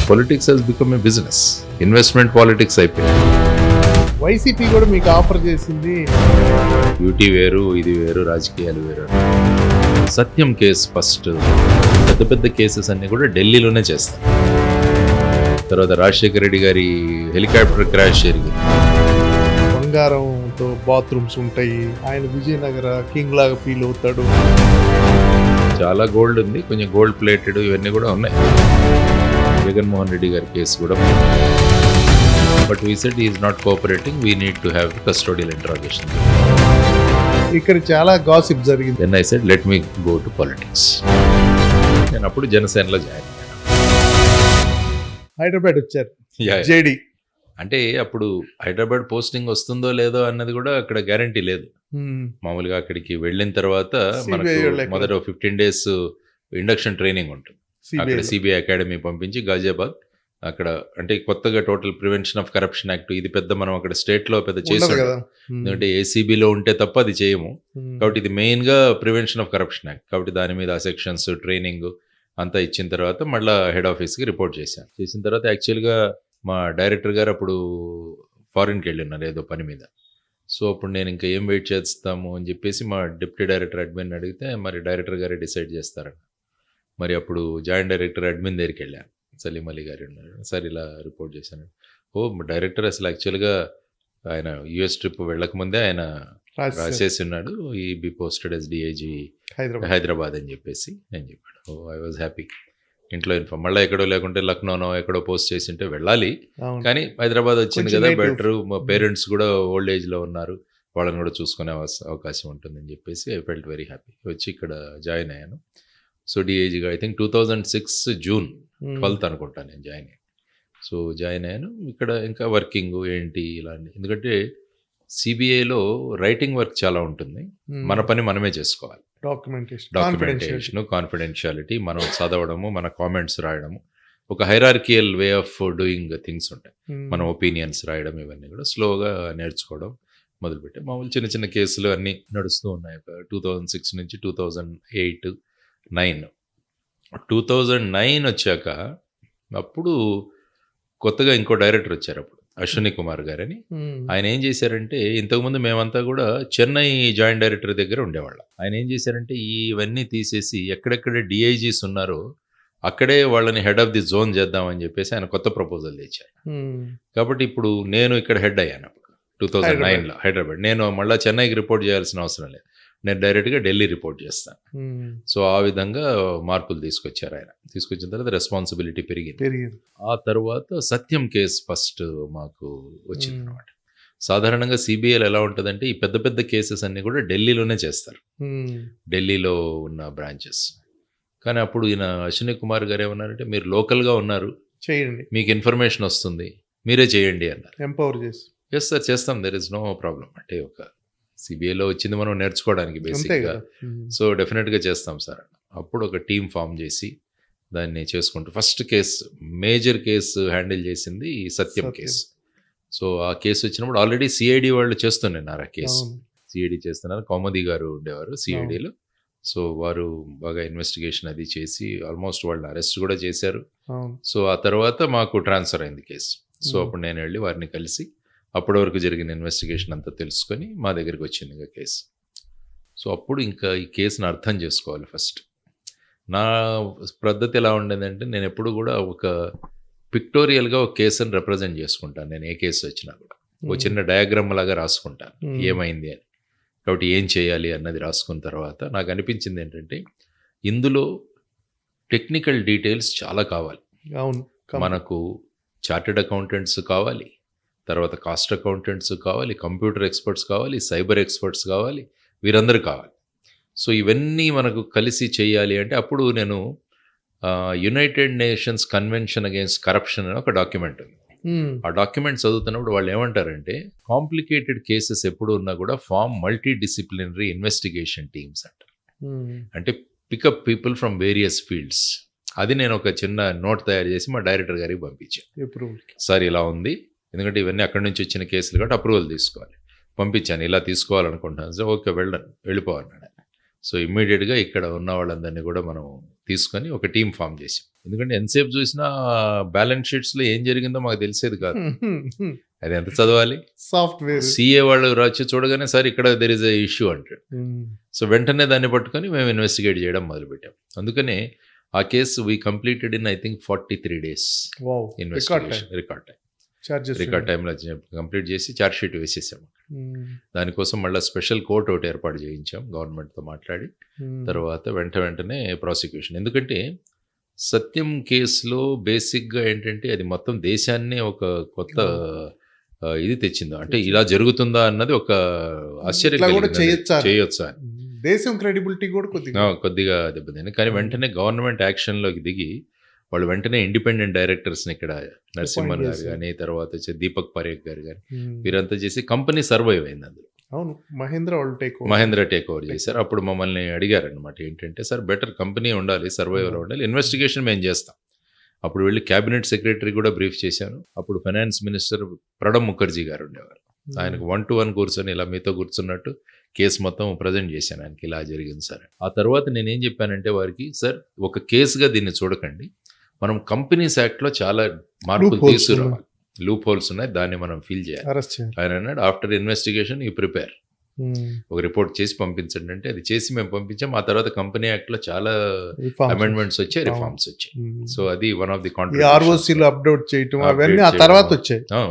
Politics has become a business. Investment politics అయిపోయింది. YCP కూడా మీకు ఆఫర్ చేసింది. బ్యూటీ వేరు, ఇది వేరు, రాజకీయాలు వేరు. సత్యం కేసు ఫస్ట్, పెద్ద పెద్ద కేసెస్ అన్ని కూడా ఢిల్లీలోనే చేస్తారు. తర్వాత రాజశేఖర రెడ్డి గారి హెలికాప్టర్ క్రాష్ జరిగింది. బంగారంతో బాత్రూమ్స్ ఉంటాయి, ఆయన విజయనగర కింగ్ లాగా ఫీల్ అవుతాడు. చాలా గోల్డ్ ఉంది, కొంచెం గోల్డ్ ప్లేటెడ్ ఇవన్నీ కూడా ఉన్నాయి. జగన్మోహన్ రెడ్డి గారి కేసు కూడా. But we said is not cooperating, we need to have custodial interrogation. ఇక్కడ చాలా గాసిప్ జరిగింది. Then I said let me go to politics. నేను అప్పుడు జనసేనలో జాయిన్ అయ్యాను. హైదరాబాద్ వచ్చారు జేడి. అంటే అప్పుడు హైదరాబాద్ పోస్టింగ్ వస్తుందో లేదో అన్నది కూడా అక్కడ గ్యారంటీ లేదు. మామూలుగా అక్కడికి వెళ్ళిన తర్వాత మనకు మొదట 15 days ఇండక్షన్ ట్రైనింగ్ ఉంటుంది. అక్కడ సిబిఐ అకాడమీ పంపించి గాజియాబాద్, అక్కడ అంటే కొత్తగా total prevention of corruption act, ఇది పెద్ద మనం అక్కడ స్టేట్ లో పెద్ద చేసాం. ఎందుకంటే ఏసీబీలో ఉంటే తప్ప అది చేయము. కాబట్టి ఇది మెయిన్ గా ప్రివెన్షన్ ఆఫ్ కరప్షన్ యాక్ట్. కాబట్టి దాని మీద సెక్షన్స్ ట్రైనింగ్ అంతా ఇచ్చిన తర్వాత మళ్ళీ హెడ్ ఆఫీస్కి రిపోర్ట్ చేశాను. చేసిన తర్వాత యాక్చువల్గా మా డైరెక్టర్ గారు అప్పుడు ఫారిన్కి వెళ్ళినారు ఏదో పని మీద. సో అప్పుడు నేను ఇంకా ఏం వెయిట్ చేస్తాము అని చెప్పేసి మా డిప్యూటీ డైరెక్టర్ అడ్మిన్ అడిగితే మరి డైరెక్టర్ గారే డిసైడ్ చేస్తారని. మరి అప్పుడు జాయింట్ డైరెక్టర్ అడ్మిన్ దగ్గరికి వెళ్ళాను. సలీం అలీ గారు ఉన్నారు. సార్ ఇలా రిపోర్ట్ చేశాను. డైరెక్టర్ అసలు యాక్చువల్గా ఆయన యుఎస్ ట్రిప్ వెళ్ళకముందే ఆయన రాసేసి ఉన్నాడు, ఈ be posted as DIG Hyderabad అని చెప్పేసి నేను చెప్పాడు. I was happy. ఇంట్లో ఇన్ఫార్మ్ మళ్ళీ ఎక్కడో లేకుంటే లక్నోనో ఎక్కడో పోస్ట్ చేసి ఉంటే వెళ్ళాలి, కానీ హైదరాబాద్ వచ్చింది కదా బెటర్. మా పేరెంట్స్ కూడా ఓల్డ్ ఏజ్లో ఉన్నారు, వాళ్ళని కూడా చూసుకునే అవకాశం ఉంటుందని చెప్పేసి ఐ ఫెల్ట్ వెరీ హ్యాపీ. వచ్చి ఇక్కడ జాయిన్ అయ్యాను. సో డిఐజీగా ఐ థింక్ 2006 June 12 అనుకుంటా నేను జాయిన్ అయ్యాను. సో జాయిన్ అయ్యాను. ఇక్కడ ఇంకా వర్కింగ్ ఏంటి ఇలాంటి, ఎందుకంటే సిబిఐలో రైటింగ్ వర్క్ చాలా ఉంటుంది. మన పని మనమే చేసుకోవాలి. డాక్యుమెంటేషన్, కాన్ఫిడెన్షియాలిటీ, మనం చదవడము, మన కామెంట్స్ రాయడము, ఒక hierarchical way of doing things ఉంటాయి. మన ఒపీనియన్స్ రాయడం, ఇవన్నీ కూడా స్లోగా నేర్చుకోవడం మొదలుపెట్టే. మామూలు చిన్న చిన్న కేసులు అన్నీ నడుస్తూ ఉన్నాయి. 2006 నుంచి 2008, 2009. 2009 వచ్చాక అప్పుడు కొత్తగా ఇంకో డైరెక్టర్ వచ్చారు, అప్పుడు అశ్విని కుమార్ గారని. ఆయన ఏం చేశారంటే, ఇంతకుముందు మేమంతా కూడా చెన్నై జాయింట్ డైరెక్టర్ దగ్గర ఉండేవాళ్ళం. ఆయన ఏం చేశారంటే ఇవన్నీ తీసేసి ఎక్కడెక్కడ డిఐజీస్ ఉన్నారో అక్కడే వాళ్ళని హెడ్ ఆఫ్ ది జోన్ చేద్దామని చెప్పేసి ఆయన కొత్త ప్రపోజల్ తెచ్చారు. కాబట్టి ఇప్పుడు నేను ఇక్కడ హెడ్ అయ్యాను 2009లో హైదరాబాద్. నేను మళ్ళీ చెన్నైకి రిపోర్ట్ చేయాల్సిన అవసరం లేదు, నేను డైరెక్ట్గా ఢిల్లీ రిపోర్ట్ చేస్తాను. సో ఆ విధంగా మార్పులు తీసుకొచ్చారు ఆయన. తీసుకొచ్చిన తర్వాత రెస్పాన్సిబిలిటీ పెరిగింది. ఆ తర్వాత సత్యం కేసు ఫస్ట్ మాకు వచ్చింది అనమాట. సాధారణంగా సిబిఐలో ఎలా ఉంటుందంటే ఈ పెద్ద పెద్ద కేసెస్ అన్ని కూడా ఢిల్లీలోనే చేస్తారు, ఢిల్లీలో ఉన్న బ్రాంచెస్. కానీ అప్పుడు ఈయన అశ్విని కుమార్ గారు ఏమన్నారంటే, మీరు లోకల్గా ఉన్నారు, చేయండి, మీకు ఇన్ఫర్మేషన్ వస్తుంది, మీరే చేయండి అన్నారు. ఎంపవర్ చేసి ఎస్ సార్ చేస్తాం, దెర్ ఇస్ నో ప్రాబ్లం. అంటే ఒక సిబిఐలో వచ్చింది మనం నేర్చుకోవడానికి బేసిక్గా. సో డెఫినెట్గా చేస్తాం సార్. అప్పుడు ఒక టీం ఫామ్ చేసి దాన్ని చేసుకుంటూ first case, major case handle చేసింది ఈ సత్యం కేసు. సో ఆ కేసు వచ్చినప్పుడు ఆల్రెడీ సిఐడి వాళ్ళు చేస్తున్నారు ఆ కేసు. సిఐడి చేస్తున్నారు, కౌముది గారు ఉండేవారు సిఐడిలో. సో వారు బాగా ఇన్వెస్టిగేషన్ అది చేసి ఆల్మోస్ట్ వాళ్ళని అరెస్ట్ కూడా చేశారు. సో ఆ తర్వాత మాకు ట్రాన్స్ఫర్ అయింది కేసు. సో అప్పుడు నేను వెళ్ళి వారిని కలిసి అప్పటి వరకు జరిగిన ఇన్వెస్టిగేషన్ అంతా తెలుసుకొని మా దగ్గరికి వచ్చింది కేసు. సో అప్పుడు ఇంకా ఈ కేసును అర్థం చేసుకోవాలి. ఫస్ట్ నా పద్ధతి ఎలా ఉండేదంటే, నేను ఎప్పుడు కూడా ఒక పిక్టోరియల్గా ఒక కేసుని రిప్రజెంట్ చేసుకుంటాను. నేను ఏ కేసు వచ్చినా కూడా ఒక చిన్న డయాగ్రామ్ లాగా రాసుకుంటాను ఏమైంది అని. కాబట్టి ఏం చేయాలి అన్నది రాసుకున్న తర్వాత నాకు అనిపించింది ఏంటంటే, ఇందులో టెక్నికల్ డీటెయిల్స్ చాలా కావాలి. మనకు చార్టెడ్ అకౌంటెంట్స్ కావాలి, తర్వాత కాస్ట్ అకౌంటెంట్స్ కావాలి, కంప్యూటర్ ఎక్స్పర్ట్స్ కావాలి, సైబర్ ఎక్స్పర్ట్స్ కావాలి, వీరందరూ కావాలి. సో ఇవన్నీ మనకు కలిసి చేయాలి అంటే అప్పుడు నేను United nations convention against corruption అని ఒక డాక్యుమెంట్ ఉంది. ఆ డాక్యుమెంట్ చదువుతున్నప్పుడు వాళ్ళు ఏమంటారంటే, కాంప్లికేటెడ్ కేసెస్ ఎప్పుడు ఉన్నా కూడా form multi disciplinary investigation teams అంటారు. అంటే pick up people from various fields. అది నేను ఒక చిన్న నోట్ తయారు చేసి మా డైరెక్టర్ గారికి పంపించాను. సార్ ఇలా ఉంది, ఎందుకంటే ఇవన్నీ అక్కడి నుంచి వచ్చిన కేసులు కాబట్టి అప్రూవల్ తీసుకోవాలి. పంపించాను, ఇలా తీసుకోవాలనుకుంటున్నాను. సో ఓకే వెళ్ళిపోవన్నాడు. సో ఇమ్మీడియట్గా ఇక్కడ ఉన్న వాళ్ళందరినీ కూడా మనం తీసుకొని ఒక టీం ఫామ్ చేసాం. ఎందుకంటే ఎంతసేపు చూసినా బ్యాలెన్స్ షీట్స్లో ఏం జరిగిందో మాకు తెలిసేది కాదు. అది ఎంత చదవాలి? సాఫ్ట్వేర్ సిఏ వాళ్ళు వచ్చి చూడగానే సార్ ఇక్కడ దెర్ ఇస్ ఎ ఇష్యూ అంటాడు. సో వెంటనే దాన్ని పట్టుకొని మేము ఇన్వెస్టిగేట్ చేయడం మొదలుపెట్టాం. అందుకనే ఆ case we completed in I think 43 days investigation. Record టైంలో కంప్లీట్ చేసి ఛార్జ్ షీట్ వేసేసాం. దానికోసం మళ్ళీ స్పెషల్ కోర్ట్ ఒకటి ఏర్పాటు చేయించాం గవర్నమెంట్తో మాట్లాడి. తర్వాత వెంటనే ప్రాసిక్యూషన్. ఎందుకంటే సత్యం కేసులో బేసిక్గా ఏంటంటే అది మొత్తం దేశాన్ని ఒక కొత్త ఇది తెచ్చింది. అంటే ఇలా జరుగుతుందా అన్నది ఒక ఆశ్చర్యం చేయొచ్చా అని. దేశం క్రెడిబిలిటీ కూడా కొద్దిగా దెబ్బతింది. కానీ వెంటనే గవర్నమెంట్ యాక్షన్లోకి దిగి వాళ్ళు వెంటనే ఇండిపెండెంట్ డైరెక్టర్స్ని ఇక్కడ నరసింహన్ గారు కానీ, తర్వాత దీపక్ పరేఖ్ గారు కానీ వీరంతా చేసి కంపెనీ సర్వైవ్ అయింది. అందులో అవును మహేంద్ర టేక్ ఓవర్ చేశారు. అప్పుడు మమ్మల్ని అడిగారు అనమాట, ఏంటంటే సార్ బెటర్ కంపెనీ ఉండాలి, సర్వైవల్ ఉండాలి, ఇన్వెస్టిగేషన్ మేము చేస్తాం. అప్పుడు వెళ్ళి క్యాబినెట్ సెక్రటరీ కూడా బ్రీఫ్ చేశాను. అప్పుడు ఫైనాన్స్ మినిస్టర్ ప్రణబ్ ముఖర్జీ గారు ఉండేవారు. ఆయనకు 1-to-1 కూర్చొని ఇలా మీతో కూర్చున్నట్టు కేసు మొత్తం ప్రజెంట్ చేశాను ఆయనకి, ఇలా జరిగింది సార్. ఆ తర్వాత నేనేం చెప్పానంటే వారికి, సార్ ఒక కేసుగా దీన్ని చూడకండి, మనం కంపెనీస్ యాక్ట్లో చాలా మార్పులు తీసుకురావాలి, లూప్ హోల్స్ ఉన్నాయి, దాన్ని మనం ఫీల్ చేయాలి. ఆయన అన్నాడు, ఆఫ్టర్ ఇన్వెస్టిగేషన్ యూ ప్రిపేర్, ఒక రిపోర్ట్ చేసి పంపించండి అంటే అది చేసి మేము పంపించాం. ఆ తర్వాత కంపెనీ యాక్ట్ లో చాలా అమెండ్మెంట్స్ వచ్చాయి, రిఫార్మ్స్ వచ్చాయి. సో అది one of the contributions update చేయటం అవన్నీ ఆ తర్వాత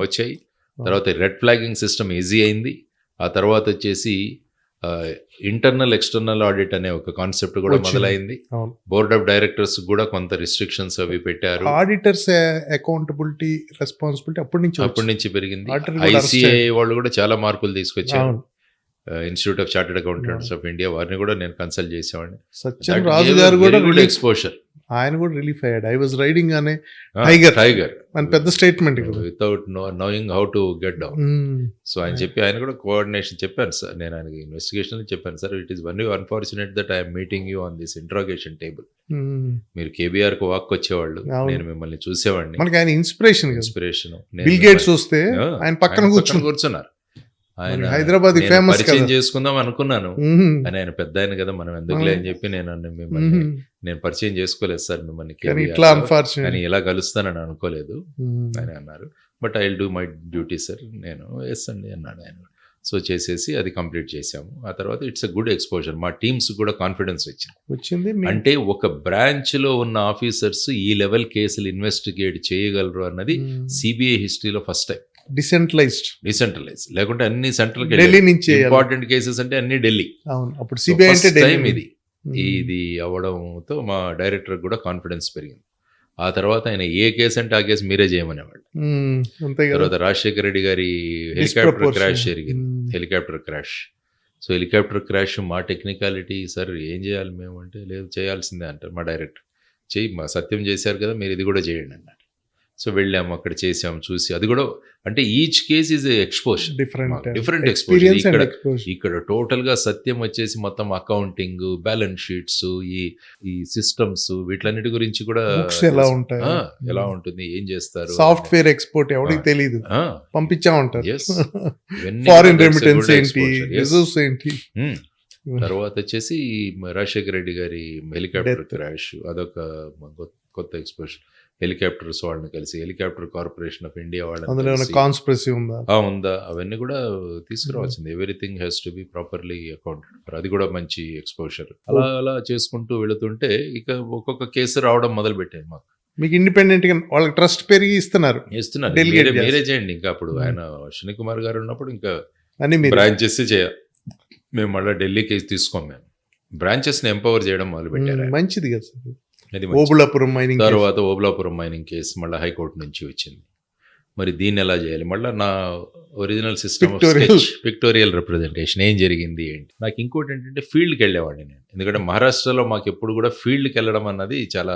వచ్చాయి. తర్వాత రెడ్ ఫ్లాగింగ్ సిస్టమ్ ఈజీ అయింది. ఆ తర్వాత వచ్చేసి ఇంటర్నల్ ఎక్స్టర్నల్ ఆడిట్ అనే ఒక కాన్సెప్ట్ కూడా మొదలైంది. బోర్డ్ ఆఫ్ డైరెక్టర్స్ కూడా కొంత రిస్ట్రిక్షన్స్ అవి పెట్టారు. ఆడిటర్స్ అకౌంటబిలిటీ రెస్పాన్సిబిలిటీ అప్పటి నుంచి పెరిగింది. ఐసిఐ వాళ్ళు కూడా చాలా మార్పులు తీసుకొచ్చారు. Institute of chartered accountants of India వారిని కూడా నేను కన్సల్ట్ చేసేవాడిని. సత్యం రాజు గారు కూడా ఎక్స్పోజర్, ఆయన కూడా రిలీఫ్ అయ్యాడు. ఐ వాజ్ రైడింగ్ అనే టైగర్ అని పెద్ద statement without knowing how to get down. So ఆయన కూడా కోఆర్డినేషన్ చెప్పాను సార్, నేను ఆయనకి ఇన్వెస్టిగేషన్ చెప్పాను sir, it is only unfortunate that I'm meeting you on this interrogation table. మీరు కేబీఆర్ కు వాక్ వచ్చేవాళ్ళు, నేను మిమ్మల్ని చూసేవాడిని. మనకి ఆయన ఇన్స్పిరేషన్ బిల్ గేట్స్ వస్తే ఆయన పక్కన కూర్చున్నారు. ఆయన హైదరాబాద్ పరిచయం చేసుకుందాం అనుకున్నాను, అని ఆయన పెద్ద ఆయన కదా మనం ఎందుకులే అని చెప్పి నేను పరిచయం చేసుకోలేదు సార్ మిమ్మల్ని, కానీ ఇలా కలుస్తానని అనుకోలేదు అని అన్నారు. But I will do my duty sir, నేను ఎస్ అండి అన్నాడు ఆయన. సో చేసేసి అది కంప్లీట్ చేసాము. ఆ తర్వాత ఇట్స్ అ గుడ్ ఎక్స్పోజర్, మా టీమ్స్ కూడా కాన్ఫిడెన్స్ వచ్చింది. అంటే ఒక బ్రాంచ్ లో ఉన్న ఆఫీసర్స్ ఈ లెవెల్ కేసులు ఇన్వెస్టిగేట్ చేయగలరు అన్నది సిబిఐ హిస్టరీలో ఫస్ట్ టైం. డిసెంట్రలైజ్ లేకుంటే అన్ని సెంట్రల్ ఢిల్లీ నుంచి ఇంపార్టెంట్ కేసెస్ అంటే అన్ని ఢిల్లీ. అప్పుడు సిబిఐ అంటే ఇది అవ్వడంతో మా డైరెక్టర్ కూడా కాన్ఫిడెన్స్ పెరిగింది. ఆ తర్వాత ఆయన ఏ కేసు అంటే ఆ కేసు మీరే చేయమనేవాళ్ళు. తర్వాత రాజశేఖర రెడ్డి గారి హెలికాప్టర్ క్రాష్ జరిగింది, helicopter crash. So helicopter crash మా టెక్నికాలిటీ, సార్ ఏం చేయాలి మేము అంటే, లేదు చేయాల్సిందే అంటారు మా డైరెక్టర్. మా సత్యం చేశారు కదా మీరు ఇది కూడా చేయండి అన్నారు. సో వెళ్ళాము, అక్కడ చేసాము, చూసి అది కూడా అంటే each case is exposure, different exposure. ఇక్కడ టోటల్ గా సత్యం వచ్చేసి మొత్తం అకౌంటింగ్, బ్యాలెన్స్ షీట్స్, ఈ సిస్టమ్స్ వీటన్నిటి గురించి కూడా ఎలా ఉంటుంది, ఏం చేస్తారు, సాఫ్ట్వేర్ ఎక్స్పోర్ట్ ఎవరికి తెలియదు, పంపించామంటారు, ఫారిన్ రెమిటెన్స్ ఏంటి, రిజర్వ్స్ ఏంటి. తర్వాత వచ్చేసి రాజశేఖర రెడ్డి గారి హెలికాప్టర్ క్రాష్, అదొక కొత్త ఎక్స్పోజర్. హెలికాప్టర్స్ వాళ్ళని కలిసి హెలికాప్టర్ కార్పొరేషన్ ఆఫ్ ఇండియా వాళ్ళని ఉందా అవన్నీ కూడా తీసుకురావాల్సింది. Everything has to be properly accounted. అది కూడా మంచి ఎక్స్పోజర్. అలా చేసుకుంటూ వెళుతుంటే ఇక ఒక్కొక్క కేసు రావడం మొదలు పెట్టాయి మాకు. మీకు ఇండిపెండెంట్ గా వాళ్ళకి ట్రస్ట్ పెరిగి ఇస్తున్నారు. మీరే చేయండి. ఇంకా అప్పుడు ఆయన అశ్విని కుమార్ గారు ఉన్నప్పుడు ఇంకా బ్రాంచెస్ చేయాలి. మేము మళ్ళీ ఢిల్లీ కేసు తీసుకోం, మేము బ్రాంచెస్ ని ఎంపవర్ చేయడం మొదలు పెట్టారు. మంచిది కదా సార్. ఓబులాపురం మైనింగ్ తర్వాత ఓబులాపురం మైనింగ్ కేసు మళ్ళీ హైకోర్టు నుంచి వచ్చింది. మరి దీన్ని ఎలా చేయాలి, మళ్ళీ నా ఒరిజినల్ సిస్టమ్ పిక్టోరియల్ రిప్రజెంటేషన్ ఏం జరిగింది ఏంటి. నాకు ఇంకోటి ఏంటంటే ఫీల్డ్కి వెళ్ళేవాడిని నేను, ఎందుకంటే మహారాష్ట్రలో మాకు ఎప్పుడు కూడా ఫీల్డ్కి వెళ్ళడం అన్నది చాలా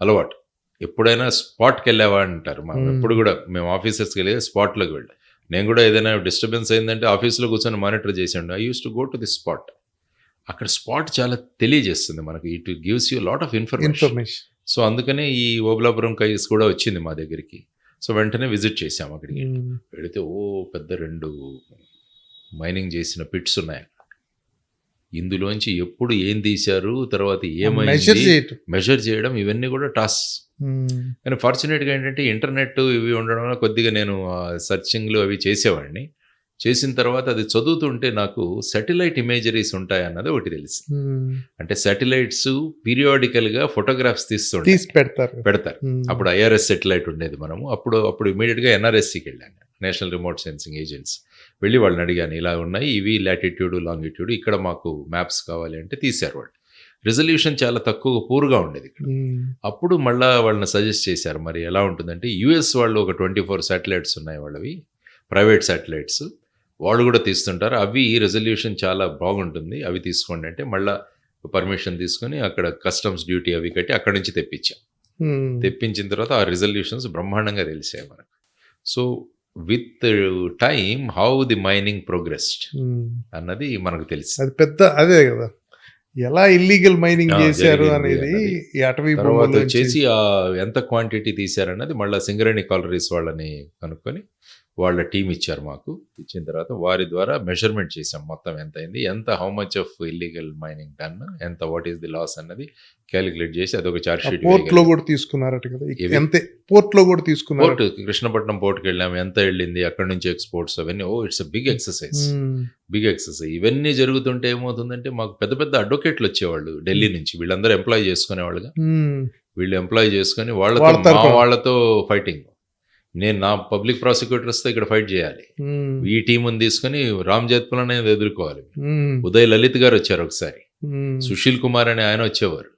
అలవాటు. ఎప్పుడైనా స్పాట్కి వెళ్ళేవాడు అంటారు, ఎప్పుడు కూడా మేము ఆఫీసర్స్కి వెళ్ళి స్పాట్లోకి వెళ్ళి, నేను కూడా ఏదైనా డిస్టర్బెన్స్ అయిందంటే ఆఫీస్లో కూర్చొని మానిటర్ చేసాడు. I use to go to the spot. అక్కడ స్పాట్ చాలా తెలియజేస్తుంది మనకి, it gives you lot of information. So అందుకనే ఈ ఓబులాపురం కేసు కూడా వచ్చింది మా దగ్గరికి. సో వెంటనే విజిట్ చేసాము అక్కడికి. వెళితే పెద్ద 2 మైనింగ్ చేసిన పిట్స్ ఉన్నాయి. ఇందులోంచి ఎప్పుడు ఏం తీశారు, తర్వాత మెజర్ ఏమైంది చేయటం. మెజర్ చేయడం, ఇవన్నీ కూడా టాస్క్. కానీ ఫార్చునేట్గా ఏంటంటే ఇంటర్నెట్ ఇవి ఉండడం వల్ల కొద్దిగా నేను సర్చింగ్లు అవి చేసేవాడిని. చేసిన తర్వాత అది చదువుతుంటే నాకు సాటిలైట్ ఇమేజరీస్ ఉంటాయి అన్నది ఒకటి తెలిసి. అంటే సాటిలైట్స్ పీరియాడికల్గా ఫోటోగ్రాఫ్స్ తీసి పెడతారు. అప్పుడు IRS సాటిలైట్ ఉండేది. మనము అప్పుడు ఇమీడియట్గా NRSCకి వెళ్ళాను, నేషనల్ రిమోట్ సెన్సింగ్ ఏజెన్సీ. వెళ్ళి వాళ్ళని అడిగాను, ఇలా ఉన్నాయి, ఇవి లాటిట్యూడ్ లాంగిట్యూడ్, ఇక్కడ మాకు మ్యాప్స్ కావాలి అంటే తీశారు వాళ్ళు. రిజల్యూషన్ చాలా తక్కువ పూర్గా ఉండేది ఇక్కడ. అప్పుడు మళ్ళీ వాళ్ళని సజెస్ట్ చేశారు, మరి ఎలా ఉంటుందంటే US వాళ్ళు ఒక 24 శాటిలైట్స్ ఉన్నాయి వాళ్ళవి, ప్రైవేట్ శాటిలైట్స్, వాళ్ళు కూడా తీస్తుంటారు, అవి రెజల్యూషన్ చాలా బాగుంటుంది, అవి తీసుకోండి అంటే మళ్ళీ పర్మిషన్ తీసుకొని అక్కడ కస్టమ్స్ డ్యూటీ అవి కట్టి అక్కడి నుంచి తెప్పించాం. తెప్పించిన తర్వాత ఆ రిజల్యూషన్స్ బ్రహ్మాండంగా తెలిసాయి మనకు. So with time how the mining progressed అన్నది మనకు తెలిసి, అది పెద్ద అదే కదా, ఎలా ఇల్లీగల్ మైనింగ్ చేశారు అనేది ఈ అటవీ తర్వాత వచ్చేసి ఎంత క్వాంటిటీ తీశారన్నది మళ్ళీ సింగరేణి కాలరీస్ వాళ్ళని కనుక్కొని వాళ్ళ టీం ఇచ్చారు మాకు. ఇచ్చిన తర్వాత వారి ద్వారా మెజర్మెంట్ చేసాం, మొత్తం ఎంత అయింది, ఎంత how much of illegal mining done, ఎంత వాట్ ఈస్ ది లాస్ అన్నది క్యాలిక్యులేట్ చేసి అదొక చార్ట్ షీట్. పోర్ట్ లో కూడా తీసుకున్నారట కదా, ఎంత పోర్ట్ లో కూడా తీసుకున్నారు. పోర్ట్ కృష్ణపట్నం పోర్ట్కి వెళ్ళాము, ఎంత వెళ్ళింది, అక్కడి నుంచి ఎక్స్పోర్ట్స్ అవన్నీ. It's big exercise. ఇవన్నీ జరుగుతుంటే ఏమవుతుందంటే మాకు పెద్ద పెద్ద అడ్వకేట్లు వచ్చేవాళ్ళు ఢిల్లీ నుంచి, వీళ్ళందరూ ఎంప్లాయ్ చేసుకునేవాళ్ళుగా. వీళ్ళు ఎంప్లాయ్ చేసుకుని వాళ్ళతో ఫైటింగ్. నేను నా పబ్లిక్ ప్రాసిక్యూటర్ వస్తే ఇక్కడ ఫైట్ చేయాలి, ఈ టీముని తీసుకుని రామ్ జైత్పాల్ అనేది ఎదుర్కోవాలి. ఉదయ్ లలిత్ గారు వచ్చారు ఒకసారి, సుశీల్ కుమార్ అనే ఆయన వచ్చేవారు,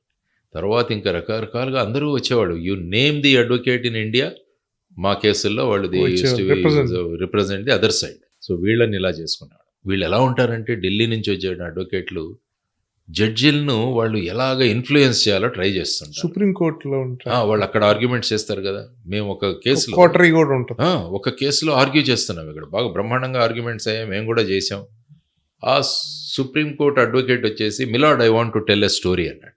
తర్వాత ఇంకా రకరకాలుగా అందరూ వచ్చేవాడు. You name the advocate in India, మా కేసుల్లో వాళ్ళు represent the other side. So వీళ్ళని ఇలా చేసుకున్నాడు. వీళ్ళు ఎలా ఉంటారంటే ఢిల్లీ నుంచి వచ్చే అడ్వకేట్లు జడ్జిలను వాళ్ళు ఎలాగ ఇన్ఫ్లుయెన్స్ చేయాలో ట్రై చేస్తుంటారు. సుప్రీంకోర్టులో ఉంటారు వాళ్ళు, అక్కడ ఆర్గ్యుమెంట్స్ చేస్తారు కదా. మేము ఒక కేసులో ఒక కేసులో ఆర్గ్యూ చేస్తున్నాం, ఇక్కడ బాగా బ్రహ్మాండంగా ఆర్గ్యుమెంట్స్ అయ్యాయి, మేము కూడా చేసాం. ఆ సుప్రీంకోర్టు అడ్వకేట్ వచ్చేసి, milord I want to tell a story అన్నాడు.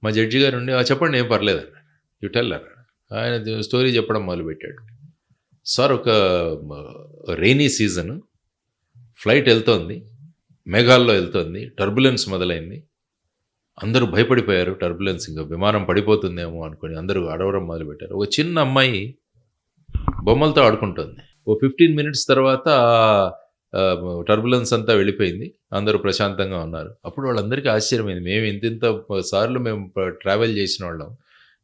మా జడ్జి గారు ఉండి, చెప్పండి ఏం పర్లేదు అన్నాడు. యు టెల్ అన్నాడు. ఆయన స్టోరీ చెప్పడం మొదలుపెట్టాడు. సార్, ఒక రెయినీ సీజన్, ఫ్లైట్ వెళ్తోంది, మేఘాల్లో వెళ్తోంది, టర్బులెన్స్ మొదలైంది, అందరూ భయపడిపోయారు. టర్బులెన్స్, ఇంకా విమానం పడిపోతుందేమో అనుకుని అందరూ అడవడం మొదలుపెట్టారు. ఒక చిన్న అమ్మాయి బొమ్మలతో ఆడుకుంటుంది. ఓ 15 minutes తర్వాత టర్బులెన్స్ అంతా వెళ్ళిపోయింది, అందరూ ప్రశాంతంగా ఉన్నారు. అప్పుడు వాళ్ళందరికీ ఆశ్చర్యమైంది, మేము ఇంత సార్లు మేము ట్రావెల్ చేసిన వాళ్ళం,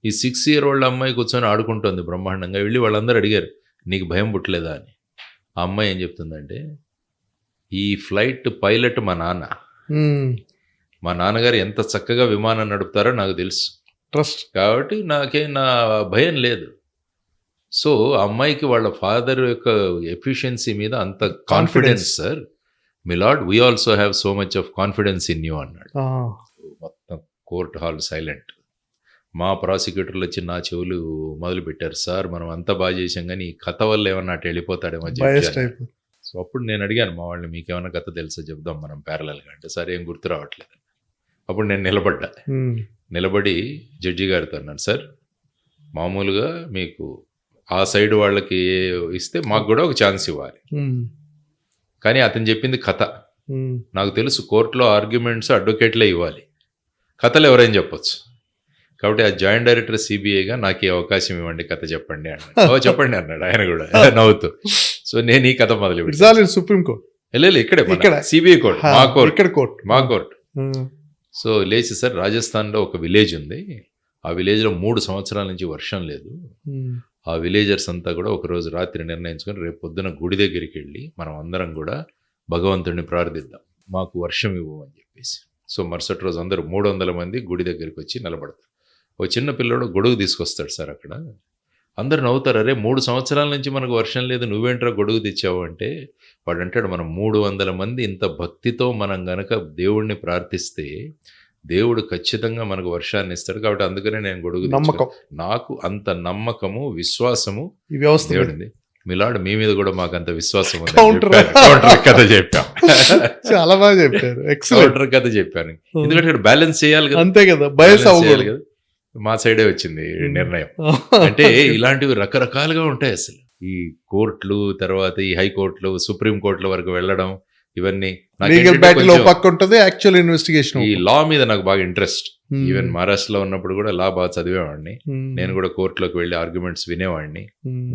ఈ 6-year-old అమ్మాయి కూర్చొని ఆడుకుంటుంది బ్రహ్మాండంగా. వెళ్ళి వాళ్ళందరూ అడిగారు, నీకు భయం పుట్టలేదా అని. ఆ అమ్మాయి ఏం చెప్తుందంటే, ఈ ఫ్లైట్ పైలట్ మా నాన్న, మా నాన్నగారు ఎంత చక్కగా విమానం నడుపుతారో నాకు తెలుసు, ట్రస్ట్, కాబట్టి నా భయం లేదు. సో ఆ అమ్మాయికి వాళ్ళ ఫాదర్ యొక్క ఎఫిషియన్సీ మీద అంత confidence. Sir, milord, we also have so much of confidence in you అన్నాడు. మొత్తం కోర్ట్ హాల్ సైలెంట్. మా ప్రాసిక్యూటర్లు వచ్చి నా చెవులు మొదలు పెట్టారు, సార్ మనం అంతా బాగా చేసాం కానీ ఈ కథ వల్ల ఏమన్నా అటు వెళ్ళిపోతాడేమో. సో అప్పుడు నేను అడిగాను మా వాళ్ళని, మీకేమైనా కథ తెలుసా చెప్దాం మనం ప్యారలల్గా అంటే, సరే ఏం గుర్తు రావట్లేదు. అప్పుడు నేను నిలబడి జడ్జి గారితో అన్నాను, సార్ మామూలుగా మీకు ఆ సైడ్ వాళ్ళకి ఇస్తే మాకు కూడా ఒక ఛాన్స్ ఇవ్వాలి, కానీ అతను చెప్పింది కథ. నాకు తెలుసు కోర్టులో ఆర్గ్యుమెంట్స్ అడ్వకేట్లే ఇవ్వాలి, కథలు ఎవరైనా చెప్పొచ్చు. కాబట్టి ఆ జాయింట్ డైరెక్టర్ CBIగా నాకు ఈ అవకాశం ఇవ్వండి, కథ చెప్పండి అన్నాడు. చెప్పండి అన్నాడు ఆయన కూడా నవ్వుతూ. సో నేను ఈ కథ మొదలు పెట్టాను. సుప్రీంకోర్టు ఇక్కడే CBI కోర్ట్, మా కోర్ట్. సో లేచి, సార్ రాజస్థాన్లో ఒక విలేజ్ ఉంది, ఆ విలేజ్లో 3 సంవత్సరాల నుంచి వర్షం లేదు. ఆ విలేజర్స్ అంతా కూడా ఒకరోజు రాత్రి నిర్ణయించుకొని రేపు పొద్దున గుడి దగ్గరికి వెళ్ళి మనం అందరం కూడా భగవంతుడిని ప్రార్థిద్దాం, మాకు వర్షం ఇవ్వు అని చెప్పేసి. సో మరుసటి రోజు అందరూ 300 మంది గుడి దగ్గరికి వచ్చి నిలబడతారు. ఓ చిన్న పిల్లడు గొడుగు తీసుకొస్తాడు సార్. అక్కడ అందరు నవ్వుతారు, అరే 3 సంవత్సరాల నుంచి మనకు వర్షం లేదు, నువ్వేంట్రా గొడుగు తెచ్చావు అంటే, వాడు అంటాడు, మనం 300 మంది ఇంత భక్తితో మనం గనక దేవుడిని ప్రార్థిస్తే దేవుడు ఖచ్చితంగా మనకు వర్షాన్ని ఇస్తాడు, కాబట్టి అందుకనే నేను గొడుగు తెచ్చాను. నాకు అంత నమ్మకము, విశ్వాసము దేవుడింది. మిలాడ్, మీ మీద కూడా మాకు అంత విశ్వాసం ఉంది. కౌంటర్ కథ చెప్పాం, చాలా బాగా చెప్పారు. కౌంటర్ కథ చెప్పాను, ఎందుకంటే ఇక్కడ బ్యాలెన్స్ చేయాలి కదా, అంతే కదా, చేయాలి కదా. మా సైడే వచ్చింది నిర్ణయం. అంటే ఇలాంటివి రకరకాలుగా ఉంటాయి అసలు. ఈ కోర్టులు, తర్వాత ఈ హైకోర్టులు, సుప్రీం కోర్టుల వరకు వెళ్ళడం, ఇవన్నీ లీగల్ బ్యాటిల్ పక్క ఉంటుంది, యాక్చువల్ ఇన్వెస్టిగేషన్. ఈ లా మీద నాకు బాగా ఇంట్రెస్ట్. ఈవెన్ మహారాష్ట్రలో ఉన్నప్పుడు కూడా లా బాగా చదివేవాడిని. నేను కూడా కోర్టులోకి వెళ్ళి ఆర్గ్యుమెంట్స్ వినేవాడిని.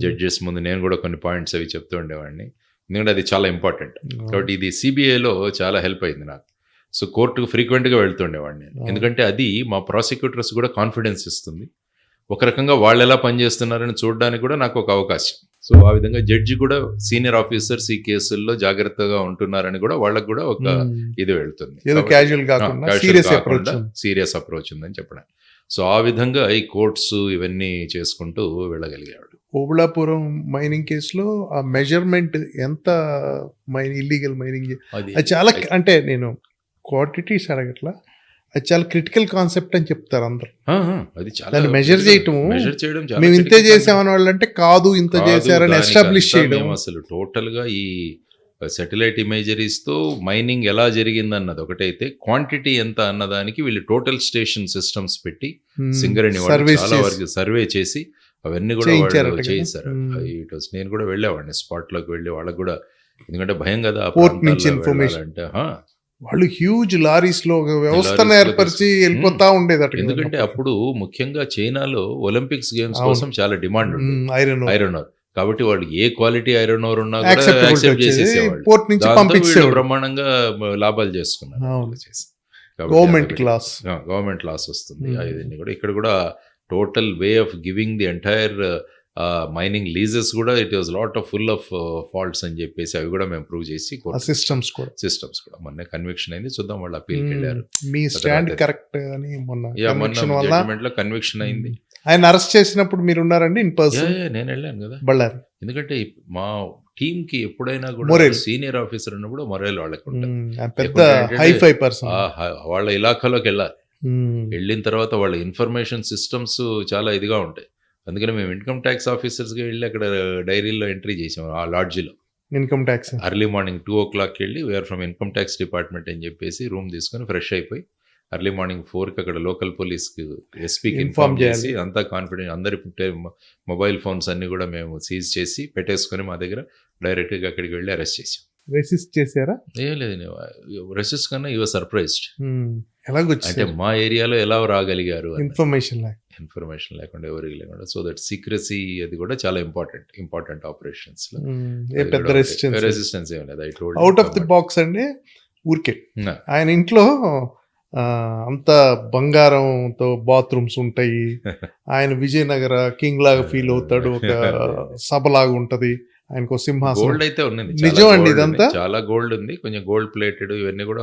జడ్జెస్ ముందు నేను కూడా కొన్ని పాయింట్స్ అవి చెప్తూ ఉండేవాడిని. ఎందుకంటే అది చాలా ఇంపార్టెంట్. కాబట్టి ఇది సిబిఐలో చాలా హెల్ప్ అయింది నాకు. సో కోర్టుకు ఫ్రీక్వెంట్గా వెళ్తుండేవాడిని. ఎందుకంటే అది మా ప్రాసిక్యూటర్స్ కూడా కాన్ఫిడెన్స్ ఇస్తుంది. ఒక రకంగా వాళ్ళు ఎలా పనిచేస్తున్నారని చూడడానికి కూడా నాకు ఒక అవకాశం. సో ఆ విధంగా జడ్జి కూడా సీనియర్ ఆఫీసర్స్ ఈ కేసుల్లో జాగ్రత్తగా ఉంటున్నారని కూడా వాళ్ళకు కూడా ఒక ఇది వెళ్తుంది. సీరియస్ అప్రోచ్ ఉందని చెప్పడానికి. సో ఆ విధంగా ఈ కోర్ట్స్ ఇవన్నీ చేసుకుంటూ వెళ్ళగలిగాడు. ఓబుళాపురం మైనింగ్ కేసులో ఆ మెజర్మెంట్ ఎంత ఇల్లీగల్ మైనింగ్ అది చాలా, అంటే నేను క్వాంటిటీస్ అడగట్లా, అది చాలా క్రిటికల్ కాన్సెప్ట్ అని చెప్తారు అందరు. అది చాలా మెజర్ చేయడం మేము ఇంతే చేసామని వాళ్ళు అంటే కాదు, ఇంత చేశారని ఎస్టాబ్లిష్ చేయడం. అసలు టోటల్ గా ఈ సాటిలైట్ ఇమేజరీస్ తో మైనింగ్ ఎలా జరిగిందన్నది ఒకటైతే, క్వాంటిటీ ఎంత అన్నదానికి వీళ్ళు టోటల్ స్టేషన్ సిస్టమ్స్ పెట్టి సింగరేణి చాలా వరకు సర్వే చేసి అవన్నీ కూడా వాళ్ళు చేశారు. నేను కూడా వెళ్ళేవాడిని స్పాట్ లోకి వెళ్ళి వాళ్ళకి కూడా, ఎందుకంటే భయం కదా అంటే. వాళ్ళు హ్యూజ్ లారీస్ లో వ్యవస్థను ఏర్పరిచి వెళ్ళిపోతా ఉండేది. ఎందుకంటే అప్పుడు ముఖ్యంగా చైనాలో ఒలింపిక్స్ గేమ్స్ కోసం చాలా డిమాండ్ ఉంది ఐరన్ ఓర్. కాబట్టి వాళ్ళు ఏ క్వాలిటీ ఐరన్ ఓర్ ఉన్నా కూడా యాక్సెప్ట్ చేసేసేవాళ్ళు. బ్రహ్మాండంగా లాభాలు చేసుకున్నారు. గవర్నమెంట్ లాస్ వస్తుంది. ఇవన్నీ కూడా ఇక్కడ కూడా total way of giving the entire mining leases కూడా it was lot of full of faults అని చెప్పేసి అవి కూడా మేము ప్రూవ్ చేసి సిస్టమ్స్ కూడా మొన్న కన్విక్షన్ అయింది. చూద్దాం వాళ్ళు అప్పీల్కి వెళ్ళారు. మీ స్టాండ్ కరెక్ట్ అని మొన్న కన్విక్షన్ అయింది. ఆయన అరెస్ట్ చేసినప్పుడు మీరు ఉన్నారండి ఇన్ పర్సన్? నేను వెళ్ళాను కదా బళ్ళారి. ఎందుకంటే మా టీమ్ కి ఎప్పుడైనా కూడా సీనియర్ ఆఫీసర్ ఉన్నప్పుడు మొరైల్ వాళ్ళకి వాళ్ళ ఇలాఖాలోకి వెళ్ళాలి. వెళ్ళిన తర్వాత వాళ్ళ ఇన్ఫర్మేషన్ సిస్టమ్స్ చాలా ఇదిగా ఉంటాయి. అందుకని మేము ఇన్కమ్ ట్యాక్స్ ఆఫీసర్స్గా వెళ్ళి అక్కడ డైరీలో ఎంట్రీ చేసాం. ఆ లాడ్జిలో ఇన్కమ్ ట్యాక్స్ అర్లీ మార్నింగ్ 2:00 వెళ్ళి we're from income tax department అని చెప్పేసి రూమ్ తీసుకొని ఫ్రెష్ అయిపోయి అర్లీ మార్నింగ్ 4కి అక్కడ లోకల్ పోలీస్కి ఎస్పీకి ఇన్ఫార్మ్ చేసి అంతా కాన్ఫిడెంట్ అందరి మొబైల్ ఫోన్స్ అన్ని కూడా మేము సీజ్ చేసి పెట్టేసుకొని మా దగ్గర డైరెక్ట్గా అక్కడికి వెళ్ళి అరెస్ట్ చేసాం. రెసిస్ట్ చేశారా? ఏం లేదు, రెసిస్ట్ కన్నా యువర్ సర్ప్రైజ్డ్. అంటే మా ఏరియాలో ఎలా రాగలిగారు, ఇన్ఫర్మేషన్ లేకుండా ఎవరికి లేకుండా. సో దట్ సీక్రసీ అది కూడా చాలా ఇంపార్టెంట్ ఆపరేషన్స్ లో. పెద్ద రెసిస్టెన్స్ ఏం లేదు. I told out of the box అండి. ఊరికే ఆయన ఇంట్లో అంత బంగారంతో బాత్రూమ్స్ ఉంటాయి. ఆయన విజయనగర కింగ్ లాగా ఫీల్ అవుతాడు. ఒక సభలాగా ఉంటది. ఆయనకు సింహాసనం, గోల్డ్ అయితే ఉన్నది. నిజం అండి, ఇదంతా చాలా గోల్డ్ ఉంది. కొంచెం గోల్డ్ ప్లేటెడ్ ఇవన్నీ కూడా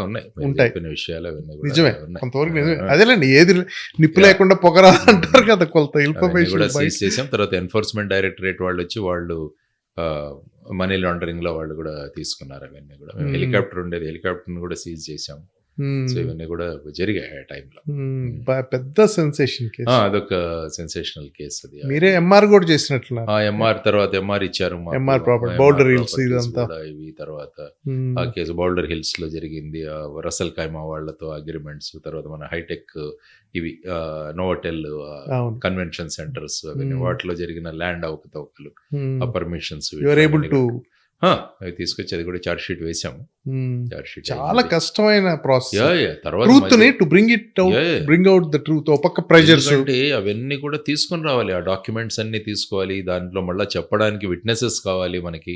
ఉంటాయి విషయాలు. నిజమే, కొంతవరకు నిజమే. అదేలేండి, ఏది నిప్పు లేకుండా పొగరా అంటారు కదా. కొలత ఇన్ఫర్మేషన్ చేసాం. తర్వాత ఎన్ఫోర్స్మెంట్ డైరెక్టరేట్ వాళ్ళు వచ్చి వాళ్ళు మనీ లాండరింగ్ లో వాళ్ళు కూడా తీసుకున్నారు. అవన్నీ కూడా హెలికాప్టర్ ఉండేది, హెలికాప్టర్ కూడా సీజ్ చేసాం. సో ఇవన్నీ కూడా జరిగాయి ఆ టైంలో. పెద్ద సెన్సేషన్ కేసు, అదొక సెన్సేషనల్ కేసు. అది మీరే ఎంఆర్ కూడా చేసినట్లు. ఎంఆర్ తర్వాత ఎంఆర్ ఇచ్చారు, ఎంఆర్ ప్రాపర్టీ బౌల్డర్ హిల్స్ ఇదంతా ఇవి. తర్వాత ఆ కేసు బౌల్డర్ హిల్స్ లో జరిగింది. రసల్ ఖైమా వాళ్ళతో అగ్రిమెంట్స్, తర్వాత మన హైటెక్ ఇవి నోవటెల్ కన్వెన్షన్ సెంటర్స్ అవన్నీ వాటిలో జరిగిన ల్యాండ్ అవకతవకలు, ఆ పర్మిషన్స్ అవి తీసుకొచ్చి అది కూడా చార్జ్ షీట్ వేసాము. చాలా కష్టమైన ప్రాసెస్. ట్రూత్ ని to bring out the truth. ఒక పక్క ప్రెజర్స్ అంటే అవన్నీ కూడా తీసుకొని రావాలి. ఆ డాక్యుమెంట్స్ అన్ని తీసుకోవాలి. దాంట్లో మళ్ళీ చెప్పడానికి విట్నెసెస్ కావాలి మనకి.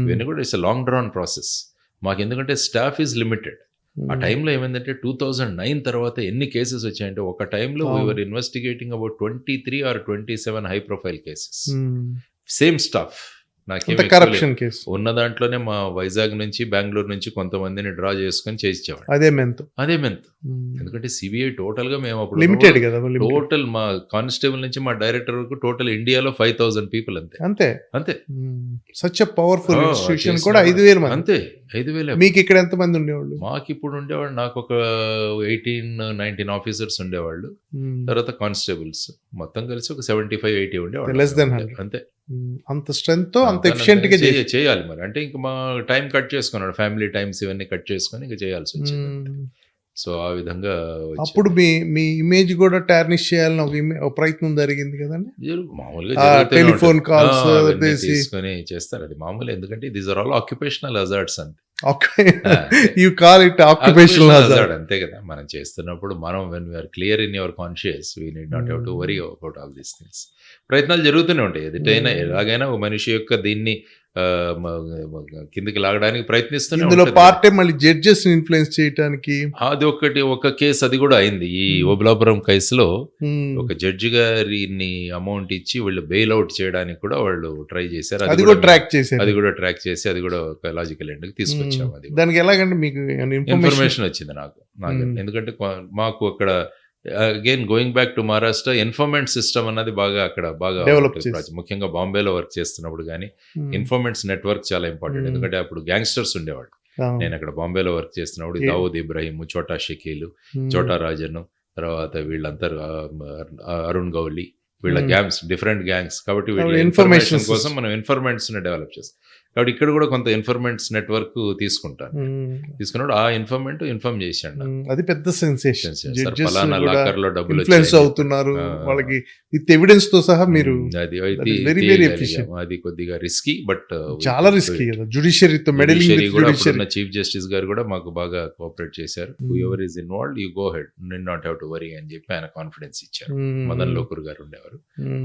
ఇవన్నీ కూడా ఇట్స్ లాంగ్ డ్రాన్ ప్రాసెస్. మాకు ఎందుకంటే స్టాఫ్ ఈజ్ లిమిటెడ్. ఆ టైంలో ఏమైందంటే 2009 తర్వాత ఎన్ని కేసెస్ వచ్చాయంటే, ఒక టైంలో we're investigating about 23 or 27 high profile cases. Same staff. Corruption case ఉన్న దాంట్లోనే మా వైజాగ్ నుంచి బెంగళూరు నుంచి కొంతమందిని డ్రా చేసుకొని చేయించేవాడు. అదే మెంత్. ఎందుకంటే సిబిఐ టోటల్ గా మేము అప్పుడు లిమిటెడ్ కదా. టోటల్ మా కానిస్టేబుల్ నుంచి మా డైరెక్టర్ వరకు టోటల్ ఇండియాలో 5,000 పీపుల్. అంతే. సచ్ ఎ పవర్ఫుల్ ఇన్స్టిట్యూషన్ కూడా 5,000 మంది. అంతే, 5,000. మీకు ఇక్కడ ఎంత మంది ఉండేవాళ్ళు? మాకు ఇప్పుడు ఉండేవాళ్ళు, నాకు ఒక 18-19 ఆఫీసర్స్ ఉండేవాళ్ళు. తర్వాత కానిస్టేబుల్స్ మొత్తం కలిసి ఒక 75-80 ఉండేవాళ్ళు. Less than 100. అంతే. అంత స్ట్రెంత్ తో అంత ఎఫిషియెంట్ గా చేయాలి మరి. అంటే ఇంకా మా టైం కట్ చేసుకున్నాడు, ఫ్యామిలీ టైమ్స్ ఇవన్నీ కట్ చేసుకొని ఇంకా చేయాల్సి వచ్చింది. సో ఆ విధంగా వచ్చింది. అప్పుడు మీ ఇమేజ్ కూడా టార్నిష్ చేయాలని ఒక ప్రయత్నం జరిగింది కదండి. మామూలుగా ఆ జరుగుతూనే టెలిఫోన్ ఉంటుంది. కాల్స్ అవన్నీ చేసి తీసుకొని చేస్తారు, అది మామూలు. ఎందుకంటే these are all occupational hazards అంతే. You call it occupational hazard. అంతే కదా, మనం చేస్తున్నప్పుడు మనం when we are clear in your conscious we need not have to worry about all these things. ప్రయత్నాలు జరుగుతూనే ఉంటాయి. ఎదుటైనా ఎలాగైనా ఒక మనిషి యొక్క దీన్ని కిందకి లాగడానికి ప్రయత్నిస్తూనే ఇందులో ఉంటుంది. పార్టీ మళ్ళీ జడ్జెస్ ఇన్ఫ్లుయెన్స్ చేయడానికి అది ఒక కేసు అది కూడా అయింది ఈ ఓబులాపురం కేసులో. ఒక జడ్జి గారిని అమౌంట్ ఇచ్చి వీళ్ళు బెయిల్ అవుట్ చేయడానికి కూడా వాళ్ళు ట్రై చేశారు. అది కూడా ట్రాక్ చేశారు. అది కూడా ట్రాక్ చేసి అది కూడా ఒక లాజికల్ ఎండ్కి తీసుకొచ్చాము. అది దానికి ఎలాగంటే మీకు ఇన్ఫర్మేషన్ వచ్చింది నాకు. ఎందుకంటే మాకు అక్కడ again going back to Maharashtra ఇన్ఫర్మెంట్ system అన్నది బాగా డెవలప్ ముఖ్యంగా బాంబేలో వర్క్ చేస్తున్నప్పుడు కానీ ఇన్ఫర్మెంట్స్ నెట్వర్క్ చాలా ఇంపార్టెంట్. ఎందుకంటే అప్పుడు గ్యాంగ్స్టర్స్ ఉండేవాళ్ళు. నేను అక్కడ బాంబేలో వర్క్ చేస్తున్నప్పుడు దావూద్ ఇబ్రాహిం, చోటా షకీలు, చోటా రాజన్, తర్వాత వీళ్ళందరూ అరుణ్ గౌలి, వీళ్ళ గ్యాంగ్స్, డిఫరెంట్ గ్యాంగ్స్. కాబట్టి వీళ్ళ ఇన్ఫర్మేషన్ కోసం మనం ఇన్ఫర్మెంట్స్ ని డెవలప్ చేస్తాం. కాబట్టి ఇక్కడ కూడా కొంత ఇన్ఫర్మెంట్స్ నెట్వర్క్ తీసుకున్నాడు. ఆ ఇన్ఫార్మ్ చేశాడు. అది పెద్ద సెన్సేషన్. పలానా లాకర్ లో డబ్బులు ఇన్ఫ్లుయెన్స్ అవుతున్నారు వాళ్ళకి విత్ ఎవిడెన్స్ తో సహా. మీరు అది కొద్దిగా రిస్కీ, బట్ చాలా రిస్కీ కదా. జుడిషియరీతో మెడలింగ్ చీఫ్ జస్టిస్ గారు కూడా మాకు బాగా కోఆపరేట్ చేశారు. Ever is involved you go head, need not have to worry అని చెప్పి ఆయన కాన్ఫిడెన్స్ ఇచ్చారు. మదన్ లోకూర్ గారు ఉండేవారు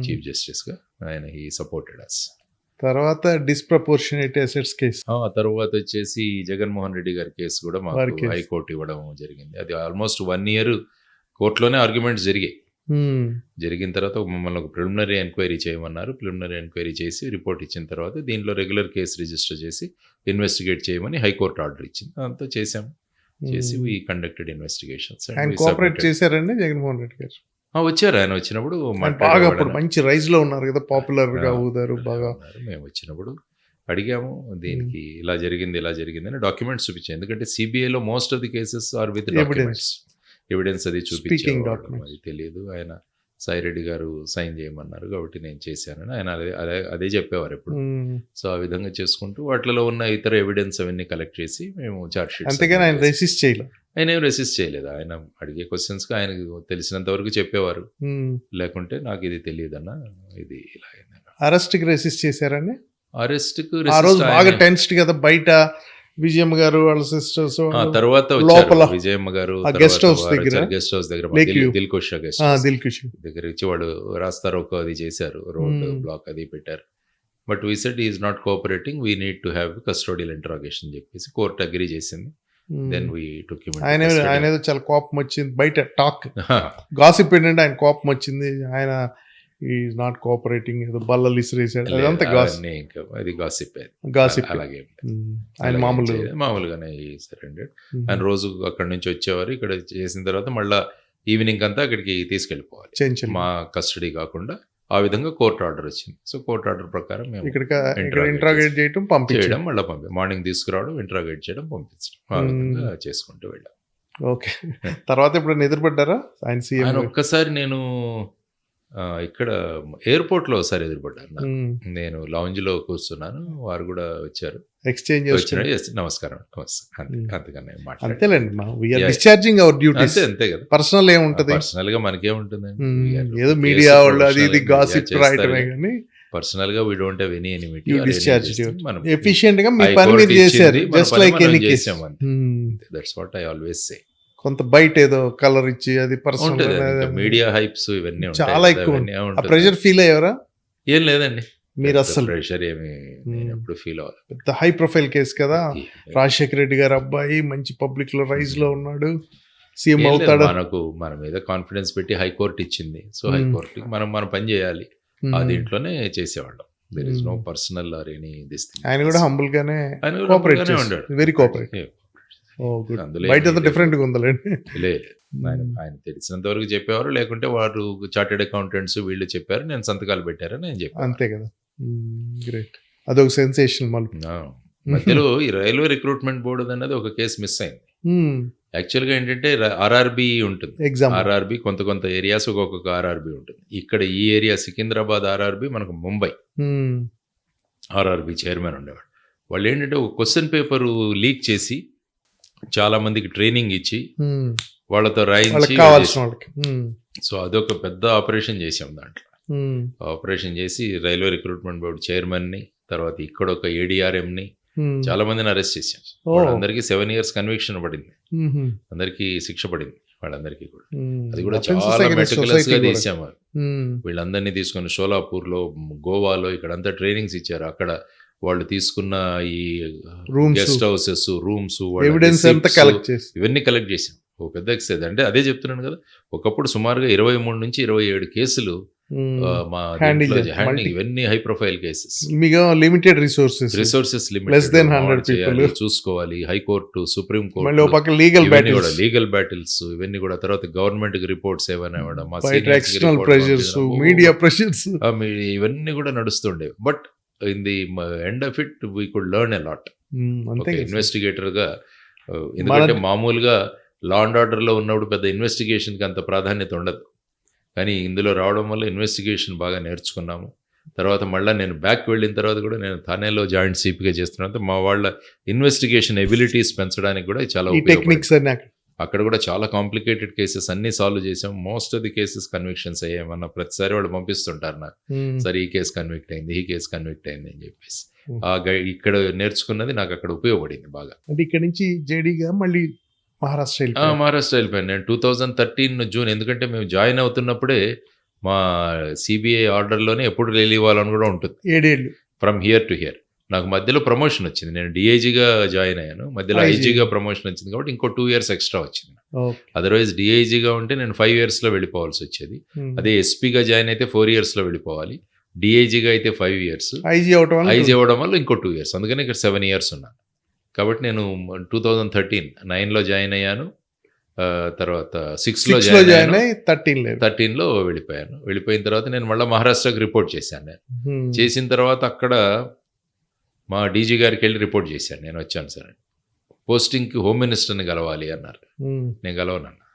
చీఫ్ జస్టిస్ గా. ఆయన హీ సపోర్టెడ్ అస్. తర్వాత డిస్ప్రపోర్షనేట్ అసెట్స్ కేసు, ఆ తర్వాత వచ్చేసి జగన్మోహన్ రెడ్డి గారి కేసు కూడా మాకు హైకోర్టు ఇవ్వడం జరిగింది. అది ఆల్మోస్ట్ 1 year కోర్టులోనే ఆర్గ్యుమెంట్స్ జరిగిన తర్వాత మమ్మల్ని ఒక ప్రిలిమినరీ ఎంక్వైరీ చేయమన్నారు. ప్రిలిమినరీ ఎంక్వైరీ చేసి రిపోర్ట్ ఇచ్చిన తర్వాత దీనిలో రెగ్యులర్ కేసు రిజిస్టర్ చేసి ఇన్వెస్టిగేట్ చేయమని హైకోర్టు ఆర్డర్ ఇచ్చింది. అంతా చేసాము. చేసి వీ కండక్టెడ్ ఇన్వెస్టిగేషన్స్. కోఆపరేట్ చేశారండి జగన్మోహన్ రెడ్డి గారు? వచ్చారు. ఆయన వచ్చినప్పుడు బాగా అప్పుడు మంచి రైజ్ లో ఉన్నారు కదా, పాపులర్ గా ఊదారు బాగా. మేము వచ్చినప్పుడు అడిగాము దీనికి ఇలా జరిగింది అని డాక్యుమెంట్స్ చూపించాను. ఎందుకంటే సిబిఐలో most of the cases are with evidence అది చూపించారు. అది తెలియదు. ఆయన సాయిరెడ్డి గారు సైన్ చేయమన్నారు కాబట్టి నేను చేశానని ఆయన అదే చెప్పేవారు ఎప్పుడు. సో ఆ విధంగా చేసుకుంటూ వాటిలో ఉన్న ఇతర ఎవిడెన్స్ అవన్నీ కలెక్ట్ చేసి మేము చార్జ్ షీట్. అంతేగాని ఆయన రెసిస్ట్ చేయలేదు. ఆయన ఏం రెసిస్ట్ చేయలేదు. ఆయన అడిగే క్వశ్చన్స్ కి ఆయనకు తెలిసినంత వరకు చెప్పేవారు. లేకుంటే నాకు ఇది తెలియదన్న, ఇది ఇలా. అరెస్ట్ కి రెసిస్ట్ చేశారండి? అరెస్ట్ కు ఆ రోజు బాగా టెన్స్డ్ కదా బయట. విజయమ్మ గారు వాళ్ళ సిస్టర్స్ తర్వాత లోపల విజయమ్మ గారు గెస్ట్ హౌస్ దగ్గర దిల్కుష్ దగ్గర ఇచ్చి వాడు రాస్తారు ఒక అది చేశారు, రోడ్ బ్లాక్ అది పెట్టారు. But we said is not cooperating, we need to have custodial interrogation చెప్పేసి కోర్ట్ అగ్రీ చేసింది. Then we took him. ఆయన ఏదో చాలా కోపం వచ్చింది బయట టాక్ గాసిప్ ఏంటంటే ఆయన కోపం వచ్చింది. ఆయన ఈజ్ నాట్ కోఆపరేటింగ్, ఏదో బల్లలు ఇసిరేసాడు. అదంతా గాసిప్. అలాగే ఆయన మామూలుగానే సరెండెడ్. ఆయన రోజు అక్కడి నుంచి వచ్చేవారు. ఇక్కడ చేసిన తర్వాత మళ్ళీ ఈవినింగ్ అంతా అక్కడికి తీసుకెళ్ళిపోవాలి, మా కస్టడీ కాకుండా. ఆ విధంగా కోర్టు ఆర్డర్ వచ్చింది. సో కోర్టు ఆర్డర్ ప్రకారం మేము ఇంట్రాగేట్ చేయడం, పంపించడం, మళ్ళీ మార్నింగ్ తీసుకురావడం, ఇంట్రాగేట్ చేయడం, పంపించడం, ఆ విధంగా చేసుకుంటూ వెళ్ళాం. ఓకే. తర్వాత ఇప్పుడు నిద్రపడ్డారా ఆయన సీఎం? ఆయన ఒక్కసారి నేను ఇక్కడ ఎయిర్పోర్ట్ లో ఒకసారి ఎదురుపడ్డాను. నేను లౌంజ్ లో కూర్చున్నాను, వారు కూడా వచ్చారు, ఎక్స్చేంజ్ నమస్కారం అంతకన్నా డిశ్చార్జింగ్ అవర్ డ్యూటీస్. అంతే కదా. పర్సనల్ ఏముంటది? పర్సనల్ గా మనకేముంటుందండి, ఏదో మీడియా వాళ్ళు అది ఇది గాసిప్ రాయటమే కానీ పర్సనల్ గా we don't have any enmity. మనం ఎఫిషియెంట్ గా మీ పని మీరు చేశారు, just like any case. That's what I always say. కొంత బయట ఏదో కలర్ ఇచ్చి అది పర్సనల్ మీడియా హైప్స్ ఇవన్నీ చాలా ఎక్కువ. ప్రెషర్ ఫీల్ అయ్యారా? ఏం లేదండి, మీరు అసలు ప్రెషర్ ఏమి ఎప్పుడు ఫీల్ అవ్వాలి. పెద్ద హై ప్రొఫైల్ కేసు కదా. రాజశేఖర రెడ్డి గారు అబ్బాయి మంచి పబ్లిక్ లో రైజ్ లో ఉన్నాడు, సీఎం అవుతాడు. మనకు మన మీద కాన్ఫిడెన్స్ పెట్టి హైకోర్టు ఇచ్చింది. సో హైకోర్టుకి మనం పని చేయాలి, ఆ దీంట్లోనే చేసేవాళ్ళం. There is no personal or any this thing. ఆయన కూడా హంబుల్ గానే కోఆపరేట్ చేశాడు, వెరీ కోఆపరేటివ్. బయట డిఫరెంట్ గా ఉందండి. లేదు, ఆయన తెలిసినంత వరకు చెప్పేవారు, లేకుంటే వారు చార్టెడ్ అకౌంటెంట్స్ వీళ్ళు చెప్పారు, నేను సంతకాలు పెట్టారని నేను చెప్పాను. అంతే కదా. గ్రేట్. అదొక సెన్సేషన్. మధ్యలో ఈ రైల్వే రిక్రూట్మెంట్ బోర్డు అనేది ఒక కేసు మిస్ అయింది. యాక్చువల్ గా ఏంటంటే ఆర్ఆర్బి ఉంటుంది, ఆర్ఆర్బి కొంత ఏరియాస్ ఒక్కొక్క ఆర్ఆర్బి ఉంటుంది. ఇక్కడ ఈ ఏరియా సికింద్రాబాద్ ఆర్ఆర్బి, మనకు ముంబై ఆర్ఆర్బి చైర్మన్ ఉండేవాడు. వాళ్ళు ఏంటంటే ఒక క్వశ్చన్ పేపర్ లీక్ చేసి చాలా మందికి ట్రైనింగ్ ఇచ్చి ఉమ్. వాళ్ళతో వాళ్ళకి రాయించి కావాల్సిన వాళ్ళకి సో అదొక పెద్ద ఆపరేషన్ చేసాం దాంట్లో. ఉమ్. ఆపరేషన్ చేసి రైల్వే రిక్రూట్మెంట్ బోర్డు చైర్మన్ని, తర్వాత ఇక్కడ ఒక ఏడిఆర్ఎంని, ఉమ్. చాలా మందిని అరెస్ట్ చేశాం. ఓ. వాళ్ళందరికీ 7 years కన్విక్షన్ పడింది, ఉమ్. అందరికీ శిక్ష పడింది వాళ్ళందరికీ కూడా. ఉమ్. అది కూడా Offences చాలా against మెటికులస్ గా society కూడా. తీసాము. ఉమ్. వీళ్ళందరినీ తీసుకొని షోలాపూర్లో, గోవాలో ఇక్కడంతా ట్రైనింగ్స్ ఇచ్చారు. అక్కడ వాళ్ళు తీసుకున్న ఈ Rooms. Guest houses, rooms, evidence అంతా కలెక్ట్ చేసి ఇవన్నీ కలెక్ట్ చేసాం. ఓ పెద్ద ఎక్సైజ్. అంటే అదే చెప్తున్నాను కదా, ఒకప్పుడు సుమారుగా 23 నుంచి 27 కేసులు మా Handle దీంట్లో చేయాలి. హ్యాండింగ్, ఇవన్నీ హై ప్రొఫైల్ కేసెస్. మీకు limited resources resources Less than 100 people. చూసుకోవాలి. హైకోర్టు, సుప్రీం మళ్ళీ ఒక కోర్టు, పక్క లీగల్ ఇవన్నీ కూడా బ్యాటిల్స్, లీగల్ బ్యాటిల్స్, ఇవన్నీ కూడా. తర్వాత గవర్నమెంట్ కి రిపోర్ట్స్ ఏమైనా ఇవ్వడం, మా బయట seniors కి ఎక్స్టర్నల్ report ప్రెషర్స్, పంపించడం. Media pressures. ఇవన్నీ కూడా నడుస్తుండేవి. But in the end of it we could learn a lot. అంతే కదా. ఇన్వెస్టిగేటర్ గా ఎందుకంటే మామూలుగా లా అండ్ ఆర్డర్ లో ఉన్నప్పుడు పెద్ద ఇన్వెస్టిగేషన్ కి అంత ప్రాధాన్యత ఉండదు, కానీ ఇందులో రావడం వల్ల ఇన్వెస్టిగేషన్ బాగా నేర్చుకున్నాము. తర్వాత మళ్ళీ నేను బ్యాక్ వెళ్ళిన తర్వాత కూడా నేను థానేలో జాయింట్ సిపిగా చేస్తున్నా, మా వాళ్ళ ఇన్వెస్టిగేషన్ ఎబిలిటీస్ పెంచడానికి కూడా చాలా ఈ టెక్నిక్స్ ఉపయోగపడింది. అని అక్కడ కూడా చాలా కాంప్లికేటెడ్ కేసెస్ అన్ని సాల్వ్ చేసాం. Most of the cases convictions అయ్యామన్న ప్రతిసారి వాళ్ళు పంపిస్తుంటారు నాకు, సరే ఈ కేసు కన్విక్ట్ అయింది, ఈ కేసు కన్విక్ట్ అయింది అని చెప్పేసి. ఇక్కడ నేర్చుకున్నది నాకు అక్కడ ఉపయోగపడింది బాగా. అంటే ఇక్కడ నుంచి జేడీగా మళ్ళీ మహారాష్ట్ర మహారాష్ట్ర వెళ్ళిపోయాను నేను 2013 జూన్. ఎందుకంటే మేము జాయిన్ అవుతున్నప్పుడే మా సిబిఐ ఆర్డర్లోనే ఎప్పుడు రిలీవ్ అవ్వాలని కూడా ఉంటుంది, 7 ఏళ్ళు. From here to hear. నాకు మధ్యలో ప్రమోషన్ వచ్చింది, నేను డిఐజీగా జాయిన్ అయ్యాను, మధ్యలో IG. ఐజీగా ప్రమోషన్ వచ్చింది కాబట్టి ఇంకో 2 years ఎక్స్ట్రా వచ్చింది. ఓకే. అదర్వైజ్ డిఐజీగా ఉంటే నేను 5 yearsలో వెళ్ళిపోవాల్సి వచ్చేది. అదే ఎస్పీగా జాయిన్ అయితే 4 yearsలో వెళ్ళిపోవాలి, డిఐజీగా అయితే 5 years, ఐజీ అవటం వల్ల ఐజీ అవ్వడం వల్ల ఇంకో 2 years. అందుకని ఇక్కడ 7 years ఉన్నాను. కాబట్టి నేను 2013 జాయిన్ అయ్యాను, తర్వాత 6లో 6 లో జాయిన్ జాయిన్ అయ్యాను, అయ్యి 13 లేదు. 13లో వెళ్ళిపోయాను. వెళ్ళిపోయిన తర్వాత నేను మళ్ళీ మహారాష్ట్రకి రిపోర్ట్ చేశాను. నేను చేసిన తర్వాత అక్కడ మా డీజీ గారికి వెళ్ళి రిపోర్ట్ చేశాను, నేను వచ్చాను సార్, పోస్టింగ్కి హోమ్ మినిస్టర్ని కలవాలి అన్నారు. నేను కలవనన్నా.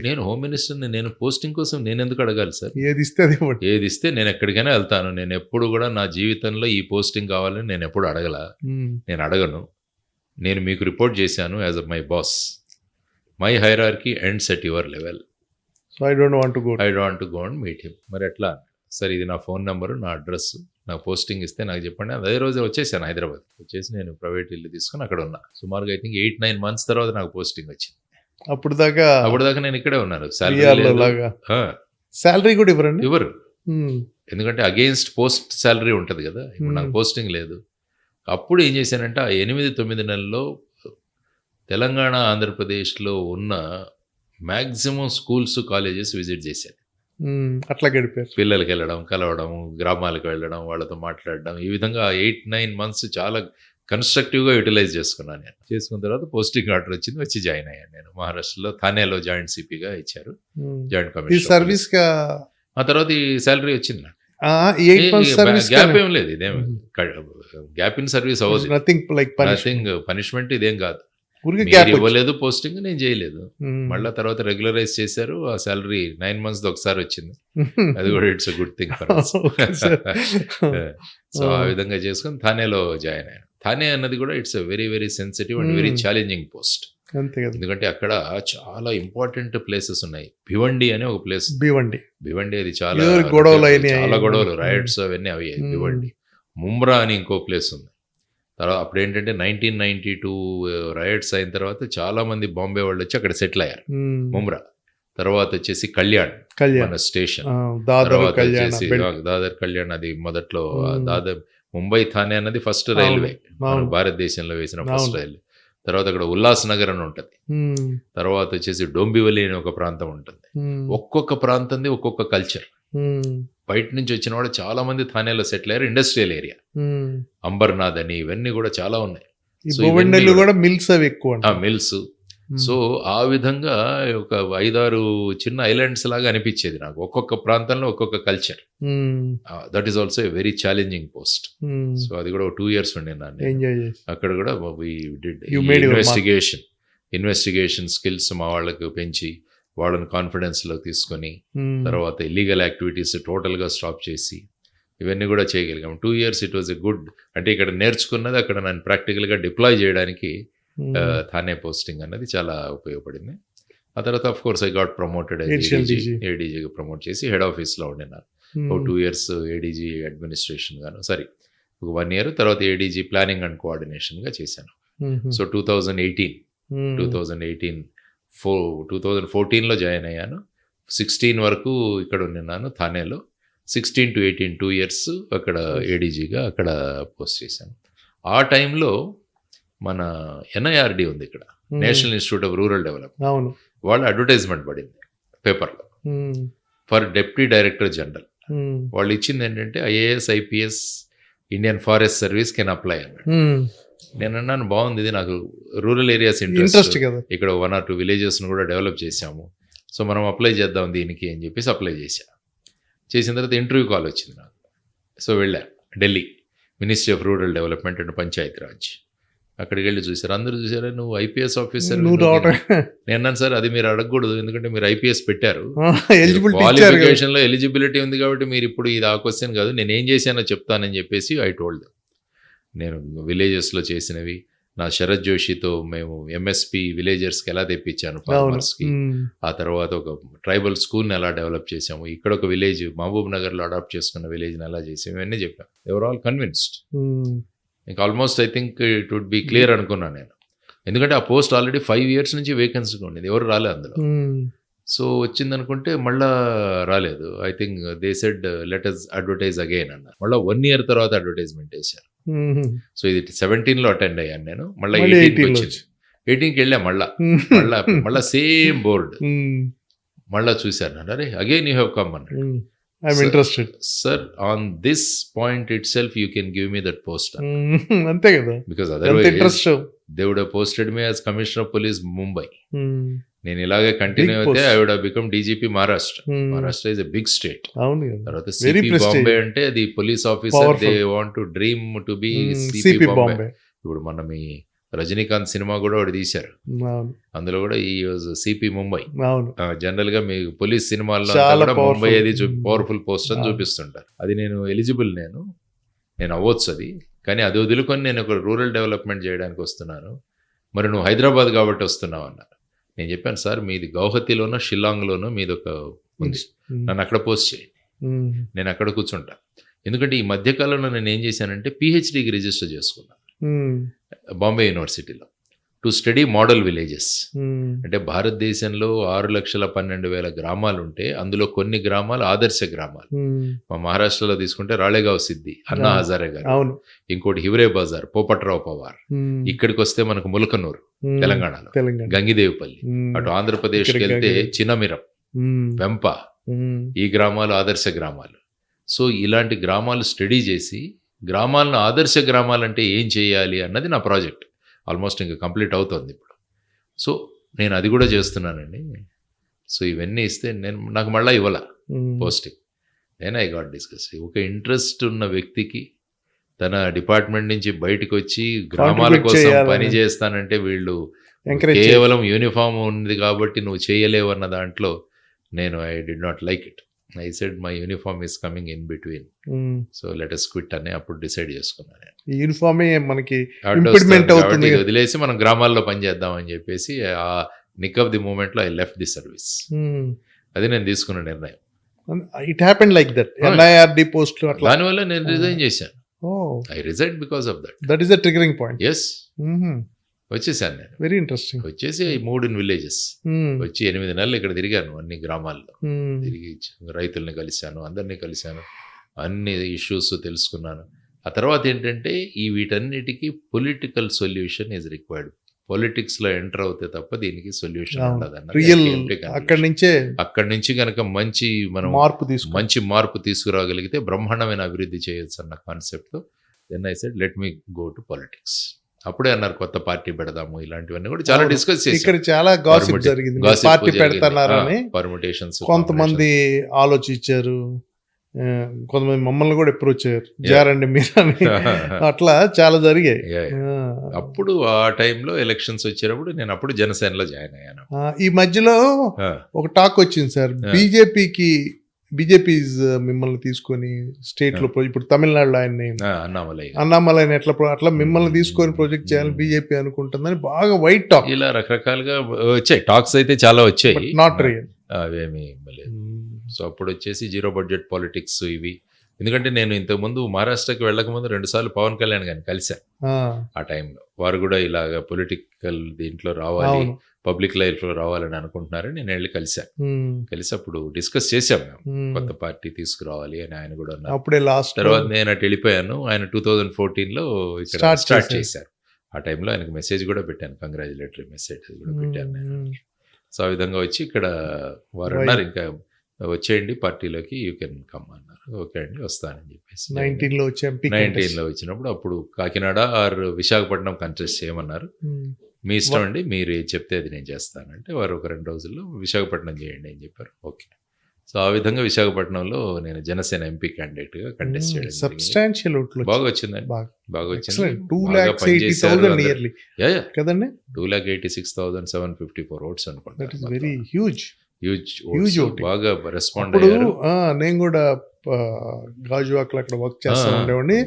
నేను హోమ్ మినిస్టర్ని, నేను పోస్టింగ్ కోసం నేను ఎందుకు అడగాలి సార్? ఏది ఇస్తే అది ఇవ్వండి. ఏది ఇస్తే నేను ఎక్కడికైనా వెళ్తాను. నేను ఎప్పుడు కూడా నా జీవితంలో ఈ పోస్టింగ్ కావాలని నేను ఎప్పుడు అడగల, నేను అడగను. నేను మీకు రిపోర్ట్ చేశాను as my boss. My hierarchy ends at your level. So I don't want to go. I don't to go and meet him. మరి ఎట్లా? సరే ఇది నా ఫోన్ నెంబరు, నా అడ్రస్, నాకు పోస్టింగ్ ఇస్తే నాకు చెప్పండి. అదే రోజు వచ్చేసాను హైదరాబాద్. వచ్చేసి నేను ప్రైవేట్ ఇల్లు తీసుకుని అక్కడ ఉన్నా. సుమారుగా ఐ థింక్ 8-9 months తర్వాత నాకు పోస్టింగ్ వచ్చింది. అప్పుడు దాకా నేను ఇక్కడే ఉన్నాను. శాలరీ కూడా ఇవ్వరండి. ఇవ్వరు, ఎందుకంటే అగెయిన్స్ట్ పోస్ట్ శాలరీ ఉంటుంది కదా. ఇప్పుడు నాకు పోస్టింగ్ లేదు. అప్పుడు ఏం చేశానంటే ఆ 8-9 నెలల్లో తెలంగాణ, ఆంధ్రప్రదేశ్లో ఉన్న మ్యాక్సిమం స్కూల్స్, కాలేజెస్ విజిట్ చేశాను. అట్లా గడిపారు. పిల్లలకి వెళ్ళడం, కలవడం, గ్రామాలకు వెళ్ళడం, వాళ్ళతో మాట్లాడడం, ఈ విధంగా 8-9 months చాలా కన్స్ట్రక్టివ్గా యూటిలైజ్ చేసుకున్నాను. నేను చేసుకున్న తర్వాత పోస్టింగ్ ఆర్డర్ వచ్చింది, వచ్చి జాయిన్ అయ్యాను. నేను మహారాష్ట్రలో థానేలో జాయింట్ సిపిగా ఇచ్చారు, జాయింట్ కమిషనర్. సర్వీస్ గా ఆ తర్వాత ఈ శాలరీ వచ్చింది నాకు. 8 months సర్వీస్ గ్యాప్ ఏం లేదు, ఇదేం గ్యాప్ ఇన్ సర్వీస్ అవ్వదు, నథింగ్ లైక్ నథింగ్ పనిష్మెంట్, ఇదేం కాదు. ఊరికే మీరు గ్యాప్ ఇవ్వలేదు పోస్టింగ్, నేను చేయలేదు. మళ్ళీ తర్వాత రెగ్యులరైజ్ చేశారు. ఆ శాలరీ 9 months ఒకసారి వచ్చింది. అది కూడా it's a good thing for us. So ఆ విధంగా చేసుకొని థానేలో జాయిన్ అయ్యాను. థానే అన్నది కూడా it's a very very sensitive and very challenging post. అంతే కదా. ఎందుకంటే అక్కడ చాలా ఇంపార్టెంట్ ప్లేసెస్ ఉన్నాయి. భివండి అనే ఒక ప్లేస్. భివండి అది చాలా గొడవలు, రైట్స్ అవన్నీ అవి. భివండి. ముంబ్రా అని ఇంకో ప్లేస్ ఉంది. తర్వాత అప్పుడు ఏంటంటే 1992 రైట్స్ అయిన తర్వాత చాలా మంది బాంబే వాళ్ళు వచ్చి అక్కడ సెటిల్ అయ్యారు, ముంబ్రా. తర్వాత వచ్చేసి కళ్యాణ్ మన స్టేషన్, తర్వాత వచ్చేసి దాదర్ కళ్యాణ్, అది మొదట్లో దాదర్ ముంబై థానే అన్నది ఫస్ట్ రైల్వే, భారతదేశంలో వేసిన ఫస్ట్ రైల్వే. తర్వాత అక్కడ ఉల్లాస్ నగర్ అని ఉంటుంది. తర్వాత వచ్చేసి డోంబివలి అనే ఒక ప్రాంతం ఉంటుంది. ఒక్కొక్క ప్రాంతంది ఒక్కొక్క కల్చర్. బయట నుంచి వచ్చిన వాళ్ళు చాలా మంది థానేలో సెటిల్ అయ్యారు. ఇండస్ట్రియల్ ఏరియా, అంబర్నాథ్ అని, ఇవన్నీ కూడా చాలా ఉన్నాయి. మిల్స్. సో ఆ విధంగా ఒక 5-6 చిన్న ఐలాండ్స్ లాగా అనిపించేది నాకు. ఒక్కొక్క ప్రాంతంలో ఒక్కొక్క culture. That is also a very challenging post. So అది కూడా 2 years ఉండింది. అక్కడ కూడా ఇన్వెస్టిగేషన్ స్కిల్స్ మా వాళ్ళకి పెంచి, వాళ్ళని కాన్ఫిడెన్స్లో తీసుకొని, తర్వాత ఇల్లీగల్ యాక్టివిటీస్ టోటల్గా స్టాప్ చేసి, ఇవన్నీ కూడా చేయగలిగాం. 2 years it was a good. అంటే ఇక్కడ నేర్చుకున్నది అక్కడ నేను ప్రాక్టికల్గా డిప్లాయ్ చేయడానికి థానే పోస్టింగ్ అన్నది చాలా ఉపయోగపడింది. ఆ తర్వాత of course I got promoted Additional DG. ఏడీజీగా ప్రమోట్ చేసి హెడ్ ఆఫీస్లో ఉండినాను. ఒక 2 years ఏడీజీ అడ్మినిస్ట్రేషన్ గాను ఒక 1 year తర్వాత ఏడీజీ ప్లానింగ్ అండ్ కోఆర్డినేషన్గా చేశాను. సో 2014లో జాయిన్ అయ్యాను. 16 వరకు ఇక్కడ ఉన్నాను థానేలో. 16 to 18 2 years అక్కడ ఏడీజీగా అక్కడ పోస్ట్ చేశాను. ఆ టైంలో మన ఎన్ఐఆర్డి ఉంది ఇక్కడ, national institute of rural development. అవును, వాళ్ళ అడ్వర్టైజ్మెంట్ పడింది పేపర్లో ఫర్ డెప్యూటీ డైరెక్టర్ జనరల్. వాళ్ళు ఇచ్చింది ఏంటంటే IAS IPS Indian forest service can apply అన్నాడు. నేను అన్నాను బాగుంది, ఇది నాకు రూరల్ ఏరియాస్ ఇంట్రెస్ట్ కదా, ఇక్కడ 1 or 2 విలేజెస్ను కూడా డెవలప్ చేశాము, సో మనం అప్లై చేద్దాం దీనికి అని చెప్పేసి అప్లై చేసిన తర్వాత ఇంటర్వ్యూ కాల్ వచ్చింది నాకు. సో వెళ్ళా Delhi, ministry of rural development and Panchayati Raj. అక్కడికి వెళ్ళి చూసారు, అందరూ చూసారా నువ్వు ఐపీఎస్ ఆఫీసర్. నేను అన్నాను సార్ అది మీరు అడగకూడదు, ఎందుకంటే మీరు ఐపీఎస్ పెట్టారు, క్వాలిఫికేషన్లో ఎలిజిబిలిటీ ఉంది కాబట్టి మీరు ఇప్పుడు ఇది ఆ క్వశ్చన్ కాదు, నేను ఏం చేశానో చెప్తానని చెప్పేసి ఐ టోల్డ్. నేను విలేజెస్లో చేసినవి, నా శరత్ జోషితో మేము ఎంఎస్పి విలేజర్స్కి ఎలా తెప్పించాను ఫార్మర్స్కి, ఆ తర్వాత ఒక ట్రైబల్ స్కూల్ని ఎలా డెవలప్ చేసాము, ఇక్కడ ఒక విలేజ్ మహబూబ్ నగర్లో అడాప్ట్ చేసుకున్న విలేజ్ని ఎలా చేసాము, ఇవన్నీ చెప్పాను. Ever all convinced. ఇంకా almost I think it would be clear అనుకున్నాను నేను, ఎందుకంటే ఆ పోస్ట్ ఆల్రెడీ 5 years నుంచి వేకెన్సీగా ఉండేది, ఎవరు రాలే అందులో. సో వచ్చిందనుకుంటే మళ్ళా రాలేదు. I think they said let us advertise again అన్నారు. మళ్ళీ 1 year తర్వాత అడ్వర్టైజ్మెంట్ వేశారు. సో ఇది 17లో అటెండ్ అయ్యాను నేను, మళ్ళీ 18కి వచ్చింది. 18కి వెళ్ళా మళ్ళా సేమ్ బోర్డ్ మళ్ళా చూశాను. అరే అగైన్ యూ హ్యావ్ కమ్ అన్నాడు. I'm interested. Sir, on this point itself, you can give me that post. అంతే కదా, Because otherwise, interest they would have posted me as Commissioner of Police, Mumbai. నేను ఇలాగే continue అయితే I would have become DGP Maharashtra. Maharashtra is a big state. అవును కదా, తర్వాత CP Bombay అంటే అది police officer, they want to dream to be CP Bombay. ఇప్పుడు మనం ఈ రజనీకాంత్ సినిమా కూడా ఒకటి తీశారు, అందులో కూడా ఈ సిపి ముంబై. జనరల్ గా మీ పోలీస్ సినిమాల్లో కూడా ముంబై అది పవర్ఫుల్ పోస్ట్ అని చూపిస్తుంటారు. అది నేను ఎలిజిబుల్, నేను అవ్వచ్చు అది, కానీ అది వదులుకొని నేను ఒక రూరల్ డెవలప్మెంట్ చేయడానికి వస్తున్నాను, మరి నువ్వు హైదరాబాద్ కాబట్టి వస్తున్నావు అన్నారు. నేను చెప్పాను సార్ మీది గౌహతిలోనో షిల్లాంగ్లోనో మీది ఒక ఉంది, నన్ను అక్కడ పోస్ట్ చేయండి, నేను అక్కడ కూర్చుంటా. ఎందుకంటే ఈ మధ్యకాలంలో నేను ఏం చేశానంటే పిహెచ్డికి రిజిస్టర్ చేసుకున్నాను బాంబే యూనివర్సిటీలో టు స్టడీ మోడల్ విలేజెస్. అంటే భారతదేశంలో 6,12,000 గ్రామాలు ఉంటే అందులో కొన్ని గ్రామాలు ఆదర్శ గ్రామాలు. మా మహారాష్ట్రలో తీసుకుంటే రాళేగావ్ సిద్ధి, అన్నా హజారే గారు, ఇంకోటి హివరే బజార్, పోపట్రావు పవార్. ఇక్కడికి వస్తే మనకు ములకనూరు తెలంగాణలో, గంగిదేవిపల్లి. అటు ఆంధ్రప్రదేశ్కి వెళ్తే చిన్నమిరం, వెంప, ఈ గ్రామాలు ఆదర్శ గ్రామాలు. సో ఇలాంటి గ్రామాలు స్టడీ చేసి గ్రామాలను ఆదర్శ గ్రామాలంటే ఏం చేయాలి అన్నది నా ప్రాజెక్ట్. ఆల్మోస్ట్ ఇంకా కంప్లీట్ అవుతుంది ఇప్పుడు. సో నేను అది కూడా చేస్తున్నానండి. సో ఇవన్నీ ఇస్తే నాకు మళ్ళీ ఇవ్వాల పోస్టింగ్. నేను ఐ గాట్ డిస్కస్. ఒక ఇంట్రెస్ట్ ఉన్న వ్యక్తికి తన డిపార్ట్మెంట్ నుంచి బయటకు వచ్చి గ్రామాల కోసం పని చేస్తానంటే వీళ్ళు కేవలం యూనిఫామ్ ఉంది కాబట్టి నువ్వు చేయలేవు అన్న దాంట్లో నేను I did not like it. I said my uniform is coming in between. So let us quit అని అప్పుడు డిసైడ్ చేసుకున్నాను. ఈ యూనిఫామే మనకి ఇంప్లిమెంట్ అవుతుంది, వదిలేసి మనం గ్రామాల్లో పని చేద్దాం అని చెప్పేసి ఆ నిక్ ఆఫ్ ది మూమెంట్ లో ఐ లెఫ్ట్ ది సర్వీస్. అది నేను తీసుకున్న నిర్ణయం. It happen like that. NIRD post లో అట్లా, దానివల్ల నేను రిజైన్ చేశాను. I resign because of that. That is the triggering point. Yes, వచ్చేసాను నేను. Very interesting. వచ్చేసి 3 విలేజెస్ వచ్చి 8 నెలలు ఇక్కడ తిరిగాను, అన్ని గ్రామాల్లో తిరిగి రైతుల్ని కలిశాను, అందరినీ కలిశాను, అన్ని ఇష్యూస్ తెలుసుకున్నాను. ఆ తర్వాత ఏంటంటే ఈ వీటన్నిటికీ political solution is required. Politics లో ఎంటర్ అవుతే తప్ప దీనికి సొల్యూషన్ ఉండదన్న. అక్కడి నుంచి కనుక మంచి మార్పు తీసుకురాగలిగితే బ్రహ్మాండమైన అభివృద్ధి చేయొచ్చు అన్న కాన్సెప్ట్ తో then I said let me go to politics. అప్పుడే అన్నారు కొత్త పార్టీ పెడదాము, ఇలాంటివన్నీ కూడా చాలా డిస్కస్ చేసి ఇక్కడ చాలా గాసిప్ జరిగింది. పార్టీ పెడతారని పర్ముటేషన్స్ కొంతమంది ఆలోచించారు, కొంతమంది మమ్మల్ని కూడా అప్రోచ్ అయ్యారు, జారండి మీరు అని. అట్లా చాలా జరిగాయి. అప్పుడు ఆ టైంలో ఎలక్షన్స్ వచ్చేటప్పుడు నేను అప్పుడు జనసేనలో జాయిన్ అయ్యాను. ఈ మధ్యలో ఒక టాక్ వచ్చింది సార్, బీజేపీకి బీజేపీ మిమ్మల్ని తీసుకొని స్టేట్ లో ఇప్పుడు తమిళనాడులో ఆయన్ని అన్నామలైన అట్లా మిమ్మల్ని తీసుకొని ప్రాజెక్ట్ చేయాలని బీజేపీ అనుకుంటుందని బాగా వైట్ టాక్, ఇలా రకరకాలుగా వచ్చాయి టాక్స్ అయితే చాలా వచ్చాయి, నాట్ రియల్. అవేమి లేదు. సో అప్పుడు వచ్చేసి జీరో బడ్జెట్ పాలిటిక్స్ ఇవి. ఎందుకంటే నేను ఇంతకుముందు మహారాష్ట్రకి వెళ్ళకముందు 2 సార్లు పవన్ కళ్యాణ్ గారిని కలిశాను. ఆ టైంలో వారు కూడా ఇలాగ పొలిటికల్ దీంట్లో రావాలి, పబ్లిక్ లైఫ్ లో రావాలని అనుకుంటున్నారని నేను వెళ్ళి కలిశాను. కలిసి అప్పుడు డిస్కస్ చేశాం మేము, కొత్త పార్టీ తీసుకురావాలి అని ఆయన కూడా అన్నారు. అప్పుడే లాస్ట్ తర్వాత నేను అటు వెళ్ళిపోయాను. ఆయన 2014లో ఇక్కడ స్టార్ట్ చేశారు. ఆ టైంలో ఆయనకు మెసేజ్ కూడా పెట్టాను, కంగ్రాచులేటరీ మెసేజ్ కూడా పెట్టాను నేను. సో ఆ విధంగా వచ్చి ఇక్కడ వారు అన్నారు ఇంకా వచ్చేయండి పార్టీలోకి, యూ కెన్ కమ్ అన్నారు. ఓకే అండి వస్తానని చెప్పేసి 19లో వచ్చినప్పుడు అప్పుడు కాకినాడ ఆర్ విశాఖపట్నం కంటెస్ట్ చేయమన్నారు. మీ ఇష్టం అండి, మీరు చెప్తే అది నేను చేస్తానంటే వారు ఒక 2 రోజుల్లో విశాఖపట్నం చేయండి అని చెప్పారు. ఓకే. సో ఆ విధంగా విశాఖపట్నంలో నేను జనసేన ఎంపీ క్యాండిడేట్ గా కంటెస్ట్ చేయడం సబ్స్టాన్షియల్ బాగా వచ్చిందండి, బాగా వచ్చింది. 2,86,754 ఓట్స్ అనుకుంటా, హ్యూజ్ బాగా రెస్పాండ్ అయ్యారు. నేను కూడా గాజువాకలో అక్కడ వర్క్ చేస్తా ఉండేవాడిని,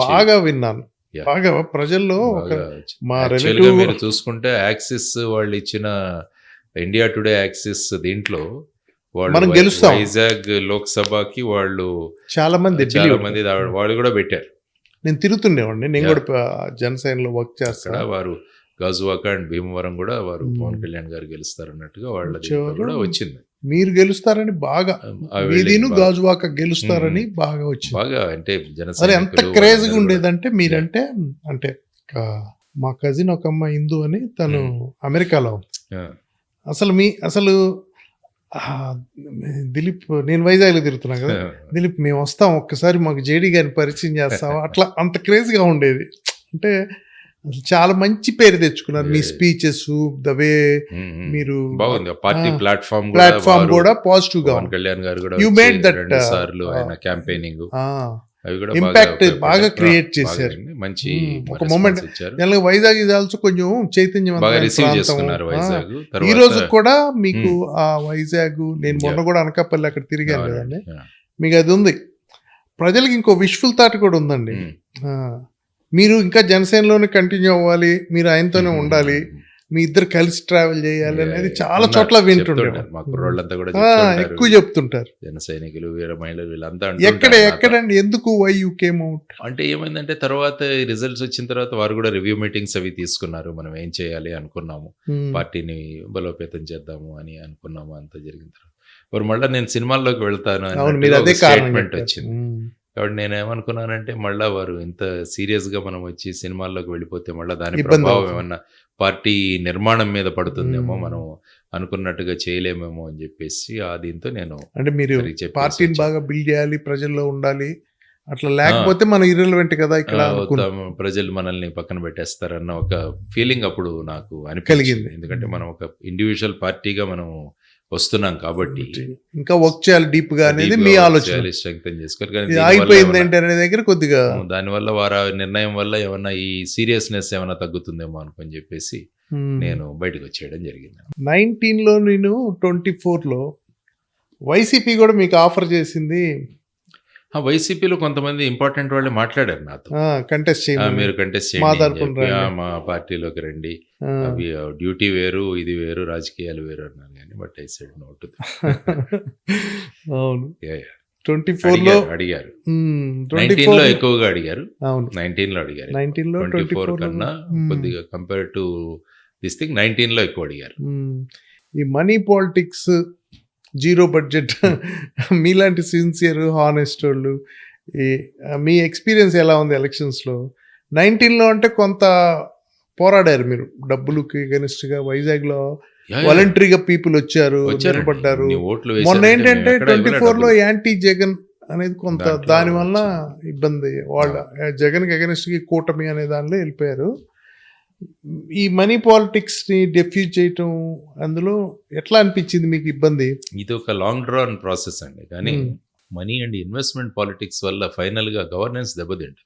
బాగా విన్నాను. బాగా ప్రజల్లో మా రిలేటివ్ మీరు చూసుకుంటే యాక్సిస్ వాళ్ళు ఇచ్చిన ఇండియా టుడే యాక్సిస్ దీంట్లో మనం గెలుస్తాం. వైజాగ్ లోక్సభకి వాళ్ళు చాలా మంది వాళ్ళు కూడా పెట్టారు. నేను తిరుగుతుండేవాడిని, నేను కూడా జనసేనలో వర్క్ చేస్తా. వారు గాజువాక అండ్ భీమవరం కూడా వారు పవన్ కళ్యాణ్ గారు గెలుస్తారు అన్నట్టుగా వాళ్ళ కూడా వచ్చింది. మీరు గెలుస్తారని బాగా, మీదిను గాజువాక గెలుస్తారని బాగా వచ్చింది. బాగా అంటే జనసేన ఎంత క్రేజ్గా ఉండేదంటే మీరంటే, అంటే మా కజిన్ ఒక అమ్మాయి హిందూ అని, తను అమెరికాలో. అసలు దిలీప్, నేను వైజాగ్లో తిరుగుతున్నా కదా, దిలీప్ మేము వస్తాం ఒక్కసారి మాకు జేడీ గారిని పరిచయం చేస్తావా, అట్లా అంత క్రేజ్గా ఉండేది. అంటే చాలా మంచి పేరు తెచ్చుకున్నారు మీ స్పీచెస్, ద వే మీరు పార్టీ ప్లాట్ఫామ్ కూడా పాజిటివ్ గా, పవన్ కళ్యాణ్ గారు కూడా యు మేడ్ దట్ ఆయన క్యాంపెయినింగ్ అవి కూడా ఇంపాక్ట్ బాగా క్రియేట్ చేశారు. మంచి ఒక మూమెంట్. వైజాగ్ ఇది ఆల్సో కొంచెం చైతన్యవంతమైన. ఈ రోజు కూడా మీకు ఆ వైజాగ్, నేను మొన్న కూడా అనకాపల్లి అక్కడ తిరిగాను కదండి, మీకు అది ఉంది. ప్రజలకు ఇంకో విష్ఫుల్ థాట్ కూడా ఉందండి, మీరు ఇంకా జనసేనలోనే కంటిన్యూ అవ్వాలి, మీరు ఆయనతోనే ఉండాలి, మీ ఇద్దరు కలిసి ట్రావెల్ చేయాలి అనేది చాలా చోట్ల వింటుంటారు, మా కుర్రోళ్ళంతా కూడా ఎక్కువ చెప్తుంటారు. జన సైనికులు, వీర మహిళలు వీళ్ళంతా ఎక్కడండి ఎందుకు వై యూ కేమ్ అవుట్ అంటే ఏమైందంటే తర్వాత రిజల్ట్స్ వచ్చిన తర్వాత వారు కూడా రివ్యూ మీటింగ్స్ అవి తీసుకున్నారు. మనం ఏం చేయాలి అనుకున్నాము, పార్టీని బలోపేతం చేద్దాము అని అనుకున్నాము. అంతా జరిగిన తర్వాత వారు మళ్ళీ నేను సినిమాల్లోకి వెళ్తాను అని స్టేట్మెంట్ వచ్చింది. కాబట్టి నేనేమనుకున్నానంటే మళ్ళీ వారు ఇంత సీరియస్గా మనం వచ్చి సినిమాల్లోకి వెళ్ళిపోతే మళ్ళీ దాని ప్రభావం ఏమన్నా పార్టీ నిర్మాణం మీద పడుతుందేమో, మనం అనుకున్నట్టుగా చేయలేమేమో అని చెప్పేసి దీంతో నేను అంటే మీరు పార్టీని బాగా బిల్డ్ చేయాలి, ప్రజల్లో ఉండాలి, అట్లా లేకపోతే మనం ఇర్రెలెవెంట్ కదా ఇక్కడ, ప్రజలు మనల్ని పక్కన పెట్టేస్తారన్న ఒక ఫీలింగ్ అప్పుడు నాకు అనిపించింది. ఎందుకంటే మనం ఒక ఇండివిజువల్ పార్టీగా మనం వస్తున్నాం కాబట్టి ఇంకా వర్క్ చేయాలి డీప్ గా అనేది మీ ఆలోచన, స్ట్రెంగ్తెన్ చేసుకోవాలి. అయిపోయింది ఏంటి అనే దగ్గర కొద్దిగా దానివల్ల వారి నిర్ణయం వల్ల ఏమన్నా ఈ సీరియస్నెస్ ఏమైనా తగ్గుతుందేమో అనుకుని చెప్పేసి నేను బయటకు వచ్చేయడం జరిగింది. 19లో నేను 24లో వైసీపీ కూడా మీకు ఆఫర్ చేసింది. వైసీపీలో కొంతమంది ఇంపార్టెంట్ వాళ్ళే మాట్లాడారు నాతో, కంటెస్ట్ చేయండి, మీరు కంటెస్ట్ చేయండి, మా పార్టీలోకి రండి, అవి డ్యూటీ వేరు, ఇది వేరు, రాజకీయాలు వేరు అన్నాను. కానీ but I said no to them. అవును, 24లో అడిగారు, 19లో ఎక్కువగా అడిగారు, 19లో అడిగారు, 24 కన్నా కొద్దిగా కంపేర్ టు దిస్ థింగ్ 19లో ఎక్కువ అడిగారు. ఈ మనీ పాలిటిక్స్, జీరో బడ్జెట్, మీలాంటి సిన్సియర్ హానెస్ట్ వాళ్ళు, మీ ఎక్స్పీరియన్స్ ఎలా ఉంది ఎలక్షన్స్లో? 19లో అంటే కొంత పోరాడారు మీరు డబ్బులకి అగెనిస్ట్ గా, వైజాగ్లో వాలంటరీగా పీపుల్ వచ్చారు, నిలబడ్డారు. మొన్న ఏంటంటే 24లో యాంటీ జగన్ అనేది కొంత, దానివల్ల ఇబ్బంది, వాళ్ళ జగన్కి అగెనిస్ట్ గా కూటమి అనే దానిలో వెళ్ళిపోయారు. ఈ మనీ పాలిటిక్స్ ని డెఫ్యూజ్ చేయటం, అందులో ఎట్లా అనిపించింది మీకు ఇబ్బంది? ఇది ఒక లాంగ్ డ్రాన్ ప్రాసెస్ అండి, కానీ మనీ అండ్ ఇన్వెస్ట్మెంట్ పాలిటిక్స్ వల్ల ఫైనల్ గా గవర్నెన్స్ దెబ్బతింటుంది.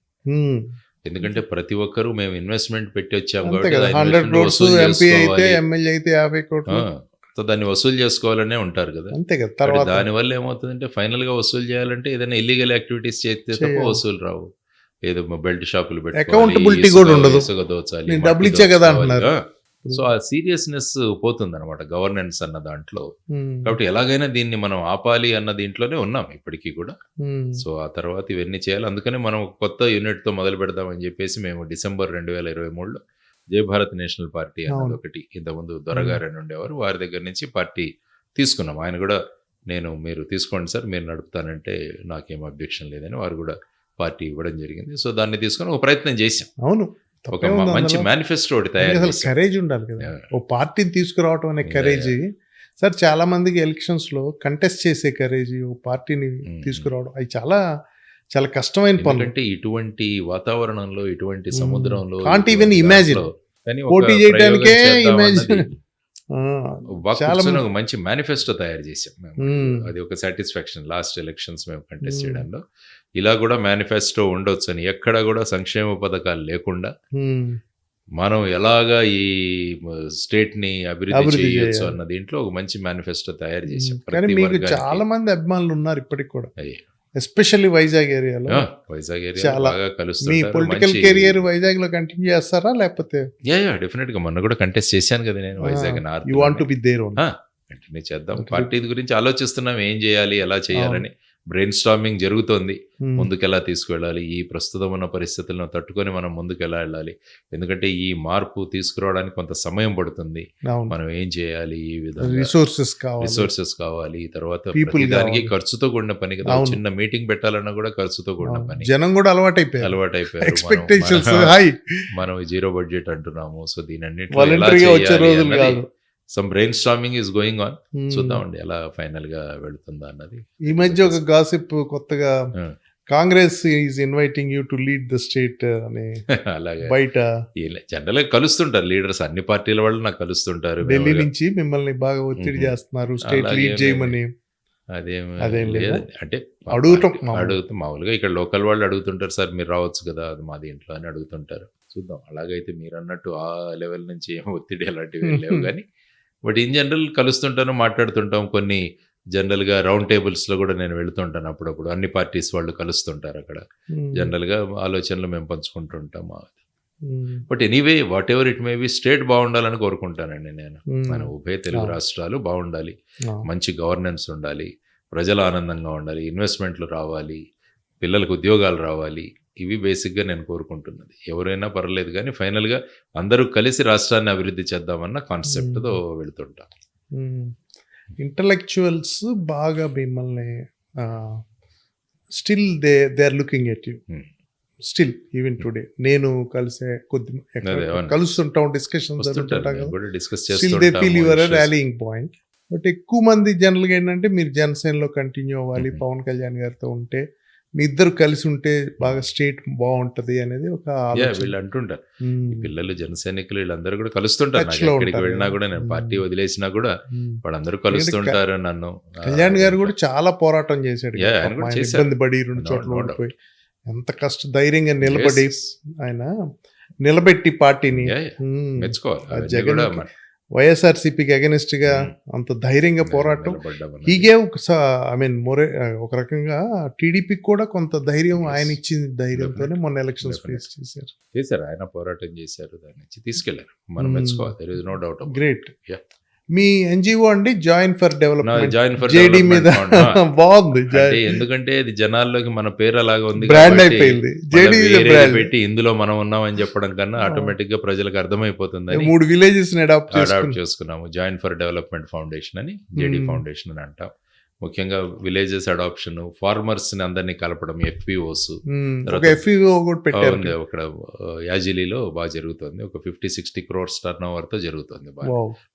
ఎందుకంటే ప్రతి ఒక్కరు మేము ఇన్వెస్ట్మెంట్ పెట్టి వచ్చాము కాబట్టి 100 crores, ఎంపీ అయితే ఎమ్మెల్యే అయితే 50 కోట్లు, సో దాన్ని వసూలు చేసుకోవాలనే ఉంటారు కదా. అంతే కదా. తర్వాత దానివల్ల ఏమవుతుందంటే ఫైనల్ గా వసూలు చేయాలంటే ఏదైనా ఇల్లీగల్ యాక్టివిటీస్ చేస్తే తప్ప వసూలు రావు. ఏదో బెల్ట్ షాపులు అకౌంటబిలిటీ కూడా ఉండదు. దోచాలి, నేను డబ్బులు ఇచ్చే కదా అంటున్నారు. సో ఆ సీరియస్నెస్ పోతుంది అనమాట గవర్నెన్స్ అన్న దాంట్లో. కాబట్టి ఎలాగైనా దీన్ని మనం ఆపాలి అన్న దీంట్లోనే ఉన్నాం ఇప్పటికీ కూడా. సో ఆ తర్వాత ఇవన్నీ చేయాలి. అందుకనే మనం కొత్త యూనిట్ తో మొదలు పెడదామని చెప్పేసి మేము డిసెంబర్ 2023లో జై భారత్ నేషనల్ పార్టీ అన్నది ఒకటి, ఇంతకుముందు దొరగారు అని ఉండేవారు, వారి దగ్గర నుంచి పార్టీ తీసుకున్నాం. ఆయన కూడా మీరు తీసుకోండి సార్, మీరు నడుపుతానంటే నాకేం అబ్జెక్షన్ లేదని వారు కూడా పార్టీ ఇవ్వడం జరిగింది. సో దాన్ని తీసుకొని ఒక ప్రయత్నం చేశాం. అవును, ఒక మంచి మేనిఫెస్టో ఒకటి తయారు చేశాం. కరేజ్ ఉండాలి కదా ఓ పార్టీని తీసుకురావటం అనే కరేజ్. సార్ చాలా మందికి ఎలక్షన్స్ లో కంటెస్ట్ చేసే కరేజ్, ఓ పార్టీని తీసుకురావడం, అది చాలా చాలా కష్టమైన పనులు. అంటే ఇటువంటి వాతావరణంలో, ఇటువంటి సముద్రంలో ఈవెన్ ఇమాజిన్ పోటీ చేయడానికే ఇమాజిన్ ఒక మంచి మేనిఫెస్టో తయారు చేసాం మేము. అది ఒక సాటిస్ఫాక్షన్. లాస్ట్ ఎలక్షన్స్ మేము కంటెస్ట్ చేయడంలో ఇలా కూడా మేనిఫెస్టో ఉండొచ్చు అని, ఎక్కడ కూడా సంక్షేమ పథకాలు లేకుండా మనం ఎలాగా ఈ స్టేట్ ని అభివృద్ధి చేయొచ్చు అన్న దీంట్లో ఒక మంచి మేనిఫెస్టో తయారు చేసాం. కానీ మీకు చాలా మంది అభిమానులు ఉన్నారు ఇప్పటికి కూడా, ఎస్పెషల్లీ వైజాగ్ ఏరియాలో. వైజాగ్ ఏరియా బాగా కలుస్తుంది. మీ పొలిటికల్ కెరియర్ వైజాగ్ లో కంటిన్యూ చేస్తారా లేకపోతే? డెఫినెట్ గా మొన్న కూడా కంటెస్ట్ చేశాను కదా నేను Vizag north. You want to be there only. Continue చేద్దాం. పార్టీ గురించి ఆలోచిస్తున్నాం, ఏం చేయాలి, ఎలా చేయాలని బ్రెయిన్ స్టార్మింగ్ జరుగుతోంది. ముందుకు ఎలా తీసుకువెళ్ళాలి, ఈ ప్రస్తుతం ఉన్న పరిస్థితులను తట్టుకొని మనం ముందుకు ఎలా వెళ్ళాలి, ఎందుకంటే ఈ మార్పు తీసుకురావడానికి కొంత సమయం పడుతుంది. మనం ఏం చేయాలి, ఈ విధంగా రిసోర్సెస్ కావాలి, తర్వాత దానికి ఖర్చుతో కూడిన పని కదా. చిన్న మీటింగ్ పెట్టాలన్నా కూడా ఖర్చుతో కూడిన పని. జనం కూడా అలవాటైపోయారు. మనం 0 బడ్జెట్ అంటున్నాము. సో దీని అన్నింటిలో some brain storming is going on. చూద్దామండి ఎలా ఫైనల్ గా వెళుతుందా అన్నది. ఈ మధ్య ఒక గాసిప్ కొత్తగా Congress is inviting you to lead the state అని అలాగే బయట జనరల్ గా కలుస్తుంటారు లీడర్స్, అన్ని పార్టీల వాళ్ళు నాకు కలుస్తుంటారు. ఢిల్లీ నుంచి మిమ్మల్ని బాగా ఒత్తిడి చేస్తున్నారు స్టేట్ లీడ్ చేయమని. అదేం లేదు అంటే అడుగుతాం మామూలుగా ఇక్కడ లోకల్ వాళ్ళు అడుగుతుంటారు, సార్ మీరు రావచ్చు కదా అది మా దీంట్లో అని అడుగుతుంటారు. చూద్దాం. అలాగైతే మీరు అన్నట్టు ఆ లెవెల్ నుంచి ఏం ఒత్తిడి అలాంటివి లేవు కానీ, బట్ ఇన్ జనరల్ కలుస్తుంటాను, మాట్లాడుతుంటాం. కొన్ని జనరల్గా రౌండ్ టేబుల్స్లో కూడా నేను వెళుతుంటాను అప్పుడప్పుడు. అన్ని పార్టీస్ వాళ్ళు కలుస్తుంటారు అక్కడ. జనరల్గా ఆలోచనలు మేము పంచుకుంటుంటాము. But anyway whatever it may be, state బాగుండాలని కోరుకుంటానండి నేను. మన ఉభయ తెలుగు రాష్ట్రాలు బాగుండాలి, మంచి గవర్నెన్స్ ఉండాలి, ప్రజలు ఆనందంగా ఉండాలి, ఇన్వెస్ట్మెంట్లు రావాలి, పిల్లలకు ఉద్యోగాలు రావాలి. ఇవి బేసిక్గా నేను కోరుకుంటున్నది. ఎవరైనా పర్లేదు కానీ ఫైనల్గా అందరూ కలిసి రాష్ట్రాన్ని అభివృద్ధి చేద్దామన్న కాన్సెప్ట్తో వెళుతుంటాం. ఇంటలెక్చువల్స్ బాగా మిమ్మల్ని still they are looking at you still even today. నేను కలిసే కలుస్తుంటాం, డిస్కషన్ ర్యాలీయింగ్ పాయింట్. బట్ ఎక్కువ మంది జనరల్గా ఏంటంటే మీరు జనసేనలో కంటిన్యూ అవ్వాలి, పవన్ కళ్యాణ్ గారితో ఉంటే మీ ఇద్దరు కలిసి ఉంటే బాగా స్టేట్ బాగుంటది అనేది ఒక వీళ్ళు అంటుంటారు. పిల్లలు జనసైనికులు వీళ్ళందరూ కూడా కలుస్తుంటారు. ఎక్కడికి వెళ్ళినా కూడా, నేను పార్టీ వదిలేసినా కూడా వాళ్ళందరూ కలుస్తుంటారు. నన్ను కళ్యాణ్ గారు కూడా చాలా పోరాటం చేశాడు, ఇబ్బంది పడి 2 చోట్ల ఓడిపోయి ఎంత ధైర్యంగా నిలబడి ఆయన నిలబెట్టి పార్టీని మెచ్చుకోవాలి. జగన్ వైఎస్ఆర్సీపీకి అగెనిస్ట్ గా అంత ధైర్యంగా పోరాటం. హీగే ఒక రకంగా టీడీపీకి కూడా కొంత ధైర్యం ఆయన ఇచ్చిన ధైర్యంతోనే మొన్న ఎలక్షన్స్ ఫేస్ చేశారు. ఆయన పోరాటం చేశారు, దాని నుంచి తీసుకెళ్లారు. మనం మెచ్చుకోవాలి. There is no doubt. Great. మీ ఎన్జిఓ అండి join for development, join for JD మీద బాగుంది. ఎందుకంటే ఇది జనాల్లోకి మన పేరు అలాగా ఉంది, బ్రాండ్ అయిపోయింది. పెట్టి ఇందులో మనం ఉన్నామని చెప్పడం కన్నా ఆటోమేటిక్ గా ప్రజలకు అర్థమైపోతుంది. 3 విలేజెస్ అడాప్ట్ చేసుకున్నాము. జాయిన్ ఫర్ డెవలప్మెంట్ ఫౌండేషన్ అని, జేడీ ఫౌండేషన్ అని అంటాం. ముఖ్యంగా విలేజెస్ అడాప్షన్, ఫార్మర్స్ ని అందరినీ కలపడం, FPOs. అక్కడ యాజిలీలో బాగా జరుగుతుంది. ఒక 50-60 crores టర్న్ ఓవర్ తో జరుగుతుంది.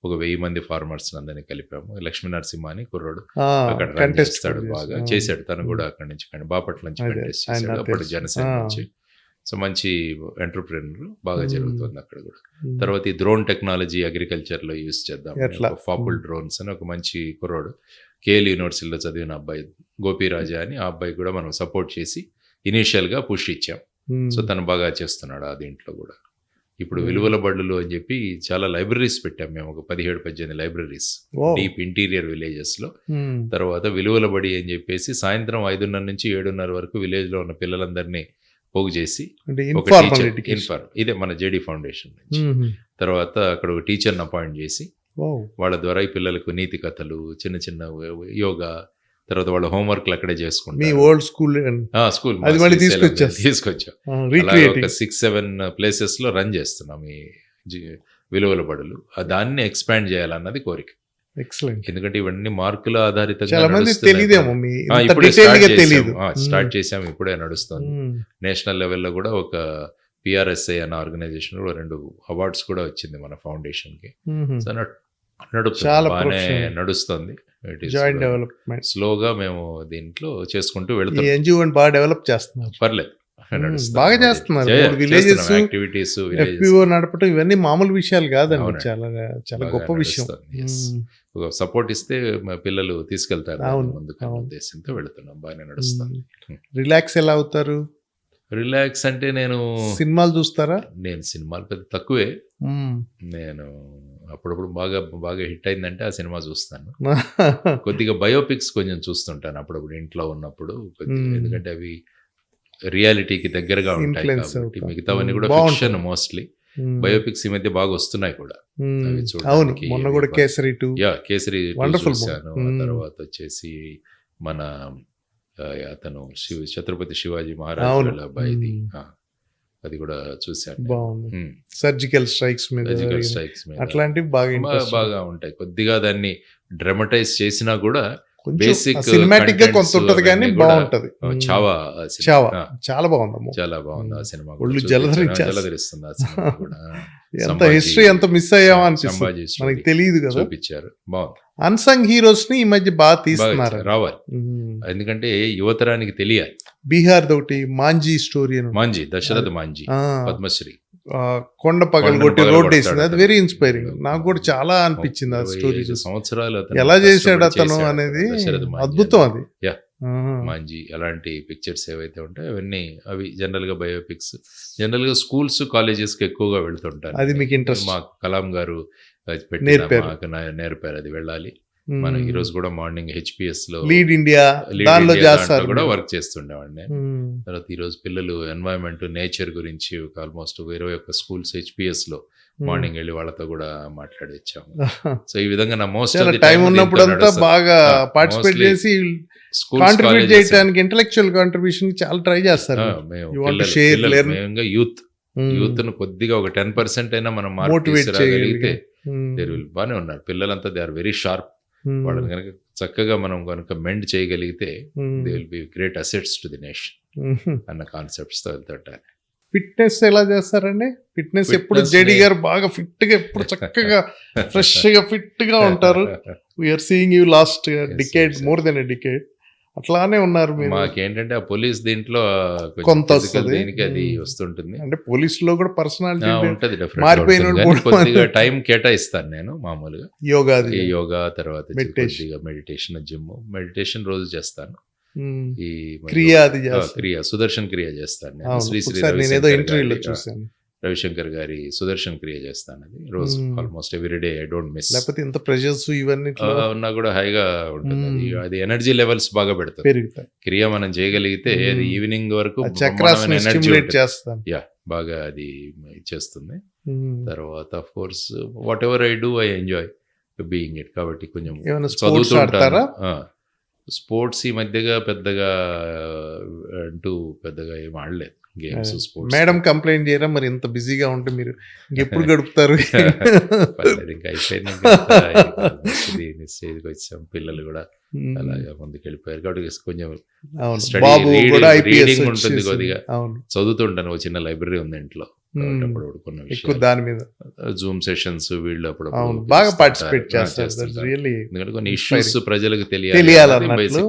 ఒక 1000 మంది ఫార్మర్స్ అందరినీ కలిపాము. లక్ష్మీ నరసింహ అని కుర్రోడు అక్కడ రన్ చేస్తాడు, బాగా చేశాడు. తను కూడా అక్కడి నుంచి బాపట్ల నుంచి కంటెస్ట్ చేశాడు, అప్పుడు జనసేన నుంచి. సో మంచి ఎంటర్ప్రెన్యూర్, బాగా జరుగుతుంది అక్కడ కూడా. తర్వాత ఈ డ్రోన్ టెక్నాలజీ అగ్రికల్చర్ లో యూజ్ చేద్దాం, ఫాపుల్ డ్రోన్స్ అని ఒక మంచి కుర్రోడు కేఎల్ యూనివర్సిటీలో చదివిన అబ్బాయి గోపీరాజా అని, ఆ అబ్బాయి కూడా మనం సపోర్ట్ చేసి ఇనీషియల్ గా పుష్ ఇచ్చాం. సో తను బాగా చేస్తున్నాడు ఆ దీంట్లో కూడా. ఇప్పుడు విలువల బడులు అని చెప్పి చాలా లైబ్రరీస్ పెట్టాం మేము, ఒక 17-18 లైబ్రరీస్ డీప్ ఇంటీరియర్ విలేజెస్ లో. తర్వాత విలువల బడి అని చెప్పేసి సాయంత్రం 5:30 నుంచి 7:30 వరకు విలేజ్ లో ఉన్న పిల్లలందరినీ పోగు చేసి ఇదే మన జేడి ఫౌండేషన్ నుంచి. తర్వాత అక్కడ ఒక టీచర్ని అపాయింట్ చేసి వాళ్ళ ద్వారా ఈ పిల్లలకు నీతి కథలు, చిన్న చిన్న యోగా, తర్వాత వాళ్ళ హోంవర్క్లు అక్కడే చేసుకుంటారు. స్కూల్ తీసుకొచ్చాం. 6-7 ప్లేసెస్ లో రన్ చేస్తున్నాం ఈ విలువల బడులు. దాన్ని ఎక్స్పాండ్ చేయాలన్నది కోరిక. ఎందుకంటే ఇవన్నీ మార్కుల ఆధారితంగా స్టార్ట్ చేసాం, ఇప్పుడే నడుస్తుంది. నేషనల్ లెవెల్లో కూడా ఒక PRSI అన్న ఆర్గనైజేషన్ కూడా 2 అవార్డ్స్ కూడా వచ్చింది మన ఫౌండేషన్ కి. నడుస్తుంది. జాయింట్ డెవలప్మెంట్ స్లోగా మేము దీంట్లో చేసుకుంటూ వెళ్తాం. ఎన్జిఓ బాగా డెవలప్ చేస్తున్నారు. పర్లేదు, బాగా చేస్తున్నారు. విలేజెస్ యాక్టివిటీస్ FPO నడపడం ఇవన్నీ మామూలు విషయాలు కాదండి, చాలా చాలా గొప్ప విషయం. సపోర్ట్ ఇస్తే పిల్లలు తీసుకెళ్తారు ముందుకు ఉద్దేశంతో వెళుతున్నాం. బాగానే నడుస్తుంది. రిలాక్స్ ఎలా అవుతారు? రిలాక్స్ అంటే నేను సినిమాలు చూస్తారా? నేను సినిమాలు పెద్ద తక్కువే. నేను అప్పుడప్పుడు బాగా హిట్ అయిందంటే ఆ సినిమా చూస్తాను. కొద్దిగా బయోపిక్స్ కొంచెం చూస్తుంటాను అప్పుడప్పుడు ఇంట్లో ఉన్నప్పుడు, ఎందుకంటే అవి రియాలిటీకి దగ్గరగా ఉంటాయి కాబట్టి. మిగతావన్నీ కూడా ఫిక్షన్ మోస్ట్లీ. బయోపిక్స్ ఈ మధ్య బాగా వస్తున్నాయి కూడా. కేసరి 2 చూశాను. తర్వాత వచ్చేసి మన అతను ఛత్రపతి శివాజీ మహారాజ్ అబ్బాయిది, అది కూడా చూశాను. సర్జికల్ స్ట్రైక్స్ మీద అట్లాంటివి బాగా ఉంటాయి. కొద్దిగా దాన్ని డ్రామటైజ్ చేసినా కూడా బేసిక్ సినిమాటిక్ గా కొంత ఉంటది కానీ బాగుంటది. చావా చాలా బాగుంది, చాలా బాగుంది ఆ సినిమా. జలధరిస్తుంది ఆ సినిమా కూడా. ఎంత హిస్టరీ ఎంత మిస్ అయ్యామో అనిపిస్తుంది, మనకి తెలియదు కదా. చూపించారు, బాగుంది. అన్సంగ్ హీరోస్ ని ఈ మధ్య బాగా తీస్తున్నారు, రావాలి. ఎందుకంటే యువతరానికి తెలియాలి. బీహార్ ఒకటి మాంజీ స్టోరీ, మాంజీ దశరథ మాంజీ, పద్మశ్రీ, కొండ పగలగొట్టి రోడ్ వేసింది. అది వెరీ ఇన్స్పైరింగ్. నాకు కూడా చాలా అనిపించింది ఆ స్టోరీ. సంవత్సరాలు ఎలా చేశాడు అతను అనేది అద్భుతం. అది మాంజీ అలాంటి పిక్చర్స్ ఏవైతే ఉంటాయో అవన్నీ, అవి జనరల్ గా బయోపిక్స్ జనరల్ గా స్కూల్స్ కాలేజెస్ కి ఎక్కువగా వెళ్తుంటారు. అది మీకు ఇంట్రెస్ట్? మా కలాం గారు నేర్పారు, అది వెళ్ళాలి. మనం ఈ రోజు కూడా మార్నింగ్ HPS లో లీడ్ ఇండియా కూడా వర్క్ చేస్తుండేవాడిని. తర్వాత ఈ రోజు పిల్లలు ఎన్వైరన్మెంట్, నేచర్ గురించి ఆల్మోస్ట్ 21 స్కూల్స్ HPS లో మార్నింగ్ వెళ్ళి వాళ్ళతో కూడా మాట్లాడి వచ్చాము. సో ఈ విధంగా నా మోస్ట్ టైం ఉన్నప్పుడు అంతా బాగా పార్టిసిపేట్ చేసి కాంట్రిబ్యూట్ చేయడానికి, ఇంటెలెక్చువల్ కాంట్రిబ్యూషన్ చాలా ట్రై చేస్తారు. యూత్ ను కొద్దిగా ఒక 10% అయినా మనం మోటివేట్ చేయగలిగితే బాగానే ఉన్నారు పిల్లలంతా. They are very sharp. వాళ్ళని కనుక చక్కగా మనం కనుక మెండ్ చేయగలిగితే they will be great assets to the nation అన్న కాన్సెప్ట్స్ తో వెళ్తుంటారు. ఫిట్నెస్ ఎలా చేస్తారండి? ఫిట్నెస్ ఎప్పుడు జేడి గారు బాగా ఫిట్ గా, ఎప్పుడు చక్కగా ఫ్రెష్ గా ఫిట్ గా ఉంటారు. We're seeing you last decade, more than a decade. అట్లానే ఉన్నారు మీరు. మాకేంటంటే ఆ పోలీస్ దీంట్లో కొంత దీనికి అది వస్తుంటుంది. అంటే పోలీస్ లో కూడా పర్సనాలిటీ ఉంటది, కొద్దిగా టైం కేటాయిస్తాను నేను. మామూలుగా యోగా తర్వాత మెడిటేషన్, జిమ్, మెడిటేషన్ రోజు చేస్తాను. ఈ క్రియ సుదర్శన్ క్రియ చేస్తాను నేను. శ్రీ రవిశంకర్ గారి సుదర్శన్ క్రియ చేస్తాను. అది రోజు almost everyday, I don't miss. లేకపోతే ఇంత ప్రెషర్స్ ఇవన్నీ ఉన్నా కూడా హాయిగా ఉంటుంది. అది ఎనర్జీ లెవెల్స్ బాగా పెడుతుంది. క్రియ మనం చేయగలిగితే అది ఈవినింగ్ వరకు బాగా అది చేస్తుంది. తర్వాత of course what ever I do I enjoy being it. కాబట్టి కొంచెం చదువుతుంటారా? స్పోర్ట్స్ ఈ మధ్యగా పెద్దగా అంటూ పెద్దగా ఏం ఆడలేదు గేమ్స్, స్పోర్ట్స్. మేడం కంప్లైంట్ చేయరా మరి? ఇంత బిజీగా ఉంటే మీరు ఎప్పుడు గడుపుతారు? ఇంకా అయిపోయింది, స్టేజ్కి వచ్చాం. పిల్లలు కూడా అలాగా ముందుకు వెళ్ళిపోయారు. కాబట్టి కొంచెం రీడింగ్ ఉంటుంది, కొద్దిగా చదువుతుంటాను. ఒక చిన్న లైబ్రరీ ఉంది ఇంట్లో. దాని మీద జూమ్ సెషన్స్ వీళ్ళు అప్పుడు బాగా పార్టిసిపేట్ చేస్తారు. ఎందుకంటే కొన్ని ఇష్యూస్ ప్రజలకు తెలియాలి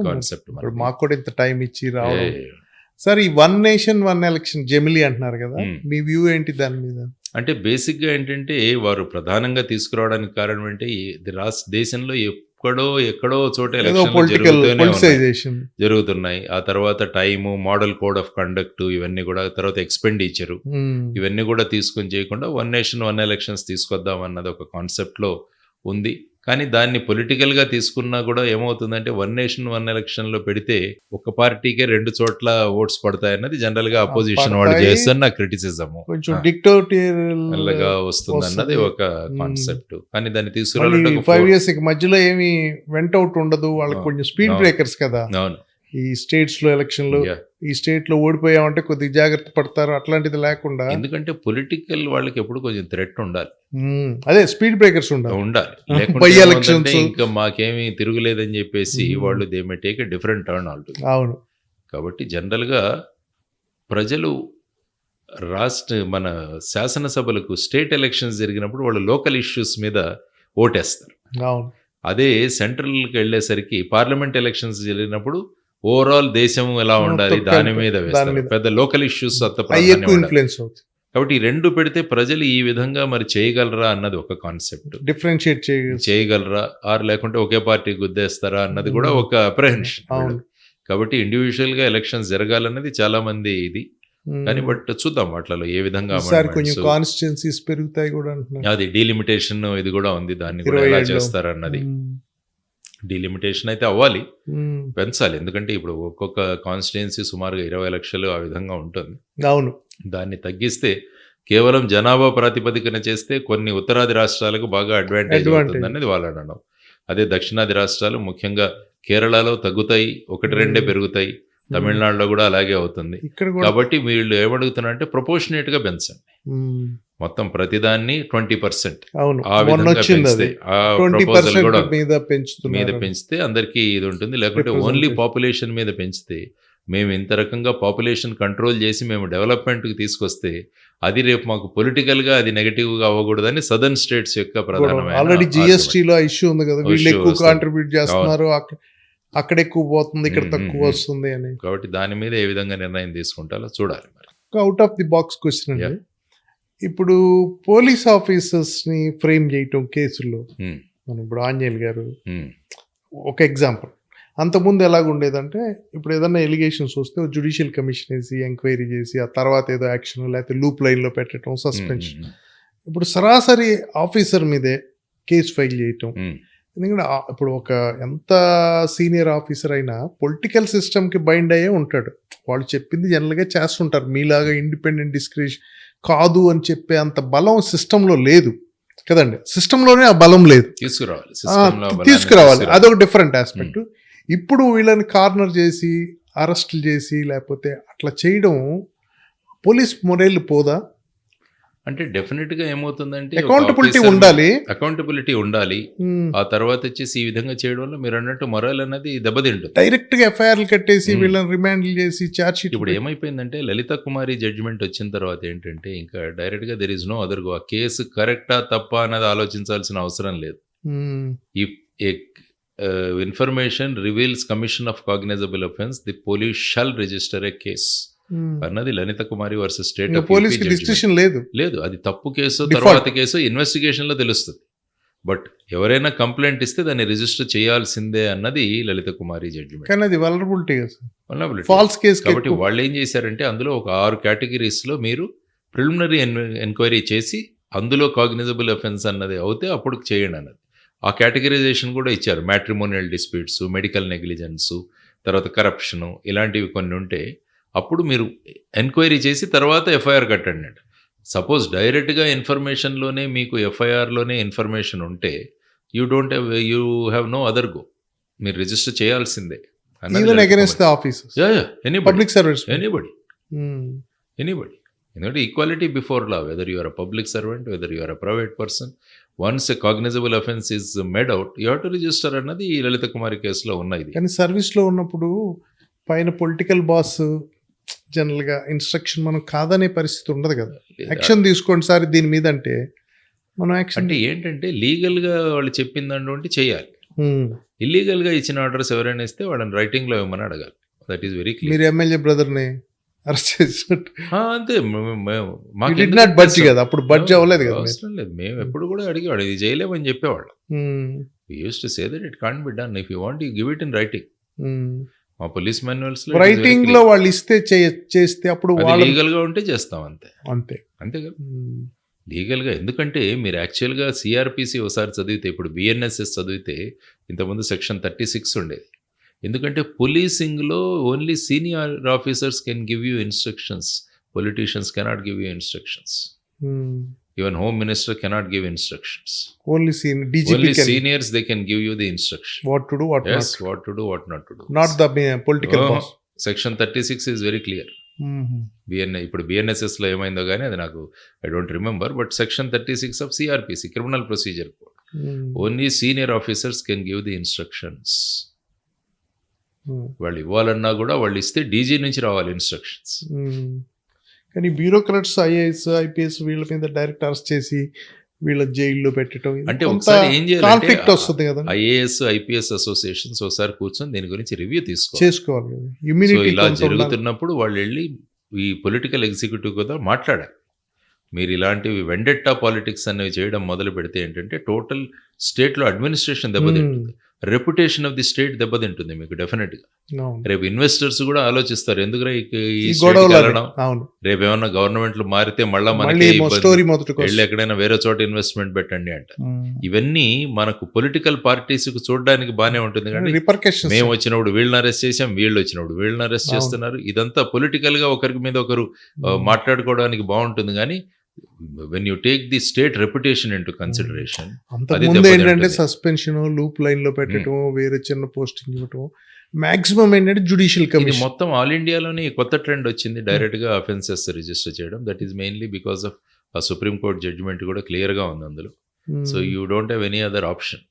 కాన్సెప్ట్. మాకు కూడా ఇంత టైం ఇచ్చి రావడం. సార్, ఈ 1 నేషన్ 1 ఎలక్షన్ జమిలీ అంటున్నారు కదా, మీ వ్యూ ఏంటి దాని మీద? అంటే బేసిక్ గా ఏంటంటే వారు ప్రధానంగా తీసుకురావడానికి కారణం అంటే దేశంలో ఎక్కడో చోట ఏదో ఎలక్షన్లు పొలిటికల్ జరుగుతూనే ఉన్నాయి. పొలిటిసైజేషన్. జరుగుతున్నాయి. ఆ తర్వాత time, model code of conduct ఇవన్నీ కూడా, తర్వాత ఎక్స్‌పెండిచరు ఇవన్నీ కూడా తీసుకొని చేయకుండా వన్ నేషన్ వన్ ఎలక్షన్స్ తీసుకొద్దాం అన్నది ఒక కాన్సెప్ట్‌లో ఉంది. కానీ దాన్ని పొలిటికల్‌గా తీసుకున్నా కూడా ఏమవుతుందంటే వన్ నేషన్ వన్ ఎలక్షన్‌లో పెడితే ఒక పార్టీకే 2 చోట్ల ఓట్స్ పడతాయన్నది జనరల్‌గా అపోజిషన్ వాళ్ళు పడతాయి. చేస్తున్న క్రిటిసిజము. కొంచెం డిక్టోరియల్ మెల్లగా వస్తుందన్నది వస్తుంది. ఒక కాన్సెప్ట్. కానీ దాన్ని మళ్ళీ తీసుకురావాలంటే ఒక 5 years మధ్యలో ఏమి వెంట అవుట్ ఉండదు. వాళ్ళకి కొంచెం స్పీడ్ అవును. బ్రేకర్స్ కదా అవును. ఈ స్టేట్స్ లో ఎలక్షన్లు. Yeah. ఈ స్టేట్ లో ఓడిపోయామంటే కొద్దిగా జాగ్రత్త పడతారు. అట్లాంటిది లేకుండా ఎందుకంటే పొలిటికల్ వాళ్ళకి ఎప్పుడు కొంచెం థ్రెట్ ఉండాలి. అదే స్పీడ్ బ్రేకర్స్ ఉండాలి. ఉండాలి. By లేకుంటే elections. ఏమవుతుందంటే ఇంకా మాకేమీ తిరుగులేదని చెప్పేసి వాళ్ళు they may take a different turn already. అవును. కాబట్టి జనరల్గా ప్రజలు మన శాసనసభలకు స్టేట్ ఎలక్షన్స్ జరిగినప్పుడు వాళ్ళు లోకల్ ఇష్యూస్ మీద ఓటేస్తారు. అవును. అదే సెంట్రల్కి వెళ్ళేసరికి పార్లమెంట్ ఎలక్షన్స్ జరిగినప్పుడు ఓవరాల్ దేశం ఎలా ఉండాలి మొత్తం దాని మీద దాని వేస్తారు. మీద. పెద్ద లోకల్ ఇష్యూస్ అంత అవి ప్రాధాన్యం ఎక్కువ ఉండదు. ఇన్ఫ్లుయెన్స్ అవుతుంది. కాబట్టి ఈ 2 పెడితే ప్రజలు ఈ విధంగా మరి చేయగలరా అన్నది ఒక కాన్సెప్ట్. డిఫరెన్షియేట్ చేయగలరా ఆర్ లేకుంటే ఒకే పార్టీ గుద్దేస్తారా అన్నది కూడా ఒక అప్రహెన్షన్. అవును. కాబట్టి ఇండివిజువల్ గా ఎలక్షన్స్ జరగాలన్నది చాలా మంది ఇది. కానీ బట్ చూద్దాం వాటిలో ఏ విధంగా ఈసారి కొంచెం amendments, కాన్స్టిట్యున్సీస్ పెరుగుతాయి కూడా అంటున్నారు. అది డీలిమిటేషన్ ఇది కూడా ఉంది. దాన్ని కూడా ఎలా 27 లో. చేస్తారన్నది. డీలిమిటేషన్ అయితే అవ్వాలి, పెంచాలి. ఎందుకంటే ఇప్పుడు ఒక్కొక్క కాన్స్టిట్యున్సీ సుమారుగా 20 లక్షలు ఆ విధంగా ఉంటుంది. అవును. దాన్ని తగ్గిస్తే కేవలం జనాభా ప్రాతిపదికన చేస్తే కొన్ని ఉత్తరాది రాష్ట్రాలకు బాగా అడ్వాంటేజ్ అవుతుంది అనేది వాళ్ళు అనడం. అదే దక్షిణాది రాష్ట్రాలు ముఖ్యంగా కేరళలో తగ్గుతాయి, 1-2 పెరుగుతాయి. తమిళనాడులో కూడా అలాగే అవుతుంది. ఇక్కడ కూడా కాబట్టి వీళ్ళు ఏమడుగుతున్నారంటే ప్రపోర్షనేట్ గా పెంచండి. మొత్తం ప్రతిదాన్ని 20%. అవును. ఆ మొన్న విధంగా వచ్చింది పెంచితే అది. ఆ ప్రపోజల్ 20% కూడా మీద మీద పెంచుతున్నారు. పెంచితే అందరికీ ఇది ఉంటుంది. లేకుంటే ఓన్లీ Representation. పాపులేషన్ మీద పెంచితే మేము ఇంత రకంగా పాపులేషన్ కంట్రోల్ చేసి మేము డెవలప్మెంట్కి తీసుకొస్తే అది రేపు మాకు పొలిటికల్గా అది నెగటివ్గా అవ్వకూడదని సదర్న్ స్టేట్స్ యొక్క ప్రధానమైన ఆల్రెడీ argument. జిఎస్టీలో ఇష్యూ ఉంది కదా, వీళ్ళు Issue ఎక్కువ వస్తుంది. కాంట్రిబ్యూట్ చేస్తున్నారు, అక్కడ ఎక్కువ పోతుంది, ఇక్కడ తక్కువ వస్తుంది అని. కాబట్టి దాని మీద ఏ విధంగా నిర్ణయం తీసుకుంటారో చూడాలి మరి. Out of the box question అండి. Yeah. ఇప్పుడు పోలీస్ ఆఫీసర్స్ ని ఫ్రేమ్ చేయటం కేసుల్లో Hmm. మనం ఇప్పుడు ఆంజనేయులు గారు Hmm. ఒక ఎగ్జాంపుల్. అంతకుముందు ఎలాగుండేదంటే ఇప్పుడు ఏదైనా ఎలిగేషన్స్ వస్తే జ్యుడిషియల్ కమిషన్ వేసి ఎంక్వైరీ చేసి ఆ తర్వాత ఏదో యాక్షన్ లేకపోతే లూప్ లైన్లో పెట్టడం, సస్పెన్షన్. ఇప్పుడు సరాసరి ఆఫీసర్ మీదే కేసు ఫైల్ చేయటం. ఎందుకంటే ఇప్పుడు ఒక ఎంత సీనియర్ ఆఫీసర్ అయినా పొలిటికల్ సిస్టమ్కి బైండ్ అయ్యే ఉంటాడు. వాళ్ళు చెప్పింది జనరల్గా చేస్తుంటారు. మీలాగా ఇండిపెండెంట్ డిస్క్రిషన్ కాదు అని చెప్పే అంత బలం సిస్టంలో లేదు కదండి. సిస్టంలోనే ఆ బలం లేదు, తీసుకురావాలి. అదొక డిఫరెంట్ ఆస్పెక్ట్. ఇప్పుడు వీళ్ళని కార్నర్ చేసి అరెస్టులు చేసి లేకపోతే అట్లా చేయడం పోలీస్ మొరేల్ పోదా? అంటే డెఫినెట్ గా ఏమవుతుందంటే అకౌంటబిలిటీ ఉండాలి. ఆ తర్వాత వచ్చేసి ఈ విధంగా చేయడం వల్ల మీరు అన్నట్టు మొరల్ అనేది దెబ్బతింటుంది. డైరెక్ట్ గా ఎఫ్ఐఆర్లు కట్టేసి వీళ్ళని రిమాండ్లు చేసి చార్జ్ షీట్. ఇప్పుడు ఏమైపోయిందంటే లలిత కుమారి జడ్జిమెంట్ వచ్చిన తర్వాత ఏంటంటే ఇంకా డైరెక్ట్ గా there is no other go. ఆ కేసు కరెక్టా తప్పా అన్నది ఆలోచించాల్సిన అవసరం లేదు. If information reveals commission of cognizable offence the police shall register a case అన్నది Lalitha Kumari versus state of police discussion లేదు. అది తప్పు కేసు, తర్వాత కేసు ఇన్వెస్టిగేషన్ లో తెలుస్తుంది. బట్ ఎవరైనా కంప్లైంట్ ఇస్తే దాన్ని రిజిస్టర్ చేయాల్సిందే అన్నది లలిత కుమారి జడ్జిమెంట్. కానీ అది వల్నరబిలిటీ, ఫాల్స్ కేసు. కాబట్టి వాళ్ళు ఏం చేశారంటే అందులో ఒక 6 కేటగిరీస్ లో మీరు ప్రిలిమినరీ ఎంక్వైరీ చేసి అందులో కాగ్నిజబుల్ అఫెన్స్ అన్నది అవుతే అప్పుడు చేయండి అన్నది. ఆ కేటగిరైజేషన్ కూడా ఇచ్చారు. మ్యాట్రిమోనియల్ డిస్ప్యూట్స్, మెడికల్ నెగ్లిజెన్స్, తర్వాత కరప్షను, ఇలాంటివి కొన్ని ఉంటే అప్పుడు మీరు ఎంక్వైరీ చేసి తర్వాత ఎఫ్ఐఆర్ కట్టండి. సపోజ్ డైరెక్ట్గా ఇన్ఫర్మేషన్లోనే మీకు ఎఫ్ఐఆర్లోనే ఇన్ఫర్మేషన్ ఉంటే you have no other go. మీరు రిజిస్టర్ చేయాల్సిందే. ఎనీబడి. ఎందుకంటే equality before law, whether you are a public servant, whether you are a private person, once a cognizable offence is made out you have to register అన్నది ఈ లలిత కుమారి కేసులో ఉన్నది. కానీ సర్వీస్లో ఉన్నప్పుడు పైన పొలిటికల్ బాస్ జనరల్గా ఇన్స్ట్రక్షన్ మనం కాదనే పరిస్థితి ఉండదు కదా. యాక్షన్ తీసుకోండి సార్ దీని మీద అంటే మనం యాక్షన్. అంటే ఏంటంటే లీగల్గా వాళ్ళు చెప్పిన దాంట్లో చేయాలి. ఇల్లీగల్గా ఇచ్చిన ఆర్డర్స్ ఎవరైనా ఇస్తే వాళ్ళని రైటింగ్లో ఇవ్వమని అడగాలి. That is very clear. మీరు ఎమ్మెల్యే బ్రదర్ని అరెస్ట్ చేసినట్టు అంతే. బడ్జ్ కదా, అప్పుడు బడ్జ్ అవ్వలేదు కదా. అవసరం లేదు. మేము ఎప్పుడు కూడా అడిగేవాడు ఇది చేయలేమని చెప్పేవాళ్ళం. We used to say that it can't be done. If you want, you give it in writing. మా పోలీస్ మాన్యువల్స్ రైటింగ్ లో వాళ్ళు ఇస్తే చేస్తే అప్పుడు లీగల్ గా ఉంటే చేస్తాం అంతే అంతే కదా లీగల్ గా. ఎందుకంటే మీరు యాక్చువల్ గా సిఆర్పిసి ఒకసారి చదివితే, ఇప్పుడు బిఎన్ఎస్ఎస్ చదివితే ఇంతకుముందు సెక్షన్ 36 ఉండేది. ఎందుకంటే పోలీసింగ్ లో only senior officers can give you instructions, politicians cannot give you instructions. Even Home Minister cannot give instructions. Only DGP only seniors they can give you the instruction. What to do, what yes, not. Yes, what to do, what not to do. Not the political boss. Section 36 is very clear. ఇప్పుడు BNSS లో ఏమైందో కానీ అది నాకు I don't remember, but section 36 of CRPC, criminal procedure code, only senior officers can give the instructions. వాళ్ళు ఇవ్వాలన్నా కూడా వాళ్ళు ఇస్తే డీజీ నుంచి రావాలి ఇన్స్ట్రక్షన్స్. కానీ బ్యూరోక్రాట్స్ ఐఏఎస్ ఐపీఎస్ వీళ్ళ మీద డైరెక్ట్ అరెస్ట్ చేసి వీళ్ళ జైల్లో పెట్టడం అంటే ఒకసారి ఏం కాన్ఫ్లిక్ట్ వస్తుంది కదా. ఐఏఎస్ ఐపీఎస్ అసోసియేషన్స్ ఒకసారి కూర్చొని దీని గురించి రివ్యూ చేసుకోవాలి. ఇలా జరుగుతున్నప్పుడు వాళ్ళు వెళ్ళి ఈ పొలిటికల్ ఎగ్జిక్యూటివ్ కూడా మాట్లాడాలి. మీరు ఇలాంటివి వెండెట్టా పాలిటిక్స్ అనేవి చేయడం మొదలు పెడితే ఏంటంటే టోటల్ స్టేట్లో అడ్మినిస్ట్రేషన్ దెబ్బతింటుంది, రెప్యుటేషన్ ఆఫ్ ది స్టేట్ దెబ్బతింటుంది మీకు డెఫినెట్ గా. రేపు ఇన్వెస్టర్స్ కూడా ఆలోచిస్తారు, ఎందుకు రేపు ఏమన్నా గవర్నమెంట్లు మారితే మళ్ళీ వెళ్ళి ఎక్కడైనా వేరే చోట ఇన్వెస్ట్మెంట్ పెట్టండి అంట. ఇవన్నీ మనకు పొలిటికల్ పార్టీస్ కు చూడడానికి బానే ఉంటుంది, కానీ మేము వచ్చినప్పుడు వీళ్ళని అరెస్ట్ చేసాం, వీళ్ళు వచ్చినప్పుడు వీళ్ళని అరెస్ట్ చేస్తున్నారు. ఇదంతా పొలిటికల్ గా ఒకరికి మీద ఒకరు మాట్లాడుకోవడానికి బాగుంటుంది, కానీ when you take the state reputation into consideration, అంతకుముందు ఏంటంటే సస్పెన్షన్, లూప్ లైన్ లో పెట్టడం, వేరే చిన్న పోస్టింగ్ ఇవ్వటం, మాక్సిమం ఏంటంటే జ్యుడిషియల్ కమిషన్. మొత్తం ఆల్ ఇండియాలోనే కొత్త ట్రెండ్ వచ్చింది, డైరెక్ట్ గా అఫెన్సెస్ రిజిస్టర్ చేయడం. That is mainly because of ఆ సుప్రీం కోర్ట్ జడ్జిమెంట్ కూడా క్లియర్ గా ఉంది అందులో. So you don't have any other option.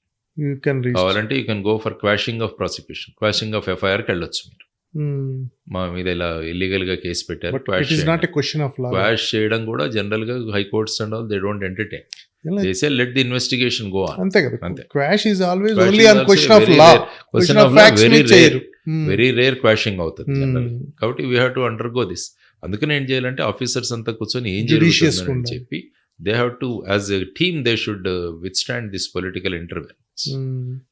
కావాలంటే you can go for quashing of prosecution, quashing of FIR కి వెళ్ళొచ్చు మీరు. మా మీద ఇలా ఇల్లీగల్ గా కేసు పెట్టారు, క్వాష్ చేయడం కూడా జనరల్ గా high courts and all they don't entertain. They say let the investigation go on. అంతే కదా. Quash is always only on question of law. Question of facts very rare quashing అవుతుంది general. కాబట్టి we have to undergo this. అందుకని ఏం చేయాలంటే officers అంతా కూర్చొని ఏం జరుగుతుందని చెప్పి they have to, as a team they should withstand this political interventions.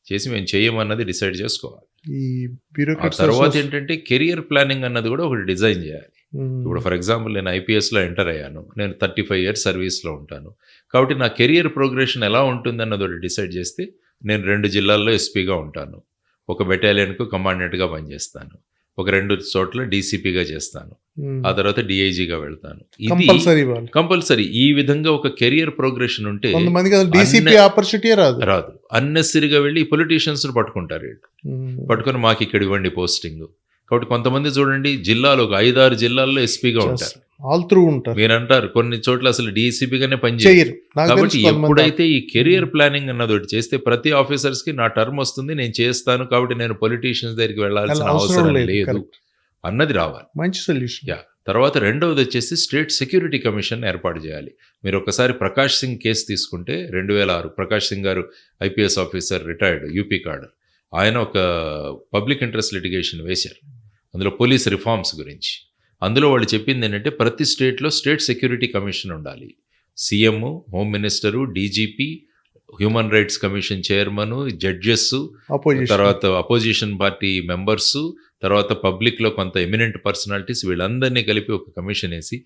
చేసి మేము చేయమన్నది డిసైడ్ చేసుకోవాలి. తర్వాత ఏంటంటే కెరియర్ ప్లానింగ్ అన్నది కూడా ఒకటి డిజైన్ చేయాలి. ఇప్పుడు ఫర్ ఎగ్జాంపుల్ నేను IPS లో ఎంటర్ అయ్యాను, నేను 35 years సర్వీస్లో ఉంటాను, కాబట్టి నా కెరియర్ ప్రోగ్రెషన్ ఎలా ఉంటుంది అన్నది ఒకటి డిసైడ్ చేస్తే నేను 2 జిల్లాల్లో ఎస్పీగా ఉంటాను, ఒక బెటాలియన్కు కమాండెంట్గా పనిచేస్తాను, ఒక 2 చోట్ల డీసీపీగా చేస్తాను, ఆ తర్వాత డిఐజీగా వెళ్తాను. ఇది కంపల్సరీ. ఈ విధంగా ఒక కెరియర్ ప్రోగ్రెషన్ ఉంటే రాదు. అన్నెసరీగా వెళ్ళి పొలిటీషియన్స్ పట్టుకుంటారు, పట్టుకొని మాకు ఇక్కడ ఇవ్వండి పోస్టింగ్. కాబట్టి కొంతమంది చూడండి జిల్లాలో ఒక 5-6 జిల్లాల్లో ఎస్పీగా ఉంటారు, మీరు అంటారు కొన్ని చోట్ల అసలు డీసీపీగానే పనిచేయరు. కాబట్టి ఎప్పుడైతే ఈ కెరియర్ ప్లానింగ్ అన్నది ఒకటి చేస్తే ప్రతి ఆఫీసర్స్ కి నా టర్మ్ వస్తుంది, నేను చేస్తాను, కాబట్టి నేను పొలిటీషియన్స్ దగ్గరికి వెళ్ళాల్సిన అవసరం లేదు అన్నది రావాలి. మంచి సొల్యూషన్. తర్వాత రెండవది వచ్చేసి స్టేట్ సెక్యూరిటీ కమిషన్ ఏర్పాటు చేయాలి. మీరు ఒకసారి ప్రకాష్ సింగ్ కేసు తీసుకుంటే 2006 ప్రకాష్ సింగ్ గారు IPS officer, retired, UP cadre. ఆయన ఒక పబ్లిక్ ఇంట్రెస్ట్ లిటిగేషన్ వేశారు అందులో పోలీస్ రిఫార్మ్స్ గురించి. అందులో వాళ్ళు చెప్పింది ఏంటంటే ప్రతి స్టేట్లో స్టేట్ సెక్యూరిటీ కమిషన్ ఉండాలి. CM, home minister, DGP, human rights commission chairman, judges, తర్వాత అపోజిషన్ పార్టీ మెంబర్సు, తర్వాత పబ్లిక్లో కొంత ఎమినెంట్ పర్సనాలిటీస్, వీళ్ళందరినీ కలిపి ఒక కమిషన్ వేసి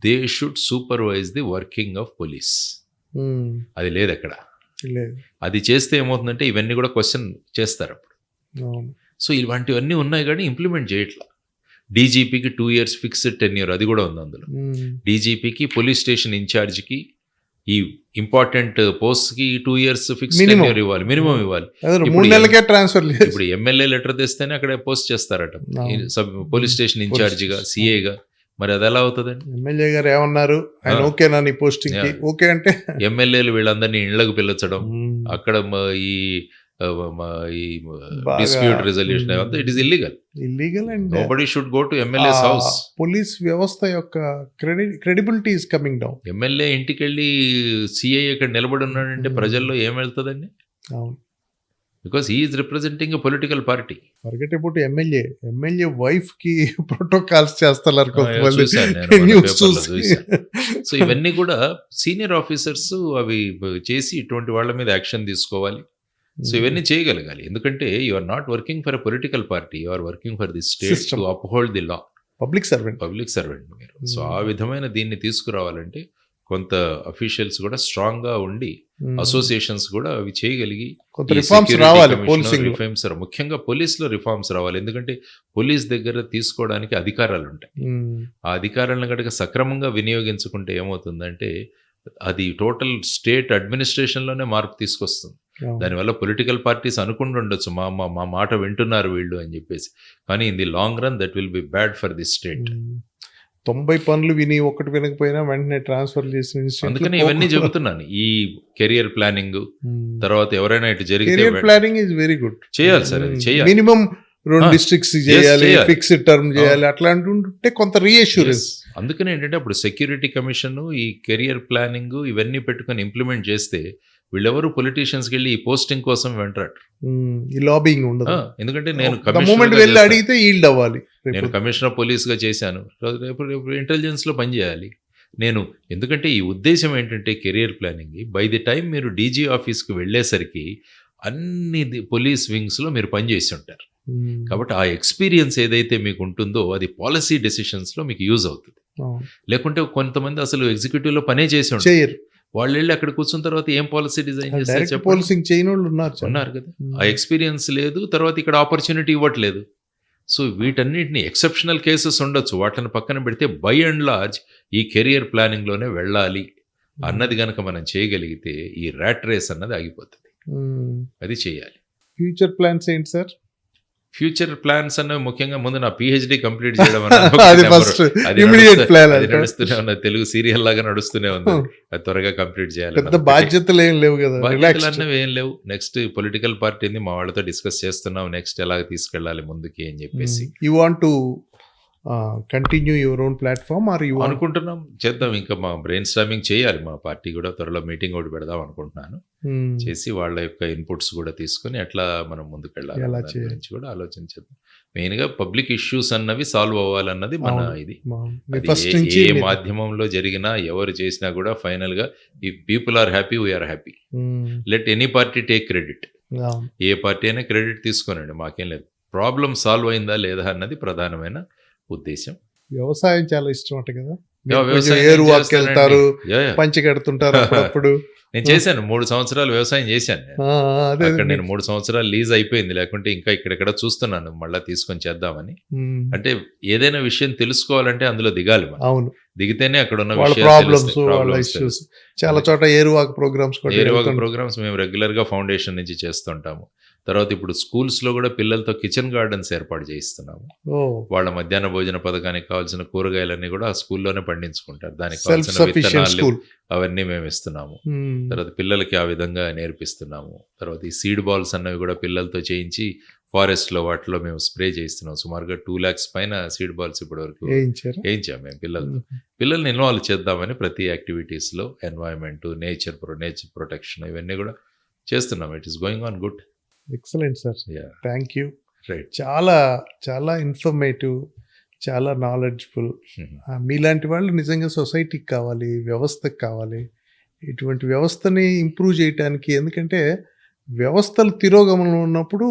they should supervise the working of police. అది లేదు అక్కడ. అది చేస్తే ఏమవుతుందంటే ఇవన్నీ కూడా క్వశ్చన్ చేస్తారు అప్పుడు. సో ఇలాంటివన్నీ ఉన్నాయి కానీ ఇంప్లిమెంట్ చేయట్లా. డీజీపీకి 2 years ఫిక్స్డ్ టెన్యూర్ అది కూడా ఉంది అందులో. డీజీపీకి పోలీస్ స్టేషన్ ఇన్ఛార్జ్కి ఈ ఇంపార్టెంట్ పోస్ట్ కి 2 years ఫిక్స్డ్ టెన్యూర్ ఇవ్వాలి, మినిమం ఇవ్వాలి. 3 నెలలకే ట్రాన్స్ఫర్ లేదు. ఇప్పుడు ఎమ్మెల్యే లెటర్ తెస్తేనే అక్కడ పోస్ట్ చేస్తారట పోలీస్ స్టేషన్ ఇన్ఛార్జిగా, సిఏగా. మరి అది ఎలా అవుతుందండి? ఎమ్మెల్యే గారు ఏమన్నారు, ఆయన ఓకేనా నీ పోస్టింగ్ కి? ఓకే అంటే ఎమ్మెల్యేలు వీళ్ళందరినీ ఇళ్లకు పిలిచడం, అక్కడ ఈ డిస్ప్యూట్ రిజల్యూషన్ అదంతా it is illegal. And nobody should go to MLA's house. Police వ్యవస్థ యొక్క credibility is coming down. MLA ఇంటికి వెళ్ళి సిఐ ఇక్కడ నిలబడి ఉన్నాడంటే ప్రజల్లో ఏం వెళ్తుందండి? Because he is representing a political party. Forget about MLA wife కి ప్రోటోకాల్స్ చేస్తారు. సో ఇవన్నీ కూడా సీనియర్ ఆఫీసర్స్ అవి చేసి ఇటువంటి వాళ్ళ మీద యాక్షన్ తీసుకోవాలి. సో ఇవన్నీ చేయగలగాలి. ఎందుకంటే you are not working for a political party, you are working for the state System. To uphold the law. Public servant. Public servant మీరు. సో ఆ విధమైన దీన్ని తీసుకురావాలంటే కొంత అఫీషియల్స్ కూడా స్ట్రాంగ్ గా ఉండి, అసోసియేషన్స్ కూడా అవి చేయగలిగి, కొంత రిఫార్మ్స్ రావాలి పోలీసింగ్. రిఫార్మ్స్ ముఖ్యంగా పోలీస్ లో రిఫార్మ్స్ రావాలి. ఎందుకంటే పోలీస్ దగ్గర తీసుకోవడానికి అధికారాలు ఉంటాయి. ఆ అధికారాలను కనుక సక్రమంగా వినియోగించుకుంటే ఏమవుతుందంటే అది టోటల్ స్టేట్ అడ్మినిస్ట్రేషన్ లోనే మార్పు తీసుకొస్తుంది. దానివల్ల పొలిటికల్ పార్టీస్ అనుకుంటూ ఉండొచ్చు మా మాట వింటున్నారు వీళ్ళు అని చెప్పేసి, కానీ in the long run that will be bad for the state. 90 పనులు విని ఒకటి వినకపోయినా వెంటనే ట్రాన్స్ఫర్ చేసి, అందుకని ఇవన్నీ చెబుతున్నాను. ఈ కెరియర్ ప్లానింగ్ తర్వాత ఎవరైనా ఇటు జరిగితే career planning is very good. చేయాలి సార్, అది చేయాలి. మినిమం 2 డిస్ట్రిక్ట్స్ చేయాలి, ఫిక్స్డ్ టర్మ్ చేయాలి, అట్లా అంటుంటే కొంత రీఅష్యూరెన్స్. అందుకని ఏంటంటే అప్పుడు సెక్యూరిటీ కమిషన్ ఈ కెరియర్ ప్లానింగ్ ఇవన్నీ పెట్టుకొని ఇంప్లిమెంట్ చేస్తే వీళ్ళెవరు పొలిటీషియన్స్ వెళ్ళి ఈ పోస్టింగ్ కోసం వెంటరాడు. ఈ లాబింగ్ ఉండదు. ఎందుకంటే నేను వెళ్ళి అడిగితే ఈల్డ్ అవ్వాలి. నేను కమిషనర్ పోలీస్ గా చేశాను, రేపు ఇంటెలిజెన్స్ లో పనిచేయాలి నేను. ఎందుకంటే ఈ ఉద్దేశం ఏంటంటే career planning by the time మీరు డీజీ ఆఫీస్కి వెళ్ళేసరికి అన్ని పోలీస్ వింగ్స్ లో మీరు పనిచేసి ఉంటారు. కాబట్టి ఆ ఎక్స్పీరియన్స్ ఏదైతే మీకు ఉంటుందో అది పాలసీ డెసిషన్స్ లో మీకు యూజ్ అవుతుంది. లేకుంటే కొంతమంది అసలు ఎగ్జిక్యూటివ్ లో పనే చేసి ఉంటారు, వాళ్ళు వెళ్ళి అక్కడ కూర్చున్న తర్వాత ఏం పాలసీ డిజైన్ చేస్తారు ఉన్నారు కదా. ఆ ఎక్స్పీరియన్స్ లేదు, తర్వాత ఇక్కడ ఆపర్చునిటీ ఇవ్వట్లేదు. సో వీటన్నిటిని ఎక్సెప్షనల్ కేసెస్ ఉండొచ్చు, వాటిని పక్కన పెడితే బై అండ్ లార్జ్ ఈ కెరియర్ ప్లానింగ్ లోనే వెళ్ళాలి అన్నది కనుక మనం చేయగలిగితే ఈ ర్యాట్ రేస్ అన్నది ఆగిపోతుంది. అది చేయాలి. ఫ్యూచర్ ప్లాన్స్ ఏంటి సార్? ఫ్యూచర్ ప్లాన్స్ అన్నవి ముఖ్యంగా ముందు నా పిహెచ్డి కంప్లీట్ చేయడం నడుస్తూనే ఉన్నది, తెలుగు సీరియల్ లాగా నడుస్తూనే ఉంది. అది త్వరగా కంప్లీట్ చేయాలి. బాధ్యతలు ఏం లేవు కదా, బాధ్యతలు అన్నవి ఏం లేవు. నెక్స్ట్ పొలిటికల్ పార్టీని మా వాళ్ళతో డిస్కస్ చేస్తున్నాం, నెక్స్ట్ ఎలాగ తీసుకెళ్ళాలి ముందుకి అని చెప్పేసి. You want to continue your own platform are you? అనుకుంటున్నాం చేద్దాం, ఇంకా మా బ్రెయిన్ స్టార్మింగ్ చేయాలి. మా పార్టీ కూడా త్వరలో మీటింగ్ ఒకటి పెడదాం అనుకుంటున్నాను. చేసి వాళ్ళ యొక్క ఇన్పుట్స్ కూడా తీసుకొని ఎట్లా మనం ముందుకు వెళ్ళాలి గురించి కూడా ఆలోచించేద్దాం. మెయిన్ గా పబ్లిక్ ఇష్యూస్ అన్నవి సాల్వ్ అవ్వాలన్నది మన ఇది. ఏ మాధ్యమంలో జరిగినా ఎవరు చేసినా కూడా ఫైనల్ గా ఈ people are happy, we're happy. Let any party take credit. ఏ పార్టీ అయినా క్రెడిట్ తీసుకోనండి, మాకేం లేదు. ప్రాబ్లం సాల్వ్ అయిందా లేదా అన్నది ప్రధానమైన ఉద్దేశం. వ్యవసాయం చాలా ఇష్టం అంట కదా, ఏరు వాకెళ్తారు, పంచి కడుతుంటారు అప్పుడు. నేను చేశాను 3 సంవత్సరాలు వ్యవసాయం చేశాను. అక్కడ నేను 3 సంవత్సరాలు లీజ్ అయిపోయింది, లేకుంటే ఇంకా ఇక్కడెక్కడ చూస్తున్నాను మళ్ళీ తీసుకొని చేద్దామని. అంటే ఏదైనా విషయం తెలుసుకోవాలంటే అందులో దిగాలి మనం. అవును, దిగితేనే అక్కడ ఉన్న ఇష్యూస్. చాలా చోట ఏరువాక్ ప్రోగ్రామ్స్ మేము రెగ్యులర్ గా ఫౌండేషన్ నుంచి చేస్తుంటాము. తర్వాత ఇప్పుడు స్కూల్స్ లో కూడా పిల్లలతో కిచెన్ గార్డెన్స్ ఏర్పాటు చేయిస్తున్నాము. వాళ్ళ మధ్యాహ్న భోజన పథకానికి కావాల్సిన కూరగాయలన్నీ కూడా ఆ స్కూల్లోనే పండించుకుంటారు, దానికి కావాల్సిన విత్తనాలు అవన్నీ మేము ఇస్తున్నాము. తర్వాత పిల్లలకి ఆ విధంగా నేర్పిస్తున్నాము. తర్వాత ఈ సీడ్ బాల్స్ అన్నవి కూడా పిల్లలతో చేయించి ఫారెస్ట్ లో వాటిలో మేము స్ప్రే చేయిస్తున్నాం. సుమారుగా 2 lakhs పైన సీడ్ బాల్స్ ఇప్పటి వరకు వేయించాం మేము పిల్లలతో. పిల్లల్ని ఇన్వాల్వ్ చేద్దామని ప్రతి యాక్టివిటీస్ లో ఎన్వైరన్మెంట్, నేచర్ ప్రొటెక్షన్ ఇవన్నీ కూడా చేస్తున్నాం. It is going on good. Excellent sir, thank you. చాలా చాలా ఇన్ఫర్మేటివ్, చాలా నాలెడ్జ్ఫుల్. మీలాంటి వాళ్ళు నిజంగా సొసైటీకి కావాలి, వ్యవస్థకు కావాలి. ఇటువంటి వ్యవస్థని ఇంప్రూవ్ చేయడానికి, ఎందుకంటే వ్యవస్థలు తిరోగమనంలో ఉన్నప్పుడు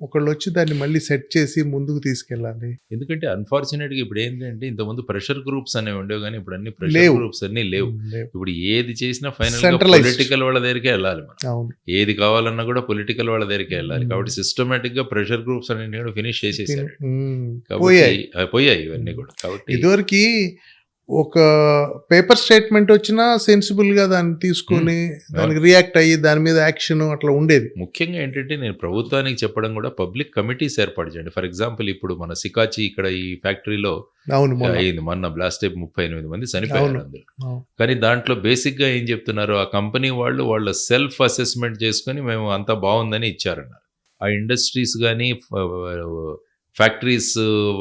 ఒకళ్ళు వచ్చి దాన్ని మళ్ళీ సెట్ చేసి ముందుకు తీసుకెళ్ళాలి. ఎందుకంటే అన్ఫార్చునేట్గా ఇప్పుడు ఏంటంటే ఇంతకుముందు ప్రెషర్ గ్రూప్స్ అనేవి ఉండేవి, కానీ ఇప్పుడు అన్ని ప్రెషర్ గ్రూప్స్ అన్ని లేవు. ఇప్పుడు ఏది చేసినా ఫైనల్ పొలిటికల్ వాళ్ళ దగ్గరికే వెళ్ళాలి మనం. ఏది కావాలన్నా కూడా పొలిటికల్ వాళ్ళ దగ్గరికే వెళ్ళాలి. కాబట్టి సిస్టమేటిక్ గా ప్రెషర్ గ్రూప్స్ అన్ని కూడా ఫినిష్ చేసేసారు, పోయాయి ఇవన్నీ కూడా. కాబట్టి ఇదివరకు ఒక పేపర్ స్టేట్మెంట్ వచ్చినా సెన్సిబుల్ గా దాన్ని తీసుకొని దానికి రియాక్ట్ అయ్యి దాని మీద యాక్షన్ అట్లా ఉండేది. ముఖ్యంగా ఏంటంటే నేను ప్రభుత్వానికి చెప్పడం కూడా పబ్లిక్ కమిటీస్ ఏర్పాటు చేయండి. ఫర్ ఎగ్జాంపుల్ ఇప్పుడు మన సికాచి ఇక్కడ ఈ ఫ్యాక్టరీలో అయింది మొన్న బ్లాస్ట్ అయి 38 మంది చనిపోయారు అందులో. కానీ దాంట్లో బేసిక్ గా ఏం చెప్తున్నారు, ఆ కంపెనీ వాళ్ళ సెల్ఫ్ అసెస్మెంట్ చేసుకొని మేము అంతా బాగుందని ఇచ్చారన్నారు. ఆ ఇండస్ట్రీస్ కానీ ఫ్యాక్టరీస్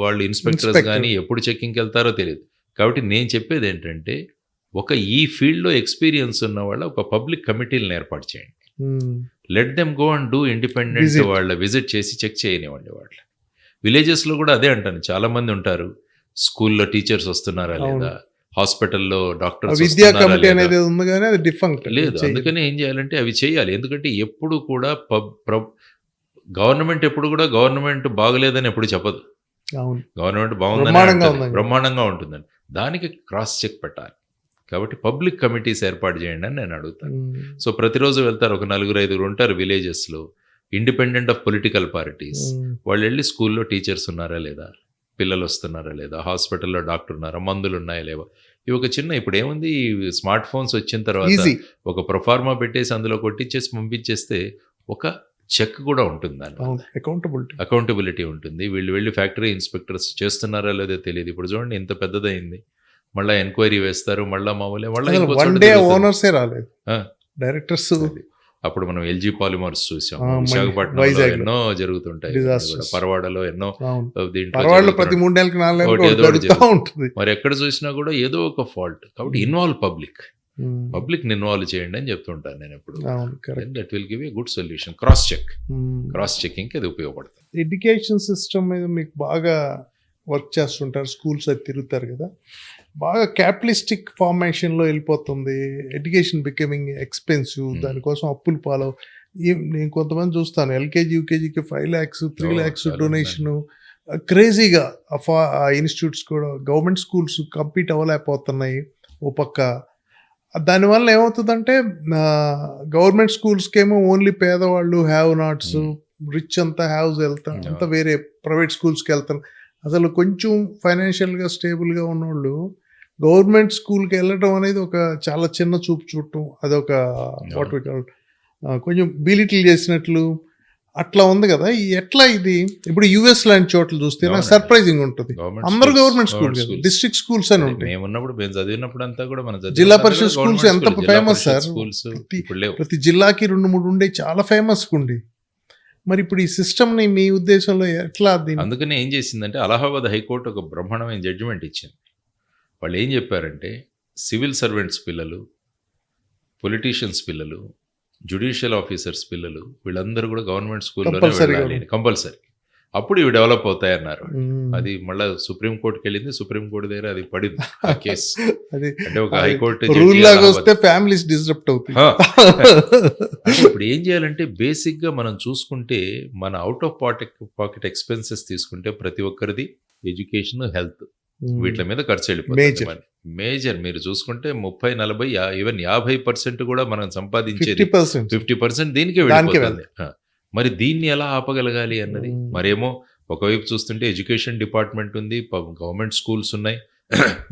వాళ్ళు ఇన్స్పెక్టర్స్ కానీ ఎప్పుడు చెక్కింగ్కి వెళ్తారో తెలియదు. కాబట్టి నేను చెప్పేది ఏంటంటే ఈ ఫీల్డ్లో ఎక్స్పీరియన్స్ ఉన్న వాళ్ళ ఒక పబ్లిక్ కమిటీలను ఏర్పాటు చేయండి. Let them go and do independent వాళ్ళ విజిట్ చేసి చెక్ చేయనివ్వండి. వాళ్ళ విలేజెస్లో కూడా అదే అంటాను, చాలా మంది ఉంటారు, స్కూల్లో టీచర్స్ వస్తున్నారా లేదా, హాస్పిటల్లో డాక్టర్స్ విద్యా కమిటీ అనేది ఉంది కానీ అది డిఫంక్ట్ లేదు. అందుకని ఏం చేయాలంటే అవి చేయాలి. ఎందుకంటే ఎప్పుడు కూడా గవర్నమెంట్ ఎప్పుడు కూడా గవర్నమెంట్ బాగలేదని ఎప్పుడు చెప్పదు. గవర్నమెంట్ బాగుందని బ్రహ్మాండంగా ఉంటుందని. దానికి క్రాస్ చెక్ పెట్టాలి. కాబట్టి పబ్లిక్ కమిటీస్ ఏర్పాటు చేయండి అని నేను అడుగుతాను. సో ప్రతిరోజు వెళ్తారు, ఒక 4-5 ఉంటారు విలేజెస్లో, ఇండిపెండెంట్ ఆఫ్ పొలిటికల్ పార్టీస్. వాళ్ళు వెళ్ళి స్కూల్లో టీచర్స్ ఉన్నారా లేదా, పిల్లలు వస్తున్నారా లేదా, హాస్పిటల్లో డాక్టర్ ఉన్నారా, మందులు ఉన్నాయా లేవా. ఇవి ఒక చిన్న, ఇప్పుడు ఏముంది, స్మార్ట్ ఫోన్స్ వచ్చిన తర్వాత ఒక ప్రొఫార్మా పెట్టేసి అందులో కొట్టించేసి పంపించేస్తే ఒక చెక్ కూడా ఉంటుంది, దాని అకౌంటబిలిటీ ఉంటుంది. వీళ్ళు వెళ్ళి ఫ్యాక్టరీ ఇన్స్పెక్టర్స్ చేస్తున్నారా లేదో తెలియదు. ఇప్పుడు చూడండి ఎంత పెద్దదైంది, మళ్ళీ ఎంక్వైరీ వేస్తారు, మళ్ళీ మామూలే ఓనర్సే రాలేదు, డైరెక్టర్స్. అప్పుడు మనం ఎల్జీ పాలిమర్స్ చూసాం, విశాఖపట్నంలో ఎన్నో జరుగుతుంటాయి, పరవాడలో ఎన్నో, ప్రతి 3 నెలలకు 4 నెలలకు ఉంటుంది. మరి ఎక్కడ చూసినా కూడా ఏదో ఒక ఫాల్ట్. కాబట్టి ఇన్వాల్వ్ పబ్లిక్ ఇన్వాల్వ్ చేయండి అని చెప్తుంటాను నేను ఎప్పుడు. That will give a good solution. Cross checking అది ఉపయోగపడుతుంది. ఎడ్యుకేషన్ సిస్టమ్ మీద మీకు బాగా వర్క్ చేస్తుంటారు, స్కూల్స్ అది తిరుగుతారు కదా, బాగా క్యాపిటలిస్టిక్ ఫార్మేషన్లో వెళ్ళిపోతుంది, ఎడ్యుకేషన్ బికమింగ్ ఎక్స్పెన్సివ్, దానికోసం అప్పులు పాలు. నేను కొంతమంది చూస్తాను, ఎల్కేజీ యూకేజీకి 5 lakhs 3 lakhs డొనేషను, క్రేజీగా ఆ ఇన్స్టిట్యూట్స్ కూడా, గవర్నమెంట్ స్కూల్స్ కంపీట్ అవ్వలేకపోతున్నాయి. ఓ పక్క దానివల్ల ఏమవుతుందంటే గవర్నమెంట్ స్కూల్స్కి ఏమో ఓన్లీ పేదవాళ్ళు, హ్యావ్ నాట్స్, రిచ్ అంతా హ్యావ్స్ వెళ్తాం, అంతా వేరే ప్రైవేట్ స్కూల్స్కి వెళ్తాం. అసలు కొంచెం ఫైనాన్షియల్గా స్టేబుల్గా ఉన్నోళ్ళు గవర్నమెంట్ స్కూల్కి వెళ్ళడం అనేది ఒక చాలా చిన్న చూపు చూడటం, అదొక వాట్ వి కాల్ కొంచెం బీలిటిల్ చేసినట్లు అట్లా ఉంది కదా. ఎట్లా ఇది ఇప్పుడు యుఎస్ లాంటి చోట్ల చూస్తే నాకు సర్ప్రైజింగ్ ఉంటుంది, అందరూ గవర్నమెంట్ స్కూల్, డిస్ట్రిక్ట్ స్కూల్స్ అని ఉంటాయి. చదివినప్పుడు అంతా కూడా మన జిల్లా పరిషత్ స్కూల్స్ ఎంత ఫేమస్ సార్, ప్రతి జిల్లాకి 2-3 ఉండే, చాలా ఫేమస్ ఉండి. మరి ఇప్పుడు ఈ సిస్టమ్ని మీ ఉద్దేశంలో ఎట్లా? అందుకనే ఏం చేసిందంటే అలహాబాద్ హైకోర్టు ఒక బ్రహ్మాండమైన జడ్జిమెంట్ ఇచ్చింది. వాళ్ళు ఏం చెప్పారంటే సివిల్ సర్వెంట్స్ పిల్లలు, పొలిటీషియన్స్ పిల్లలు, జ్యుడిషియల్ ఆఫీసర్స్ పిల్లలు, వీళ్ళందరూ కూడా గవర్నమెంట్ స్కూల్లోనే వెళ్ళాలి కంపల్సరీ, అప్పుడు ఇవి డెవలప్ అవుతాయన్నారు. అది మళ్ళీ సుప్రీంకోర్టుకి వెళ్ళింది, సుప్రీంకోర్టు దగ్గర అది పడింది ఆ కేసు. అంటే ఒక హైకోర్టు ఫ్యామిలీస్ డిస్టర్బ్ అవుతాయి. ఇప్పుడు ఏం చేయాలంటే బేసిక్ గా మనం చూసుకుంటే, మన అవుట్ ఆఫ్ పాకెట్ ఎక్స్పెన్సెస్ తీసుకుంటే ప్రతి ఒక్కరిది ఎడ్యుకేషన్, హెల్త్, వీటి మీద ఖర్చు వెళ్ళిపోతుంది. మేజర్ మీరు చూసుకుంటే 30-40 ఈవెన్ 50% కూడా మనం సంపాదించేది 50% దీనికే వెళ్ళిపోతుంది. మరి దీన్ని ఎలా ఆపగలగాలి అన్నది. మరేమో ఒకవైపు చూస్తుంటే ఎడ్యుకేషన్ డిపార్ట్మెంట్ ఉంది, గవర్నమెంట్ స్కూల్స్ ఉన్నాయి.